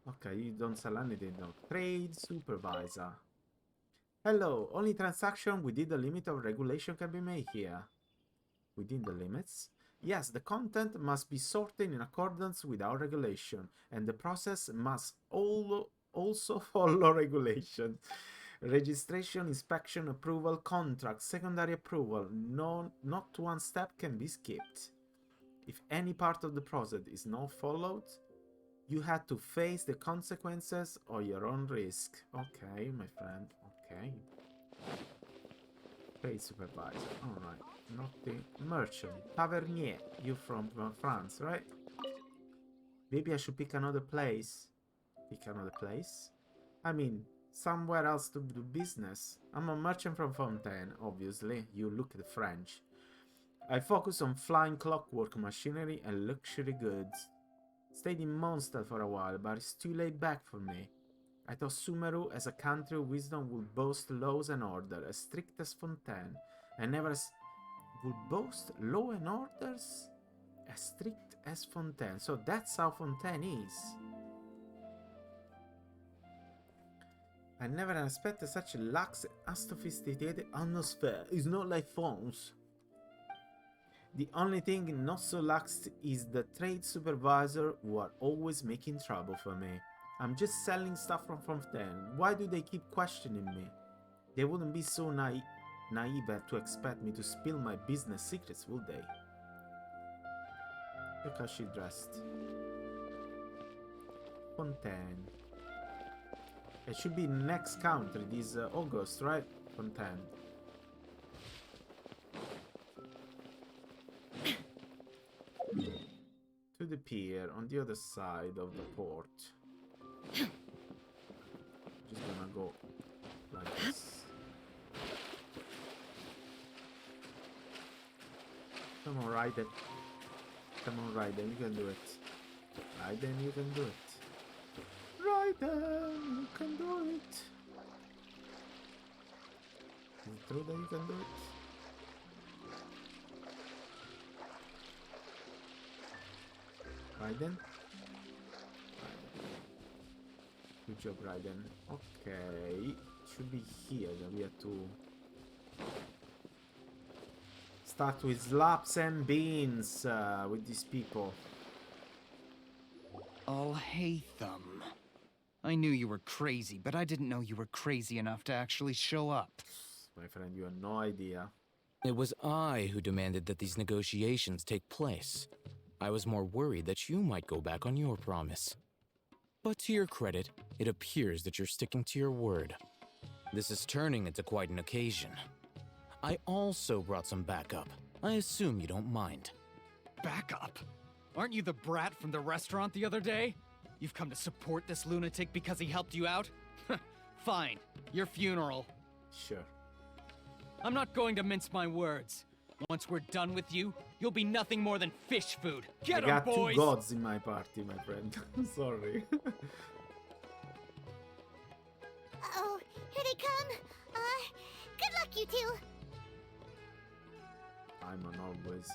Okay, you don't sell anything though. Trade supervisor. Hello, only transaction within the limit of regulation can be made here. Within the limits? Yes, the content must be sorted in accordance with our regulation, and the process must also follow regulation. Registration, inspection, approval, contract, secondary approval. No, not one step can be skipped. If any part of the process is not followed, you had to face the consequences or your own risk. Okay, my friend. Okay. Trade supervisor. Alright. Not the merchant. Tavernier. You from France, right? Maybe I should pick another place. Pick another place? I mean, somewhere else to do business. I'm a merchant from Fontaine, obviously. You look at the French. I focus on flying clockwork machinery and luxury goods. Stayed in Mondstadt for a while, but it's too laid back for me. I thought Sumeru as a country of wisdom would boast laws and order, as strict as Fontaine, and never would boast law and orders as strict as Fontaine. So that's how Fontaine is. I never expected such a lax and sophisticated atmosphere. It's not like France. The only thing not so lax is the trade supervisor who are always making trouble for me. I'm just selling stuff from Fontaine. Why do they keep questioning me? They wouldn't be so naive to expect me to spill my business secrets, would they? Look how she dressed. Fontaine. It should be next country, this August, right? Fontaine. To the pier on the other side of the port. Just gonna go like this. Come on, Raiden. Come on, Raiden, you can do it. Raiden, you can do it. Raiden, you can do it. Is it true that you can do it? Raiden? Good job, Raiden. Okay, should be here. Then we have to start with slaps and beans with these people. Oh, Haytham. I knew you were crazy, but I didn't know you were crazy enough to actually show up. My friend, you have no idea. It was I who demanded that these negotiations take place. I was more worried that you might go back on your promise. But to your credit, it appears that you're sticking to your word. This is turning into quite an occasion. I also brought some backup. I assume you don't mind. backup? Aren't you the brat from the restaurant the other day? You've come to support this lunatic because he helped you out? Fine, your funeral. Sure. I'm not going to mince my words. Once we're done with you, you'll be nothing more than fish food. Get 'em, I got boys! two gods in my party, my friend. Sorry. Uh-oh, here they come. Good luck, you two. I'm on always.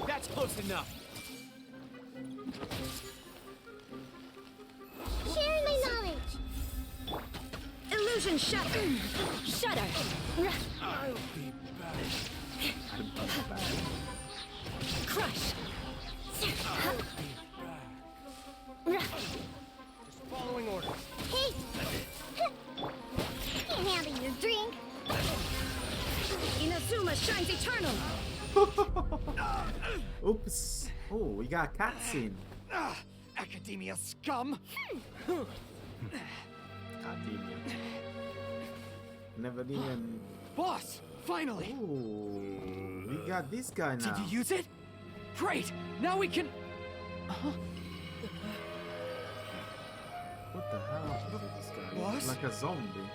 That's close enough. Sharing my knowledge. Illusion Shutter! I'll be back. Crush! I'll be back. Just following orders. Hey! Can't handle your drink. Inazuma shines eternal! Oops. Oh, we got a cutscene. Academia scum! Academia. Never even. Boss! Finally! Ooh, we got this guy now. Did you use it? Great! Now we can... What the hell is this guy? Boss? Like a zombie.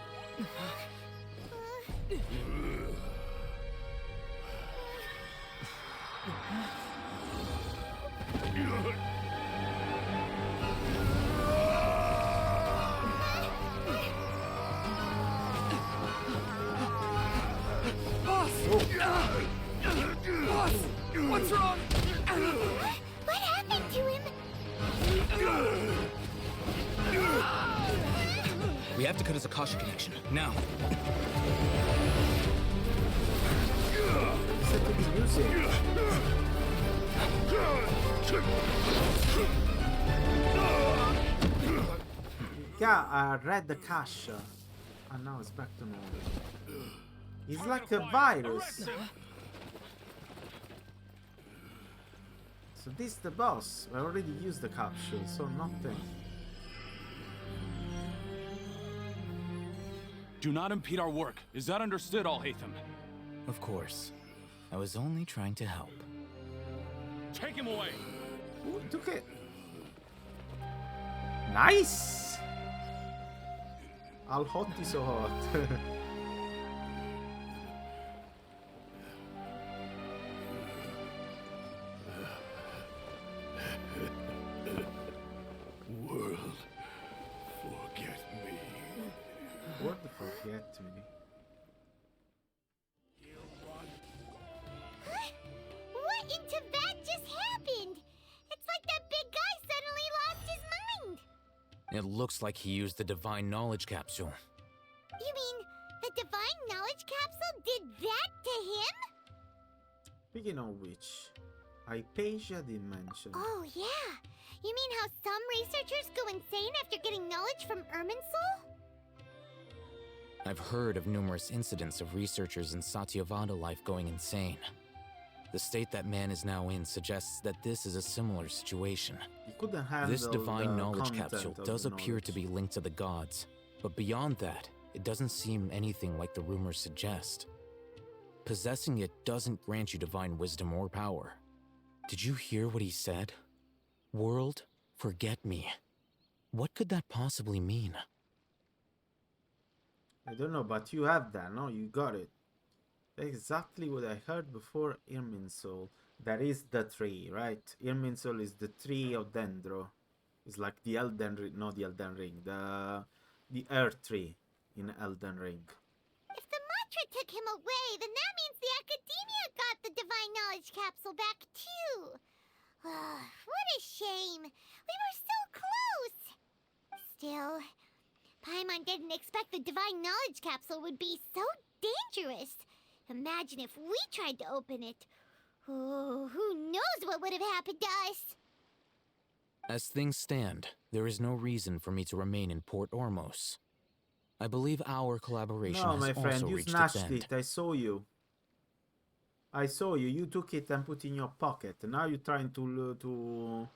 Boss! Boss! What's wrong? What happened to him? We have to cut his Akasha connection, now. Listen to this music. Yeah, I read the cache. And now it's back to normal. He's like a virus. So this is the boss. I already used the capsule, so nothing. Do not impede our work. Is that understood, Alhaitham? Of course. I was only trying to help. Take him away! Ooh, he took it. Nice! Al hot is so hot. World, forget me. What the forget me? What in Tibet just happened? It's like that big guy suddenly lost his mind. It looks like he used the Divine Knowledge Capsule. You mean the Divine Knowledge Capsule did that to him? Speaking of which, Hypatia did mention. Oh, yeah. You mean how some researchers go insane after getting knowledge from Irminsul? I've heard of numerous incidents of researchers in Satyavada life going insane. The state that man is now in suggests that this is a similar situation. You couldn't handle This divine the knowledge content capsule of does the appear to knowledge. be linked to the gods, but beyond that, it doesn't seem anything like the rumors suggest. Possessing it doesn't grant you divine wisdom or power. Did you hear what he said? World, forget me. What could that possibly mean? I don't know, but you have that, no? You got it. Exactly what I heard before Irminsul. That is the tree, right? Irminsul is the tree of Dendro. It's like the Elden Ring, not the Elden Ring, the Earth tree in Elden Ring. If the mantra took him away, then that means the Academia got the Divine Knowledge Capsule back too. What a shame. We were so close. Still, Paimon didn't expect the Divine Knowledge Capsule would be so dangerous. Imagine if we tried to open it. Oh, who knows what would have happened to us? As things stand, there is no reason for me to remain in Port Ormos. I believe our collaboration No, has my friend, also you reached snatched its end. it. I saw you. I saw you. You took it and put it in your pocket. Now you're trying to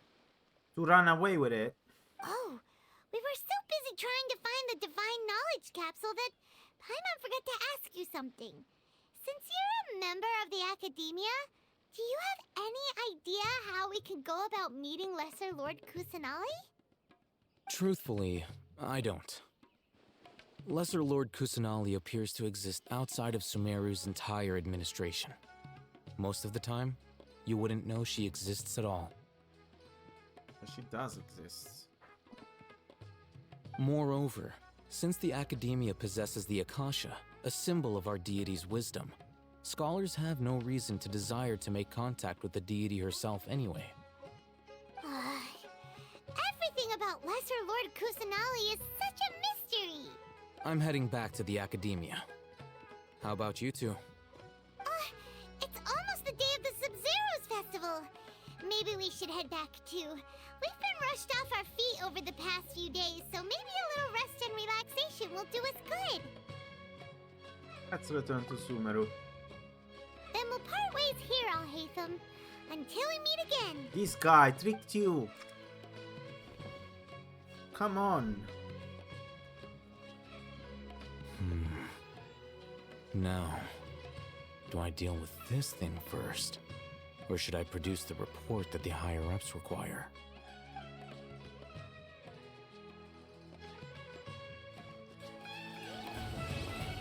run away with it. Oh, we were so busy trying to find the Divine Knowledge Capsule that Paimon forgot to ask you something. Since you're a member of the Academia, Do you have any idea how we can go about meeting Lesser Lord Kusanali? Truthfully, I don't. Lesser Lord Kusanali appears to exist outside of Sumeru's entire administration. Most of the time, you wouldn't know she exists at all. But she does exist. Moreover, since the Academia possesses the Akasha, a symbol of our deity's wisdom, scholars have no reason to desire to make contact with the deity herself anyway. Everything about Lesser Lord Kusanali is such a mystery! I'm heading back to the Academia. How about you two? It's almost the day of the Sub-Zero's festival. Maybe we should head back too. We've been rushed off our feet over the past few days, so maybe a little rest and relaxation will do us good. Let's return to Sumeru. Then we'll part ways here, Alhaitham. Until we meet again. This guy tricked you. Come on. Now, do I deal with this thing first? Or should I produce the report that the higher-ups require?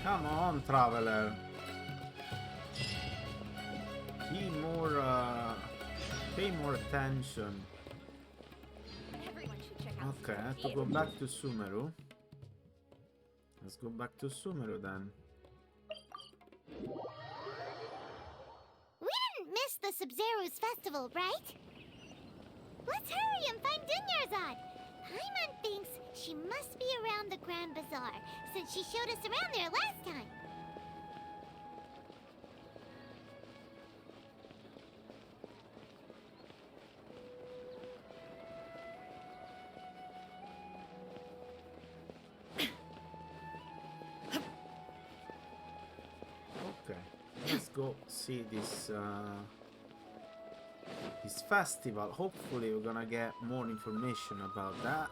Come on, traveler. Pay more attention. Everyone should check out Okay, I have to go back to Sumeru. Let's go back to Sumeru then. We didn't miss the Sub-Zero's festival, right? Let's hurry and find Dunyarzad. Paimon thinks she must be around the Grand Bazaar, since she showed us around there last time. Okay, let's go see this this festival. Hopefully we're gonna get more information about that.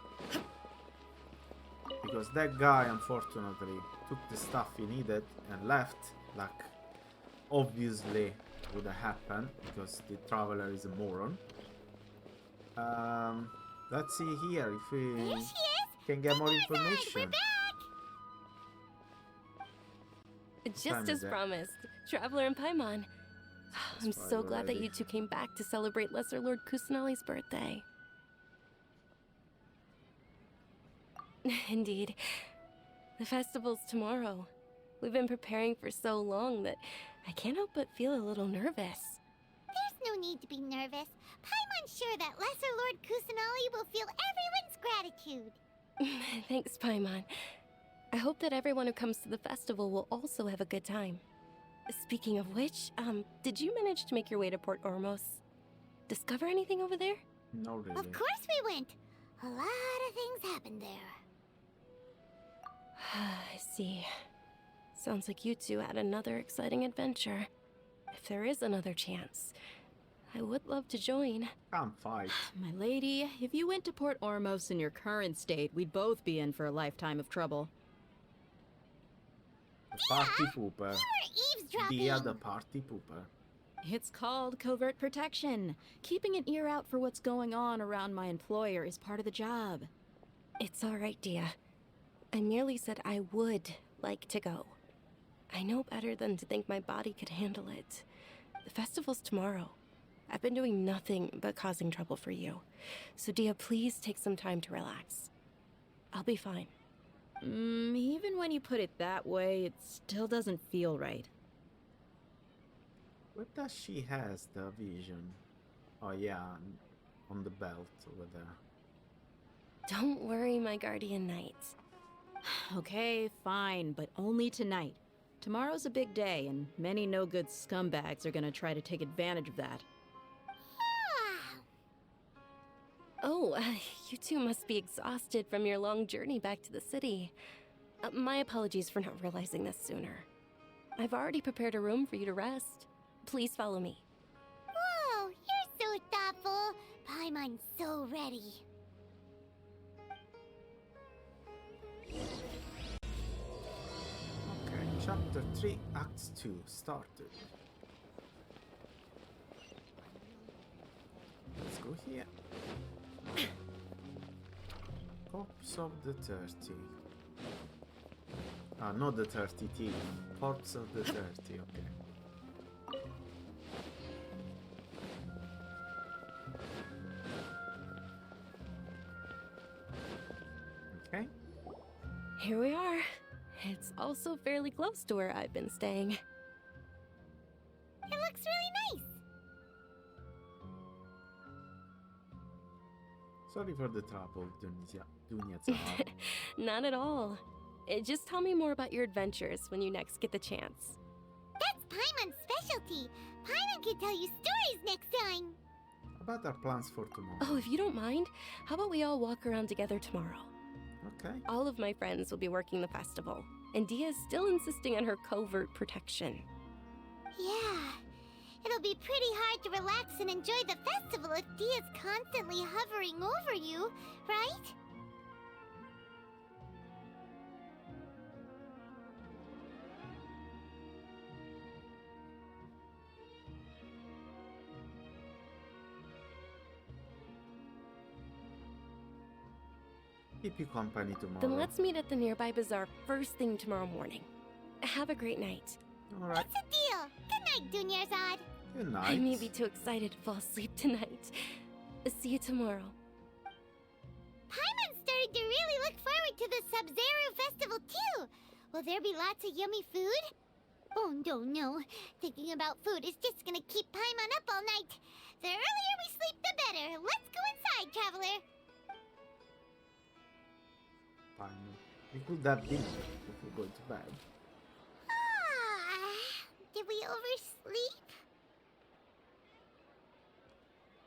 Because that guy unfortunately took the stuff he needed and left, like obviously would have happened because the traveler is a moron. Let's see here if we can get more information. Just as promised, Traveler and Paimon. I'm so glad that you two came back to celebrate Lesser Lord Kusanali's birthday. Indeed. The festival's tomorrow. We've been preparing for so long that I can't help but feel a little nervous. There's no need to be nervous. Paimon's sure that Lesser Lord Kusanali will feel everyone's gratitude. Thanks, Paimon. I hope that everyone who comes to the festival will also have a good time. Speaking of which, did you manage to make your way to Port Ormos? Discover anything over there? No, really. Of course we went. A lot of things happened there. I see. Sounds like you two had another exciting adventure. If there is another chance, I would love to join. Can't fight. My lady, if you went to Port Ormos in your current state, we'd both be in for a lifetime of trouble. The party pooper. The other party pooper. It's called covert protection. Keeping an ear out for what's going on around my employer is part of the job. It's all right, Dia. I merely said I would like to go. I know better than to think my body could handle it. The festival's tomorrow. I've been doing nothing but causing trouble for you. So Dia, please take some time to relax. I'll be fine. Even when you put it that way, it still doesn't feel right. Where does she has the vision? Oh yeah, on the belt over there. Don't worry, my guardian knight. Okay, fine, but only tonight. Tomorrow's a big day, and many no-good scumbags are gonna try to take advantage of that. Oh, you two must be exhausted from your long journey back to the city. My apologies for not realizing this sooner. I've already prepared a room for you to rest. Please follow me. Whoa, you're so thoughtful. Paimon's so ready. Okay, chapter 3, act 2 started. go here. Corpse of the 30. Ah, not the 30 team. Corpse of the 30, okay. Okay. Here we are. It's also fairly close to where I've been staying. It looks really nice. Sorry for the trouble, Dunya-san. Not at all. Just tell me more about your adventures when you next get the chance. That's Paimon's specialty. Paimon can tell you stories next time. About our plans for tomorrow. Oh, if you don't mind, how about we all walk around together tomorrow? Okay. All of my friends will be working the festival, and Dia's still insisting on her covert protection. Yeah. It'll be pretty hard to relax and enjoy the festival if Dia's constantly hovering over you, right? Keep you company tomorrow. Then let's meet at the nearby bazaar first thing tomorrow morning. Have a great night. Alright. What's the deal? Good night, Dunyarzad. Good night. I may be too excited to fall asleep tonight. See you tomorrow. Paimon's starting to really look forward to the Sub-Zero festival too. Will there be lots of yummy food? Oh no. Thinking about food is just gonna keep Paimon up all night. The earlier we sleep, the better. Let's go inside, traveler. Fine. We could have dinner if we go to bed. Did we oversleep?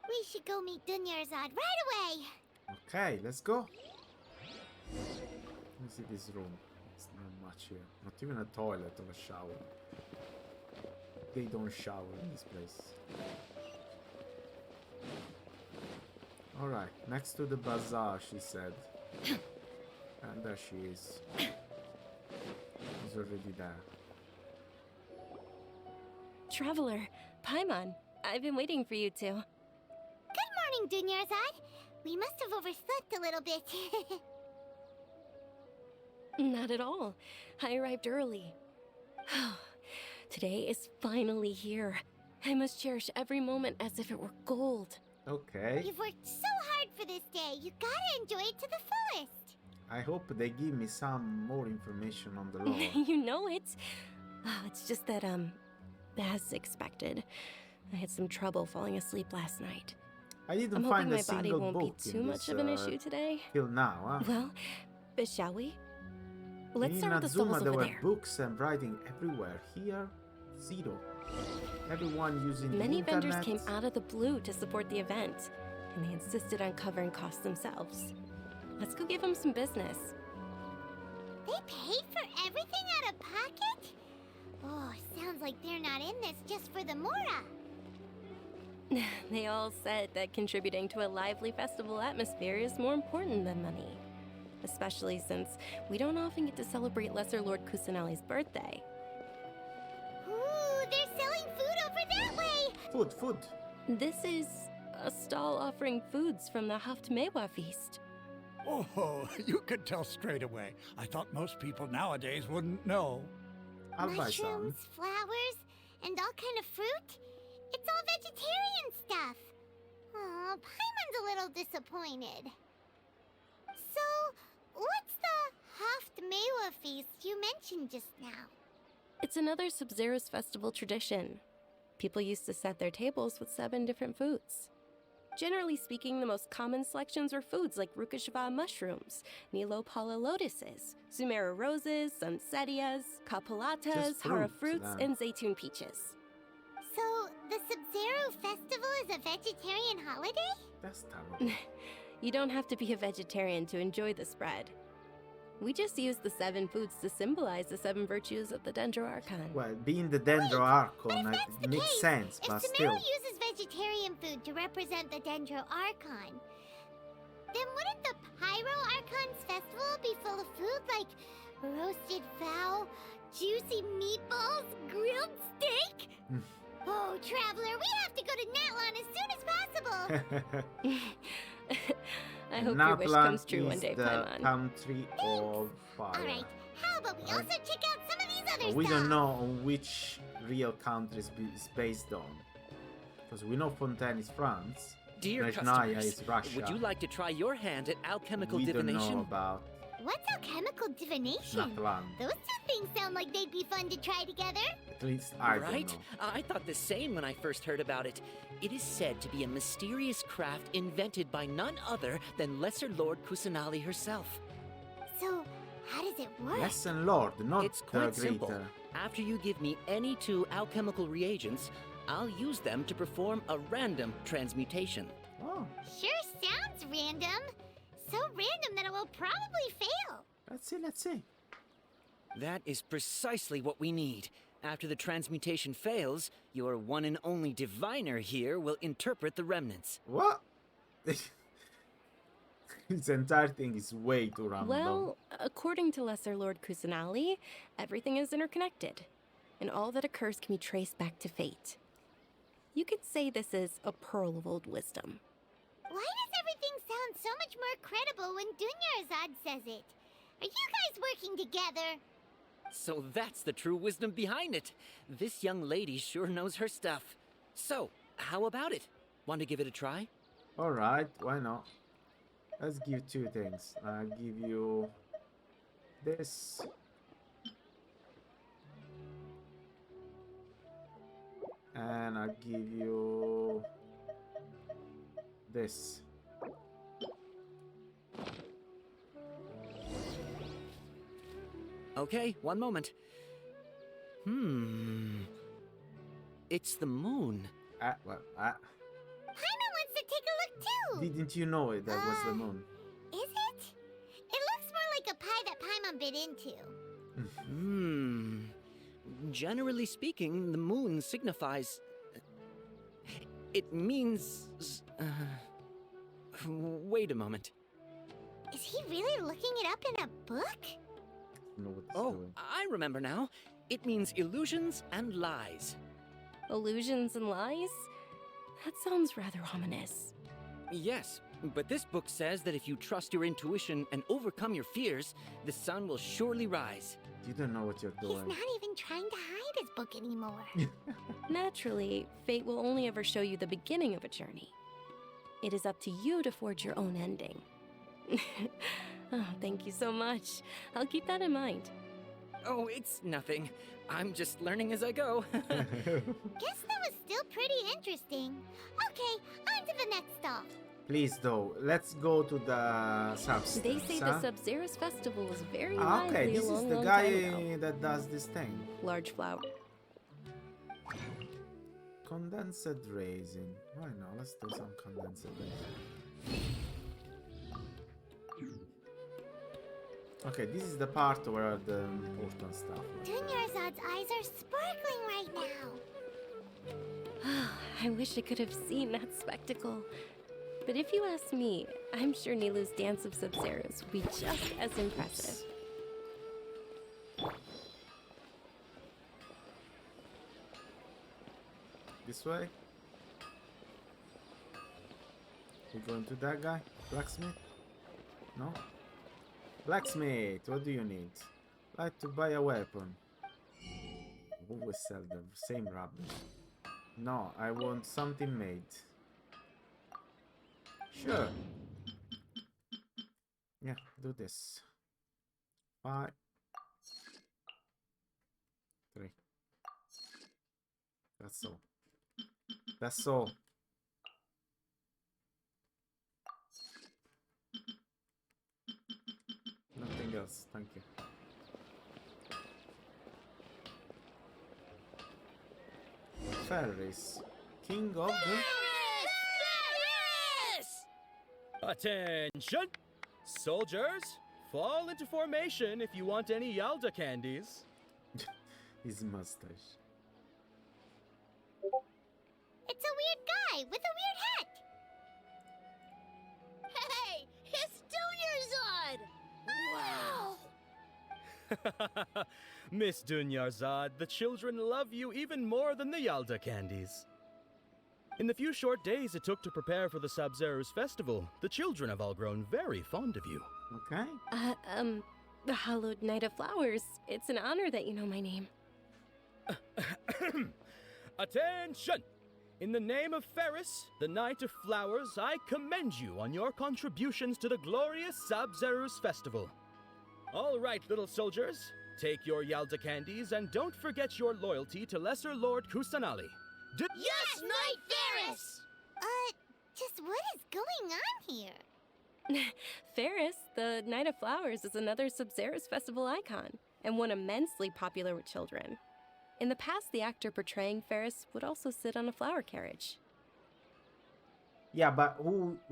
We should go meet Dunyarzad right away. Okay, let's go. Let me see this room. It's not much here. Not even a toilet or a shower. They don't shower in this place. Alright, next to the bazaar, she said. And there she is. She's already there. Traveler, Paimon, I've been waiting for you two. Good morning, Dunyarzad. We must have overslept a little bit. Not at all. I arrived early. Today is finally here. I must cherish every moment as if it were gold. Okay. You've worked so hard for this day. You gotta enjoy it to the fullest. I hope they give me some more information on the law. You know it. It's just that, as expected, I had some trouble falling asleep last night. I didn't I'm find hoping a my body single won't book be too in much this, of an issue today. Till now, huh? Well, shall we? Let's In start with the Inazuma, stalls there over were there. books and writing everywhere. Here, zero. Everyone using Many the vendors internet. came out of the blue to support the event, and they insisted on covering costs themselves. Let's go give them some business. They paid for everything out of pocket? Oh, sounds like they're not in this just for the Mora. They all said that contributing to a lively festival atmosphere is more important than money. Especially since we don't often get to celebrate Lesser Lord Kusanali's birthday. Ooh, they're selling food over that way! Food. This is a stall offering foods from the Haftmewa feast. Oh, you could tell straight away. I thought most people nowadays wouldn't know. I'll buy some. Mushrooms, flowers, and all kind of fruit? It's all vegetarian stuff. Oh, Paimon's a little disappointed. So, what's the Haftmewa feast you mentioned just now? It's another Sub-Zero's festival tradition. People used to set their tables with 7 different foods. Generally speaking, the most common selections were foods like Rukashava mushrooms, Nilopala lotuses, Sumeru roses, Sunsetias, Kapalatas, Just Hara fruits, fruits, then. and Zaytun peaches. So, the Sub-Zero festival is a vegetarian holiday? That's terrible. You don't have to be a vegetarian to enjoy the spread. We just use the 7 foods to symbolize the 7 virtues of the Dendro Archon. Well, being the Dendro Archon, it makes sense, If but Sumeru still. uses vegetarian food to represent the Dendro Archon, then wouldn't the Pyro Archon's festival be full of food like roasted fowl, juicy meatballs, grilled steak? Oh, Traveler! We have to go to Natlan as soon as possible! I hope your wish comes true one day, the Paimon. country of fire. Alright, how about we also check out some of these other But we stuff? don't know on which real country is based on. Because we know Fontaine is France, Dear Resnaya customers, is Russia. would you like to try your hand at alchemical we divination? don't know about What's alchemical divination? Natlan. Those two things sound like they'd be fun to try together. At least I Right? don't know. I thought the same when I first heard about it. It is said to be a mysterious craft invented by none other than Lesser Lord Kusanali herself. So, how does it work? Lesson Lord, not It's the quite simple. greater. After you give me any 2 alchemical reagents, I'll use them to perform a random transmutation. Oh, Sure sounds random. So random that it will probably fail. let's see. That is precisely what we need. After the transmutation fails, your one and only diviner here will interpret the remnants. What? This entire thing is way too random. Well, according to Lesser Lord Kusanali, everything is interconnected, and all that occurs can be traced back to fate. You could say this is a pearl of old wisdom. Why does everything sound so much more credible when Dunyarzad says it? Are you guys working together? So that's the true wisdom behind it. This young lady sure knows her stuff. So, how about it? Want to give it a try? Alright, why not? Let's give 2 things. I'll give you this. And I'll give you this. Okay, one moment. It's the moon. Well, Paimon wants to take a look too! didn't you know it? That was the moon. Is it? It looks more like a pie that Paimon bit into. Generally speaking, the moon signifies... It means... Wait a moment. Is he really looking it up in a book? Know what it's Oh, doing. I remember now. It means illusions and lies. Illusions and lies? That sounds rather ominous. Yes, but this book says that if you trust your intuition and overcome your fears, the sun will surely rise. You don't know what you're He's doing. not even trying to hide his book anymore. Naturally, fate will only ever show you the beginning of a journey. It is up to you to forge your own ending. Oh, thank you so much. I'll keep that in mind. Oh, it's nothing. I'm just learning as I go. Guess that was still pretty interesting. Okay, on to the next stop. Please, though, let's go to the substance. They say huh? the Sub-Zeros festival was very Ah, lively okay, this a is long, the long guy time ago. that does this thing. Large flower. Condensed raisin. Why not? Let's do some condensed raisin. Okay, this is the part where the important stuff. Dunyarzad's eyes are sparkling right now. I wish I could have seen that spectacle. But if you ask me, I'm sure Nilu's dance of Sub-Zeros will be just as impressive. This way? We going to that guy? Blacksmith? No? Blacksmith, what do you need? Like to buy a weapon. Always sell the same rubbish. No, I want something made. Sure. Yeah, do this. 5 3. That's all. That's all. Nothing else, thank you. Ferris, king of the... Attention! Soldiers, fall into formation if you want any Yalda candies. His mustache. It's a weird guy with a weird hat. Hey, it's Dunyarzad! Wow! Miss Dunyarzad, the children love you even more than the Yalda candies. In the few short days it took to prepare for the Sabzeruz festival, the children have all grown very fond of you. Okay. The Hallowed Knight of Flowers. It's an honor that you know my name. Attention! In the name of Ferris, the Knight of Flowers, I commend you on your contributions to the glorious Sabzeruz festival. All right, little soldiers, take your Yalda candies and don't forget your loyalty to Lesser Lord Kusanali. Yes, Knight Ferris! Just what is going on here? Ferris, the Knight of Flowers, is another Sabzeruz festival icon, and one immensely popular with children. In the past, the actor portraying Ferris would also sit on a flower carriage. Yeah, but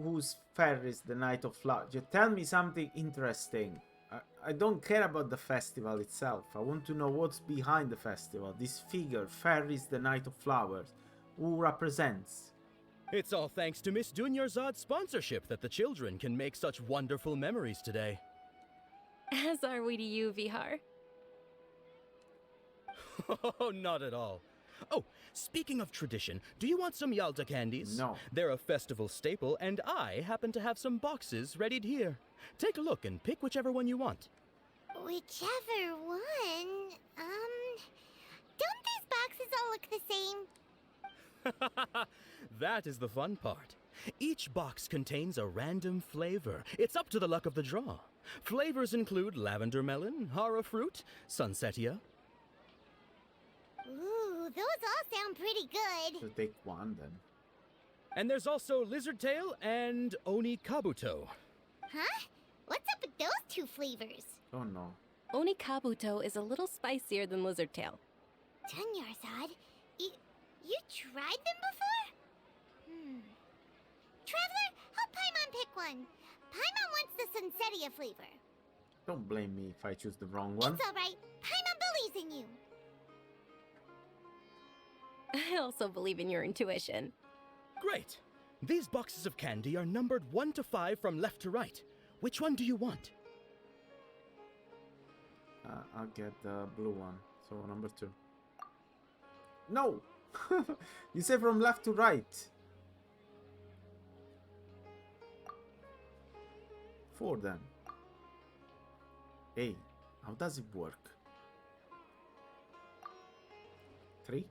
who's Ferris, the Knight of Flowers? You tell me something interesting. I don't care about the festival itself. I want to know what's behind the festival. This figure, Ferris, the Knight of Flowers, who represents? It's all thanks to Miss Dunyarzad's sponsorship that the children can make such wonderful memories today. As are we to you, Vihar. Oh, not at all. Oh, speaking of tradition, do you want some Yalda candies? No. They're a festival staple, and I happen to have some boxes readied here. Take a look and pick whichever one you want. Whichever one? Don't these boxes all look the same? That is the fun part. Each box contains a random flavor. It's up to the luck of the draw. Flavors include lavender melon, hara fruit, sunsetia. Ooh, those all sound pretty good. So take one then. And there's also lizard tail and oni kabuto. Huh? What's up with those two flavors? Oh no. Oni kabuto is a little spicier than lizard tail. Dunyarzad, you tried them before? Traveler, help Paimon pick one. Paimon wants the sunsetia flavor. Don't blame me if I choose the wrong one. It's alright. Paimon believes in you. I also believe in your intuition. Great! These boxes of candy are numbered 1 to 5 from left to right. Which one do you want? I'll get the blue one. So number 2. No! You say from left to right. 4 then. Hey, how does it work? 3?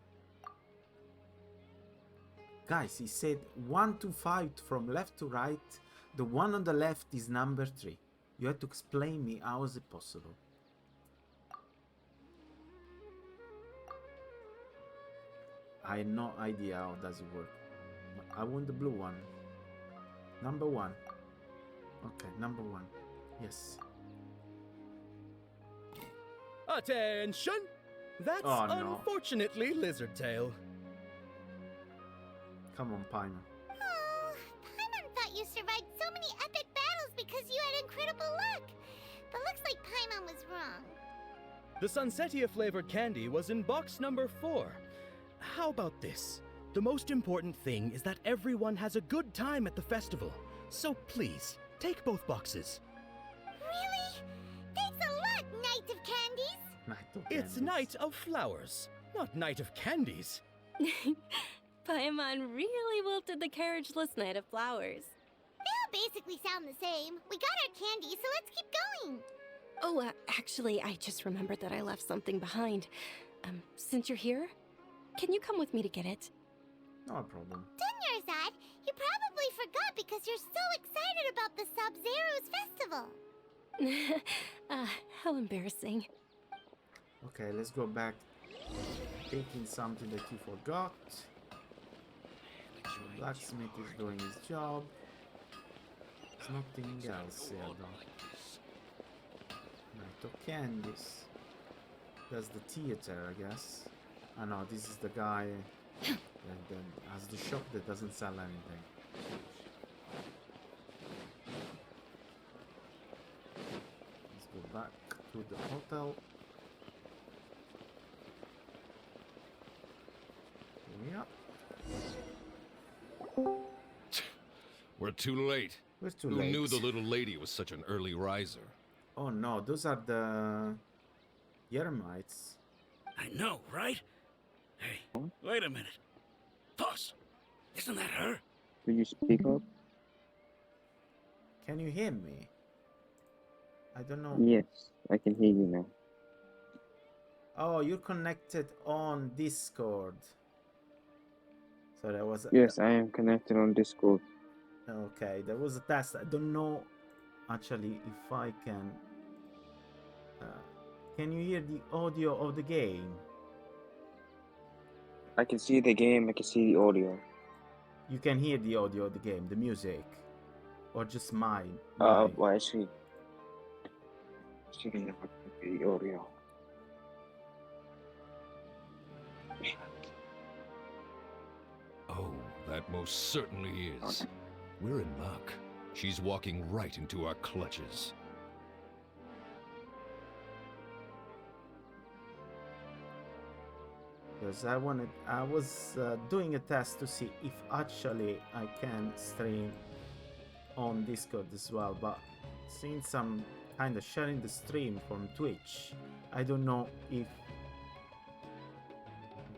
Guys, he said 1 to 5 from left to right. The one on the left is number 3. You have to explain me how is it possible. I have no idea how does it work. I want the blue one. Number 1. Okay, number 1. Yes. Attention! That's unfortunately lizard tail. Come on, Paimon. Oh, Paimon thought you survived so many epic battles because you had incredible luck. But looks like Paimon was wrong. The sunsetia flavored candy was in box number 4. How about this? The most important thing is that everyone has a good time at the festival. So please, take both boxes. Really? Thanks a lot, Knight of Candies. It's Knight of Flowers, not Knight of Candies. Paimon really wilted the carriageless Knight of Flowers. They all basically sound the same. We got our candy, so let's keep going. Oh, actually, I just remembered that I left something behind. Since you're here, can you come with me to get it? No problem. Dunyarzad, you probably forgot because you're so excited about the Sabzeruz festival. How embarrassing. Okay, let's go back. Taking something that you forgot. The blacksmith is doing his job. There's nothing else here though. Night of Candies. That's the theater, I guess. Oh no, this is the guy that has the shop that doesn't sell anything. Let's go back to the hotel. Yep. We're too late. We're too Who late. knew the little lady was such an early riser? Oh no, those are the Yermites. I know, right? Hey, wait a minute. Boss, isn't that her? Could you speak up? Can you hear me? I don't know. Yes, I can hear you now. Oh, you're connected on Discord. So there was. Yes, I am connected on Discord. Okay, there was a test. I don't know actually if I can. Can you hear the audio of the game? I can see the game, I can see the audio. You can hear the audio of the game, the music, or just mine? Well, actually, the audio. Oh, that most certainly is. We're in luck. She's walking right into our clutches. Because I was doing a test to see if actually I can stream on Discord as well, but since I'm kind of sharing the stream from Twitch, I don't know if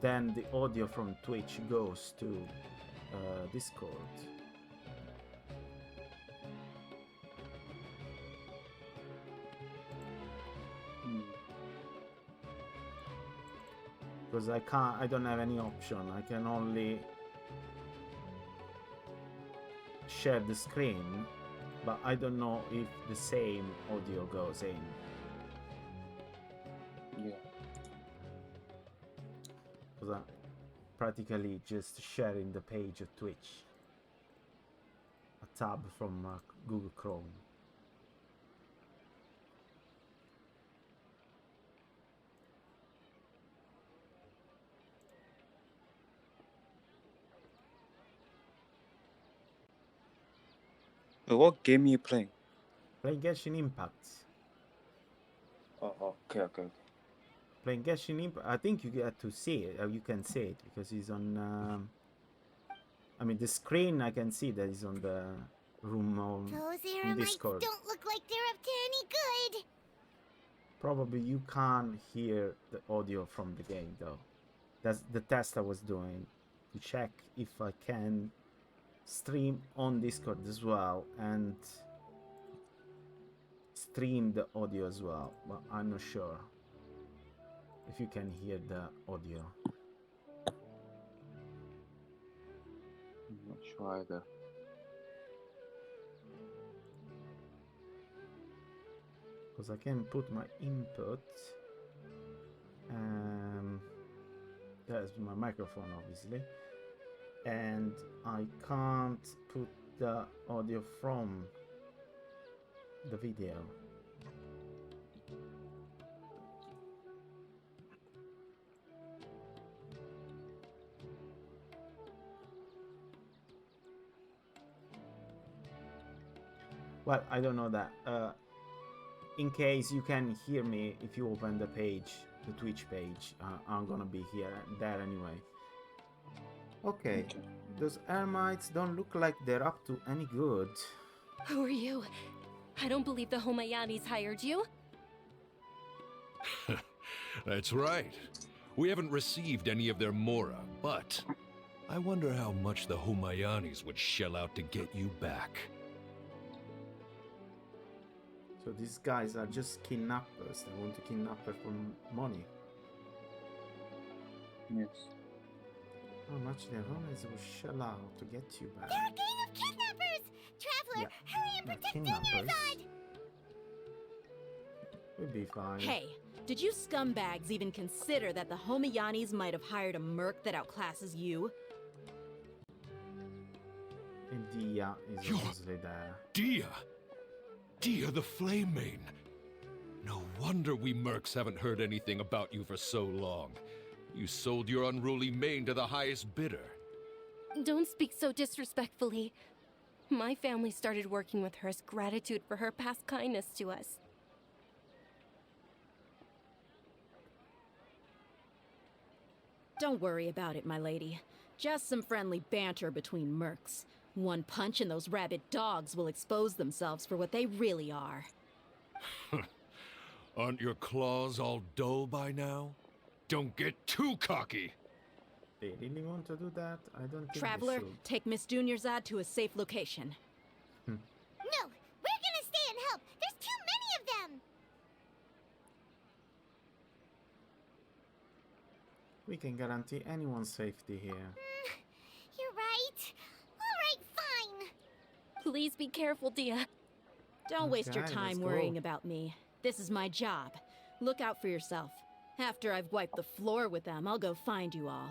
then the audio from Twitch goes to Discord. Because I don't have any option. I can only share the screen, but I don't know if the same audio goes in. Yeah. Because I'm practically just sharing the page of Twitch. A tab from Google Chrome. What game are you playing? Playing Genshin Impact. Oh, okay. Playing Genshin Impact. I think you get to see it. You can see it because it's on. I mean, the screen I can see that is on the room on Discord. Don't look like they're up to any good. Probably you can't hear the audio from the game though. That's the test I was doing to check if I can stream on Discord as well and stream the audio as well, but I'm not sure if you can hear the audio. I'm not sure either. Because I can put my input. That's my microphone, obviously. And I can't put the audio from the video. Well, I don't know that. In case you can hear me if you open the page, the Twitch page, I'm gonna be there anyway. Okay, those Ermites don't look like they're up to any good. Who are you? I don't believe the Homayanis hired you. That's right. We haven't received any of their Mora, but I wonder how much the Homayanis would shell out to get you back. So these guys are just kidnappers. They want to kidnap her for money. Yes. How much the Romans will shell out to get you back? They're a gang of kidnappers! Traveler, hurry and protect Dunyarzad! We'll be fine. Hey, did you scumbags even consider that the Homayanis might have hired a merc that outclasses you? And Dia is obviously there. Dia! Dia the Flame Main! No wonder we mercs haven't heard anything about you for so long. You sold your unruly mane to the highest bidder. Don't speak so disrespectfully. My family started working with her as gratitude for her past kindness to us. Don't worry about it, my lady. Just some friendly banter between mercs. One punch and those rabid dogs will expose themselves for what they really are. Aren't your claws all dull by now? Don't get too cocky! They really want to do that? I don't think Traveler, they should. take Miss Dunyarzad to a safe location. No, we're gonna stay and help. There's too many of them. We can guarantee anyone's safety here. You're right. All right, fine. Please be careful, Dia. Don't waste your Okay, time let's worrying go. about me. This is my job. Look out for yourself. After I've wiped the floor with them, I'll go find you all.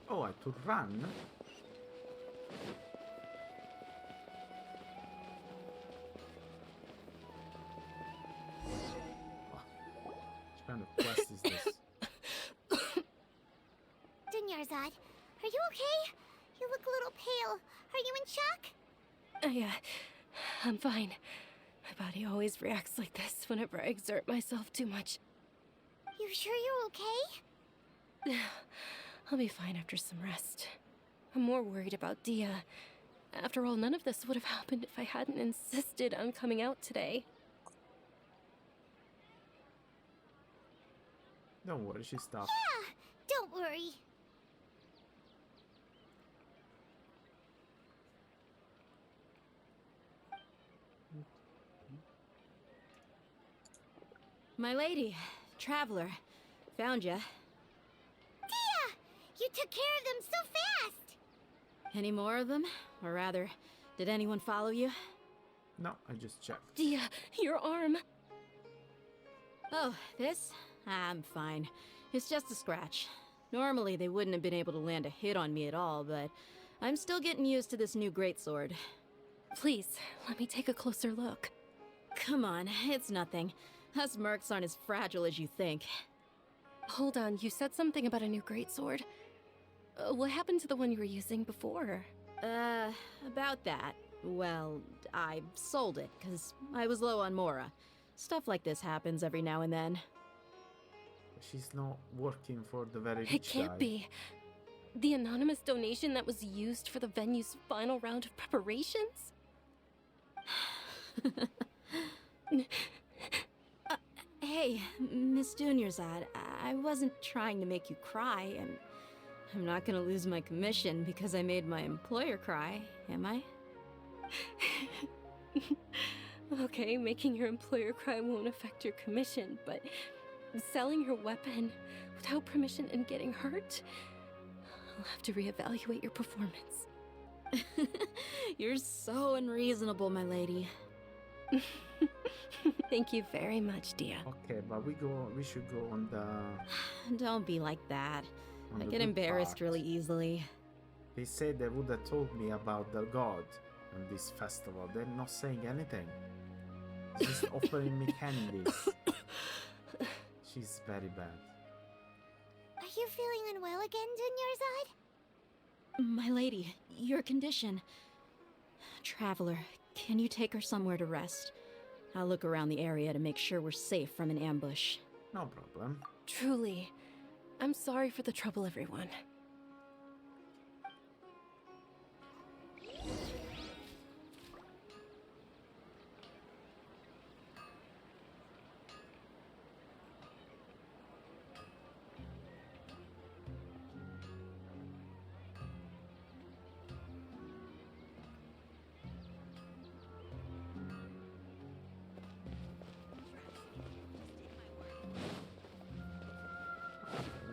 Oh, I have to run? What kind of quest is this? Dunyarzad, are you okay? You look a little pale. Are you in shock? Yeah, I'm fine. My body always reacts like this whenever I exert myself too much. You sure you're okay? I'll be fine after some rest. I'm more worried about Dia. After all, none of this would have happened if I hadn't insisted on coming out today. Don't worry, she's tough. Yeah, don't worry. My lady, Traveler, found ya. Dia! You took care of them so fast! Any more of them? Or rather, did anyone follow you? No, I just checked. Dia, your arm! Oh, this? I'm fine. It's just a scratch. Normally, they wouldn't have been able to land a hit on me at all, but I'm still getting used to this new greatsword. Please, let me take a closer look. Come on, it's nothing. Us mercs aren't as fragile as you think. Hold on, you said something about a new greatsword. What happened to the one you were using before? About that. Well, I sold it, because I was low on Mora. Stuff like this happens every now and then. She's not working for the very rich It can't guy. be. The anonymous donation that was used for the venue's final round of preparations? Hey, Miss Dunyarzad, I wasn't trying to make you cry, and I'm not gonna lose my commission because I made my employer cry, am I? Okay, making your employer cry won't affect your commission, but selling your weapon without permission and getting hurt? I'll have to reevaluate your performance. You're so unreasonable, my lady. Thank you very much, Dia. Okay, but we should go on the... Don't be like that. On I the get good embarrassed part. really easily. They said they would have told me about the god on this festival. They're not saying anything. Just offering me candies. She's very bad. Are you feeling unwell again, Dunyarzad? My lady, your condition. Traveler, can you take her somewhere to rest? I'll look around the area to make sure we're safe from an ambush. No problem. Truly. I'm sorry for the trouble, everyone.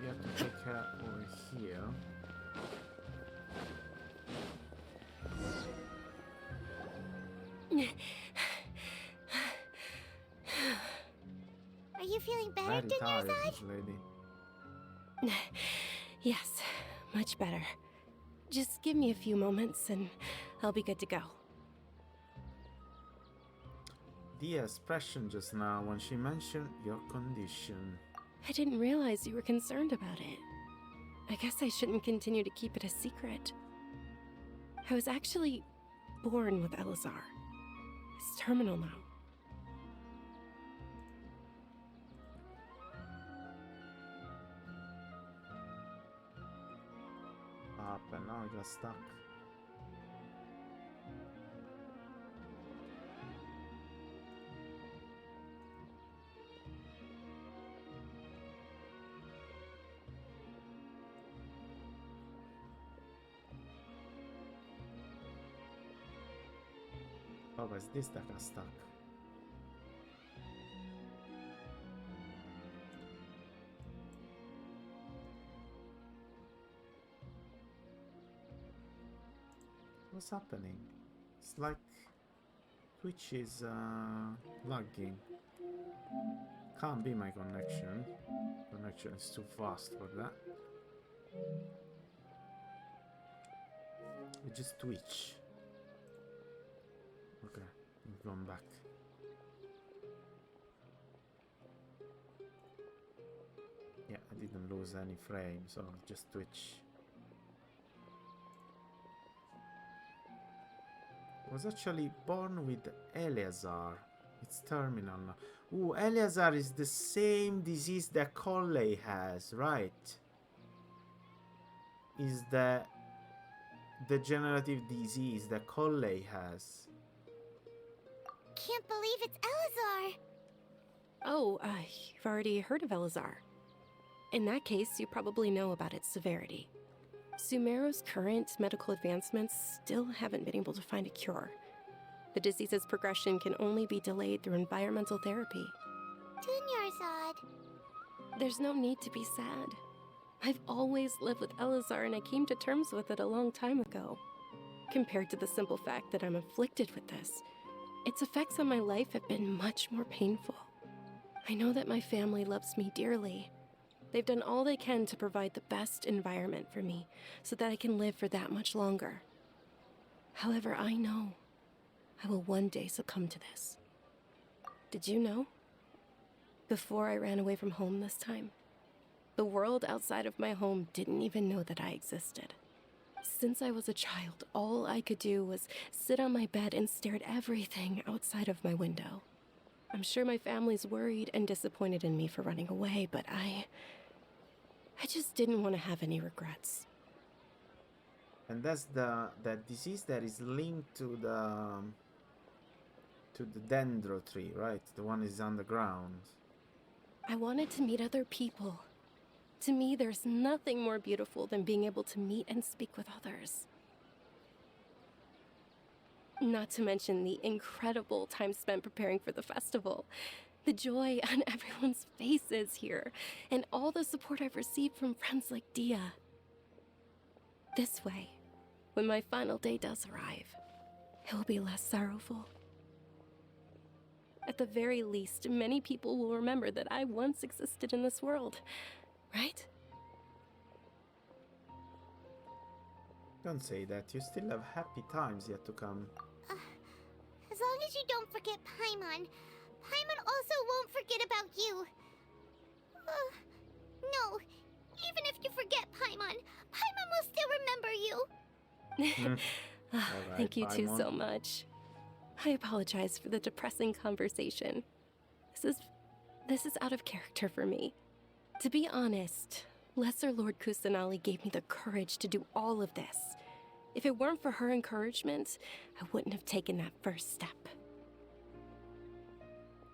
We have to take her over here. Are you feeling better, Very tired, Dunyarzad? this lady. Yes, much better. Just give me a few moments and I'll be good to go. The expression just now when she mentioned your condition. I didn't realize you were concerned about it. I guess I shouldn't continue to keep it a secret. I was actually born with Elazar. It's terminal now. Up and now I got stuck. Oh, is this that got stuck? What's happening? It's like Twitch is lagging. Can't be my connection. Connection is too fast for that. It's just Twitch. Okay, I'm going back. Yeah, I didn't lose any frame, so just Twitch. Was actually born with Eleazar. It's terminal now. Ooh, Eleazar is the same disease that Colley has, right? Is the degenerative disease that Colley has. Can't believe it's Elazar! Oh, you've already heard of Elazar. In that case, you probably know about its severity. Sumeru's current medical advancements still haven't been able to find a cure. The disease's progression can only be delayed through environmental therapy. Dunyarzad. There's no need to be sad. I've always lived with Elazar and I came to terms with it a long time ago. Compared to the simple fact that I'm afflicted with this, its effects on my life have been much more painful. I know that my family loves me dearly. They've done all they can to provide the best environment for me so that I can live for that much longer. However, I know I will one day succumb to this. Did you know? Before I ran away from home this time, the world outside of my home didn't even know that I existed. Since I was a child, all I could do was sit on my bed and stare at everything outside of my window. I'm sure my family's worried and disappointed in me for running away, but I just didn't want to have any regrets. And that's that disease that is linked to the dendro tree, right? The one is underground. I wanted to meet other people. To me, there's nothing more beautiful than being able to meet and speak with others. Not to mention the incredible time spent preparing for the festival. The joy on everyone's faces here, and all the support I've received from friends like Dia. This way, when my final day does arrive, it will be less sorrowful. At the very least, many people will remember that I once existed in this world, right? Don't say that. You still have happy times yet to come. As long as you don't forget Paimon, Paimon also won't forget about you. No, even if you forget Paimon, Paimon will still remember you. Right, Thank you two Paimon. so much. I apologize for the depressing conversation. This is out of character for me. To be honest, Lesser Lord Kusanali gave me the courage to do all of this. If it weren't for her encouragement, I wouldn't have taken that first step.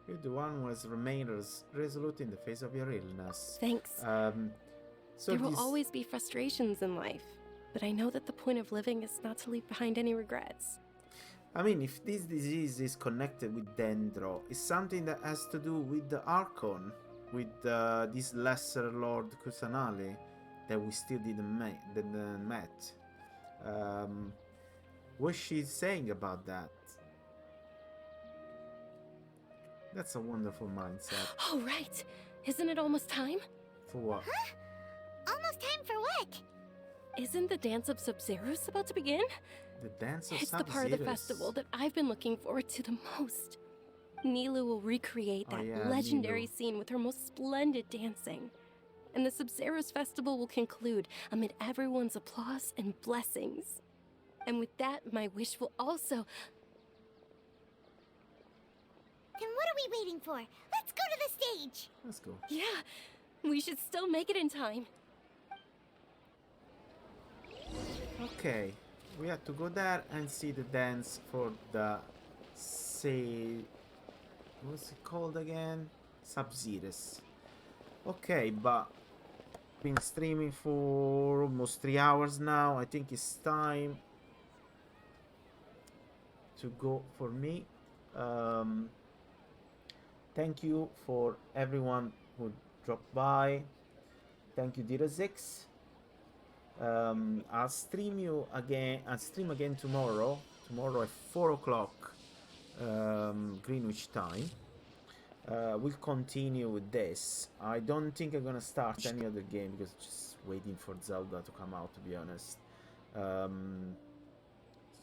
You're the one who has remained resolute in the face of your illness. Thanks. So There will always be frustrations in life, but I know that the point of living is not to leave behind any regrets. I mean, if this disease is connected with Dendro, it's something that has to do with the Archon, with this Lesser Lord Kusanali that we still didn't met. What's she saying about that? That's a wonderful mindset. Oh, right. Isn't it almost time? For what? Huh? Almost time for what? Isn't the Dance of Sub-Zerus about to begin? The Dance of It's the part of the festival that I've been looking forward to the most. Nilu will recreate that legendary scene with her most splendid dancing. And the Sub-Zerus festival will conclude amid everyone's applause and blessings. And with that, my wish will also... Then what are we waiting for? Let's go to the stage! Let's go. Yeah, we should still make it in time. Okay, we have to go there and see the dance for the what's it called again? Sub-Zerus. Okay, but been streaming for almost 3 hours now. I think it's time to go for me. Thank you for everyone who dropped by. Thank you, Dira6. I'll stream you again. I'll stream again tomorrow. Tomorrow at 4 o'clock Greenwich time. We'll continue with this. I don't think I'm gonna start any other game because just waiting for Zelda to come out, to be honest.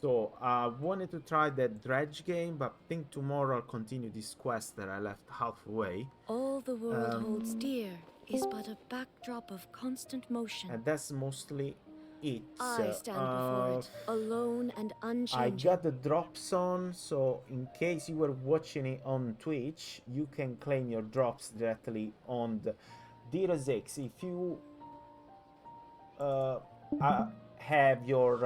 So I wanted to try that dredge game, but I think tomorrow I'll continue this quest that I left halfway. All the world holds dear is but a backdrop of constant motion. And that's mostly it. I stand before it, alone and unchanging. I got the drops on, so in case you were watching it on Twitch, you can claim your drops directly on the Dira6. If you have your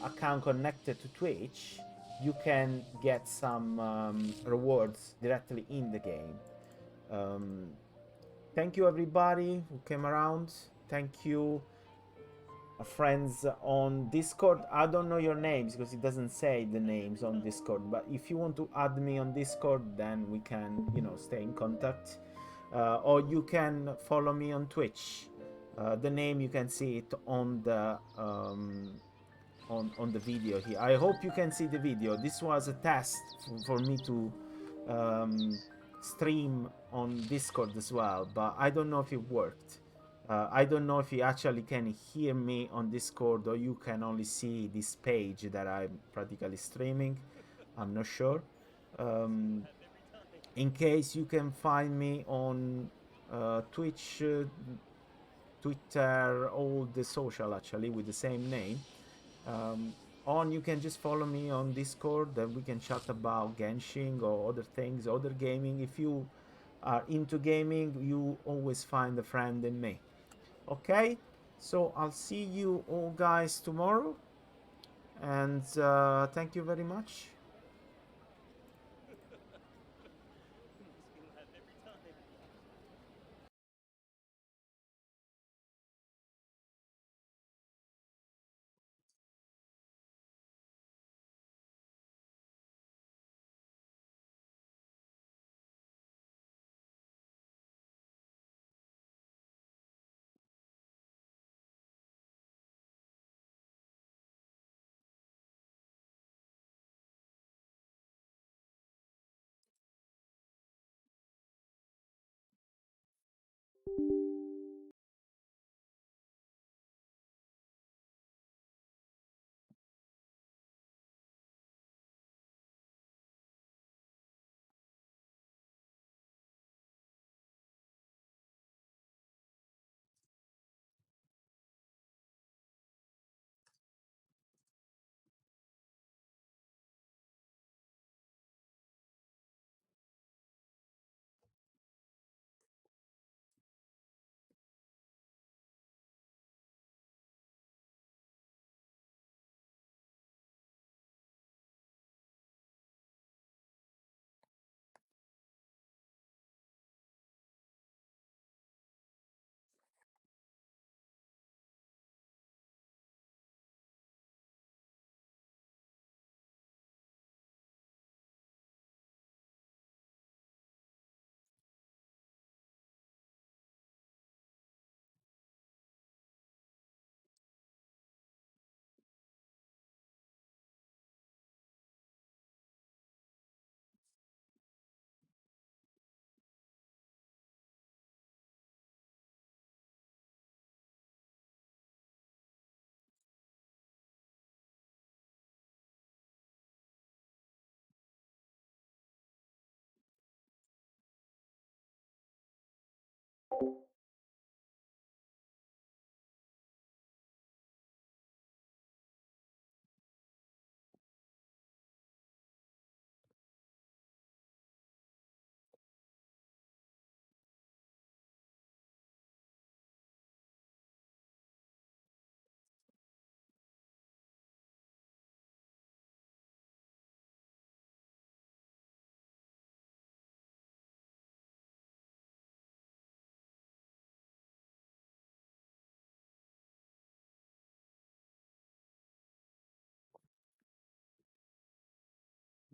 account connected to Twitch, you can get some rewards directly in the game. Thank you everybody who came around. Thank you friends on Discord. I don't know your names because it doesn't say the names on Discord, but if you want to add me on Discord, then we can, you know, stay in contact. Or you can follow me on Twitch. The name, you can see it on the on the video here. I hope you can see the video. This was a test for me to stream on Discord as well, but I don't know if it worked. I don't know if you actually can hear me on Discord or you can only see this page that I'm practically streaming. I'm not sure. In case, you can find me on Twitch, Twitter, all the social actually with the same name. You can just follow me on Discord, and we can chat about Genshin or other things, other gaming. If you are into gaming, you always find a friend in me. Okay, so I'll see you all guys tomorrow, and thank you very much.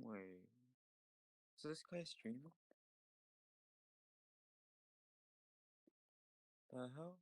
Wait, is this guy streaming? The hell?